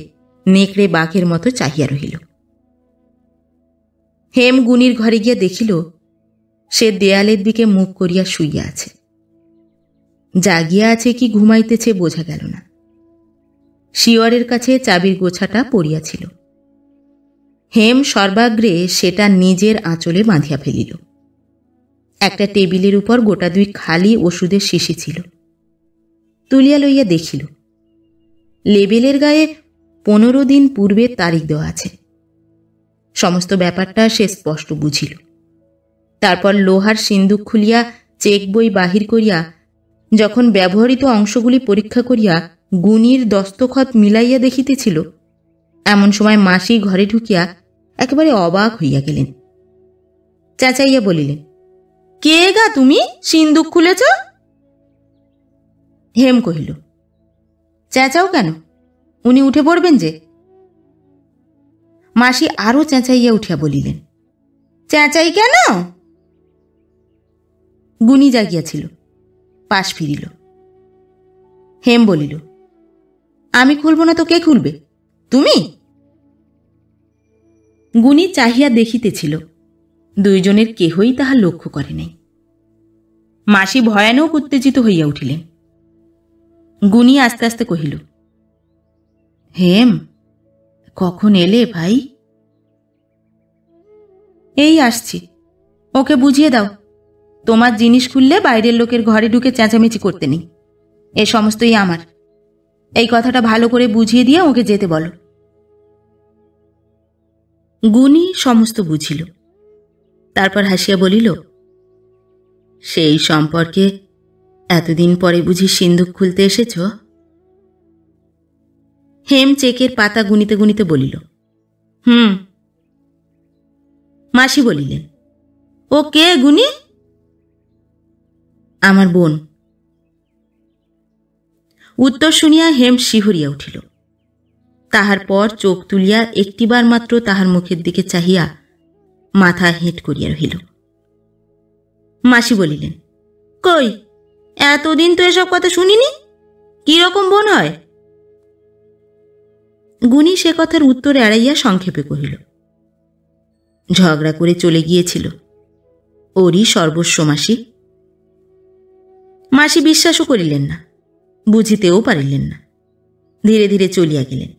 নেকড়ে বাঘের মতো চাহিয়া রহিল। হেম গুনির ঘরে গিয়া দেখিল সে দেয়ালের দিকে মুখ করিয়া শুইয়া আছে। জাগিয়া আছে কি ঘুমাইতেছে বোঝা গেল না। শিয়রের কাছে চাবির গোছাটা পড়িয়াছিল। হেম সর্বাগ্রে সেটা নিজের আঁচলে বাঁধিয়া ফেলিল। একটা টেবিলের উপর গোটা 2 খালি ওষুধের শিশি ছিল। তুলিয়া লইয়া দেখিল লেবেলের গায়ে 15 দিন পূর্বের তারিখ দেওয়া আছে। সমস্ত ব্যাপারটা সে স্পষ্ট বুঝিল। তারপর লোহার সিন্দুক খুলিয়া চেক বই বাহির করিয়া যখন ব্যবহৃত অংশগুলি পরীক্ষা করিয়া গুণীর দস্তখত মিলাইয়া দেখিতেছিল, এমন সময় মাসি ঘরে ঢুকিয়া একেবারে অবাক হইয়া গেলেন। চেঁচাইয়া বলিলেন, কে গা তুমি, সিন্দুক খুলেছ? হেম কহিল, চেঁচাও কেন, উনি উঠে পড়বেন যে। মাসি আরও চেঁচাইয়া উঠিয়া বলিলেন, চেঁচাই কেন? গুণী জাগিয়াছিল, পাশ ফিরিল। হেম বলিল, আমি খুলব না তো কে খুলবে? তুমি? গুণী চাহিয়া দেখিতেছিল, 2 জনের কেহই তাহা লক্ষ্য করে নাই। মাসি ভয়ানক উত্তেজিত হইয়া উঠিলেন। গুণী আস্তে আস্তে কহিল, হেম, কখন এলে ভাই? এই আসছি, ওকে বুঝিয়ে দাও, তোমার জিনিস খুললে বাইরের লোকের ঘরে ঢুকে চেঁচামেচি করতে নেই, এ সমস্তই আমার। এই কথাটা ভালো করে বুঝিয়ে দিয়ে ওকে যেতে বলো। গুণী সমস্ত বুঝিল। তারপর হাসিয়া বলিল, সেই সম্পর্কে এতদিন পরে বুঝি সিন্দুক খুলতে এসেছ? হেম চেকের পাতা গুনিতে গুনিতে বলিল, হুম। মাসি বলিলেন, ও কে গুনি? আমার বোন। উত্তর শুনিয়া হেম শিহরিয়া উঠিল। তাহার পর চোখ তুলিয়া একটিবার মাত্র তাহার মুখের দিকে চাহিয়া মাথা হেঁট করিয়া রহিল। মাসি বলিলেন, কই, এতদিন তো এসব কথা শুনিনি, কিরকম বোন হয়? গুনি সে কথার উত্তর এড়াইয়া সংক্ষেপে কহিল, ঝগড়া করে চলে গিয়েছিল, ওরই সর্বস্ব মাসি। মাসি বিশ্বাসও করিলেন না, বুঝিতেও পারিলেন না, ধীরে ধীরে চলিয়া গেলেন।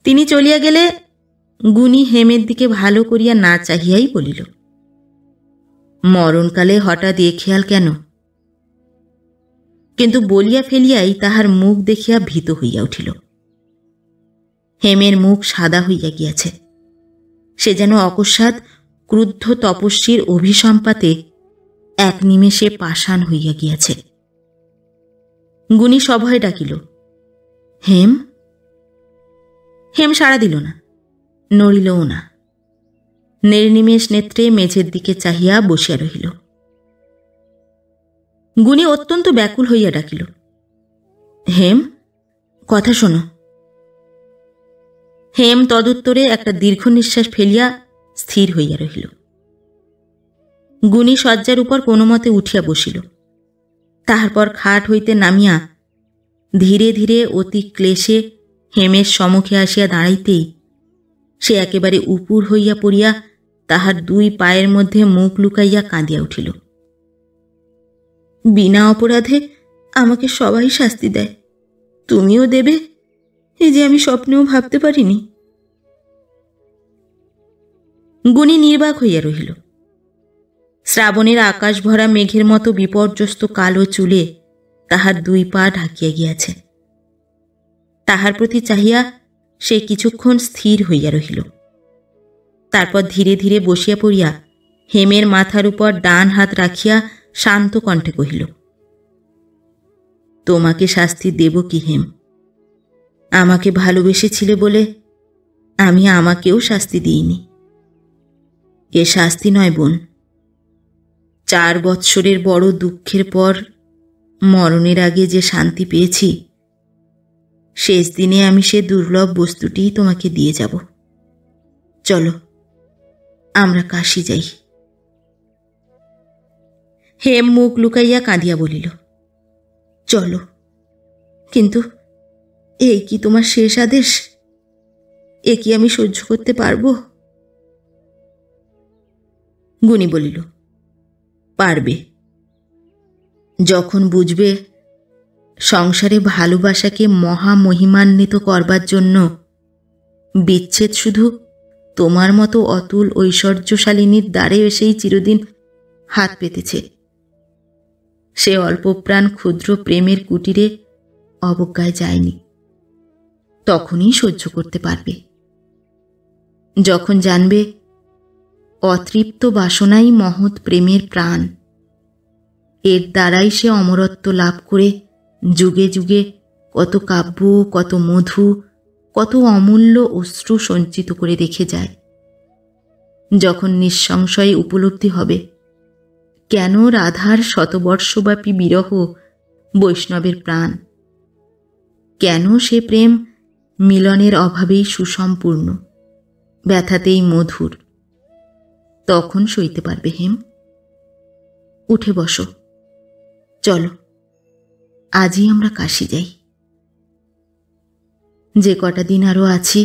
তিনি চলিয়া গেলে গুনি হেমের দিকে ভালো করিয়া না চাহিয়াই বলিল, মরণকালে হঠাৎ এ খেয়াল কেন? কিন্তু বলিয়া ফেলিয়াই তাহার মুখ দেখিয়া ভীত হইয়া উঠিল। হেমের মুখ সাদা হইয়া গিয়াছে, সে যেন অকস্মাৎ ক্রুদ্ধ তপস্বীর অভিসম্পাতে এক নিমেষে পাষাণ হইয়া গিয়াছে। গুনি সভয়ে ডাকিল, হেম। হেম সাড়া দিল না, নড়িলও না, নির্নিমেষ নেত্রে মেঝের দিকে চাহিয়া বসিয়া রহিল। গুনি অত্যন্ত ব্যাকুল হইয়া ডাকিল, হেম, কথা শোনো। হেম তদুত্তরে একটা দীর্ঘ নিঃশ্বাস ফেলিয়া স্থির হইয়া রহিল। গুনি শয্যার উপর কোনো মতে উঠিয়া বসিল। তাহার পর খাট হইতে নামিয়া ধীরে ধীরে অতি ক্লেশে হেমের সম্মুখে আসিয়া দাঁড়াইতেই সে একেবারে উপুর হইয়া পড়িয়া তাহার দুই পায়ের মধ্যে মুখ লুকাইয়া কাঁদিয়া উঠিল। বিনা অপরাধে আমাকে সবাই শাস্তি দেয়, তুমিও দেবে, এই যে আমি স্বপ্নেও ভাবতে পারিনি। গুনি নির্বাক হইয়া রহিল। শ্রাবণের আকাশ ভরা মেঘের মতো বিপর্যস্ত কালো চুলে তাহার দুই পা ঢাকিয়া গিয়াছে। তাহার প্রতি চাহিয়া সে কিছুক্ষণ স্থির হইয়া রহিল। তারপর ধীরে ধীরে বসিয়া পড়িয়া হেমের মাথার উপর ডান হাত রাখিয়া শান্ত কণ্ঠে কহিল, তোমাকে শাস্তি দেব কি হেম? আমাকে ভালোবেসেছিলে বলে আমি আমাকেও শাস্তি দিইনি। এ শাস্তি নয় বোন, 4 বৎসরের বড় দুঃখের পর মরণের আগে যে শান্তি পেয়েছি, শেষ দিনে আমি সে দুর্লভ বস্তুটিই তোমাকে দিয়ে যাব। চলো আমরা কাশী যাই। হেম মুখ লুকাইয়া কাঁদিয়া বলিল, চলো, কিন্তু এই কি তোমার শেষ আদেশ? এ কি আমি সহ্য করতে পারব? গুনি বলিল, পারবে। যখন বুঝবে সংসারে ভালোবাসাকে মহামহিমান্বিত করবার জন্য বিচ্ছেদ শুধু তোমার মতো অতুল ঐশ্বর্যশালিনীর দ্বারে এসেই চিরদিন হাত পেতেছে, সে অল্পপ্রাণ ক্ষুদ্র প্রেমের কুটিরে অবজ্ঞায় যায়নি, তখনই সহ্য করতে পারবে। যখন জানবে অতৃপ্ত বাসনাই মহৎ প্রেমের প্রাণ, এর দ্বারাই সে অমরত্ব লাভ করে যুগে যুগে কত কাব্য, কত মধু, কত অমূল্য অশ্রু সঞ্চিত করে রেখে যায়। যখন নিঃসংশয়ে উপলব্ধি হবে কেন রাধার শতবর্ষব্যাপী বিরহ বৈষ্ণবের প্রাণ, কেন সে প্রেম মিলনের অভাবেই সুসম্পূর্ণ, ব্যথাতেই মধুর, তখন সইতে পারবে হেম। উঠে বসো, চলো আজই আমরা কাশী যাই। যে কটা দিন আরো আছি,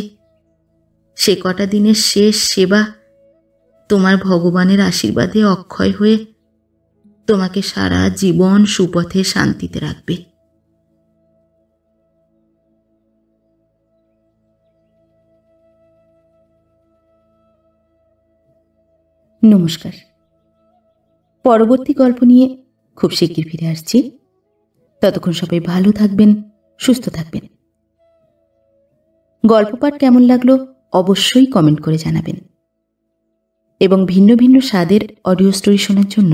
সে কটা দিনের শেষ সেবা তোমার ভগবানের আশীর্বাদে অক্ষয় হয়ে তোমাকে সারা জীবন সুপথে শান্তিতে রাখবে। নমস্কার। পরবর্তী গল্প নিয়ে খুব শিগগির ফিরে আসছি। ততক্ষণ সবাই ভালো থাকবেন, সুস্থ থাকবেন। গল্প পাঠ কেমন লাগলো অবশ্যই কমেন্ট করে জানাবেন, এবং ভিন্ন ভিন্ন স্বাদের অডিও স্টোরি শোনার জন্য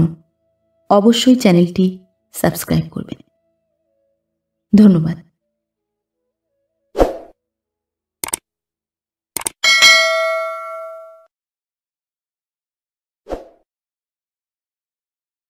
অবশ্যই চ্যানেলটি সাবস্ক্রাইব করবেন। ধন্যবাদ।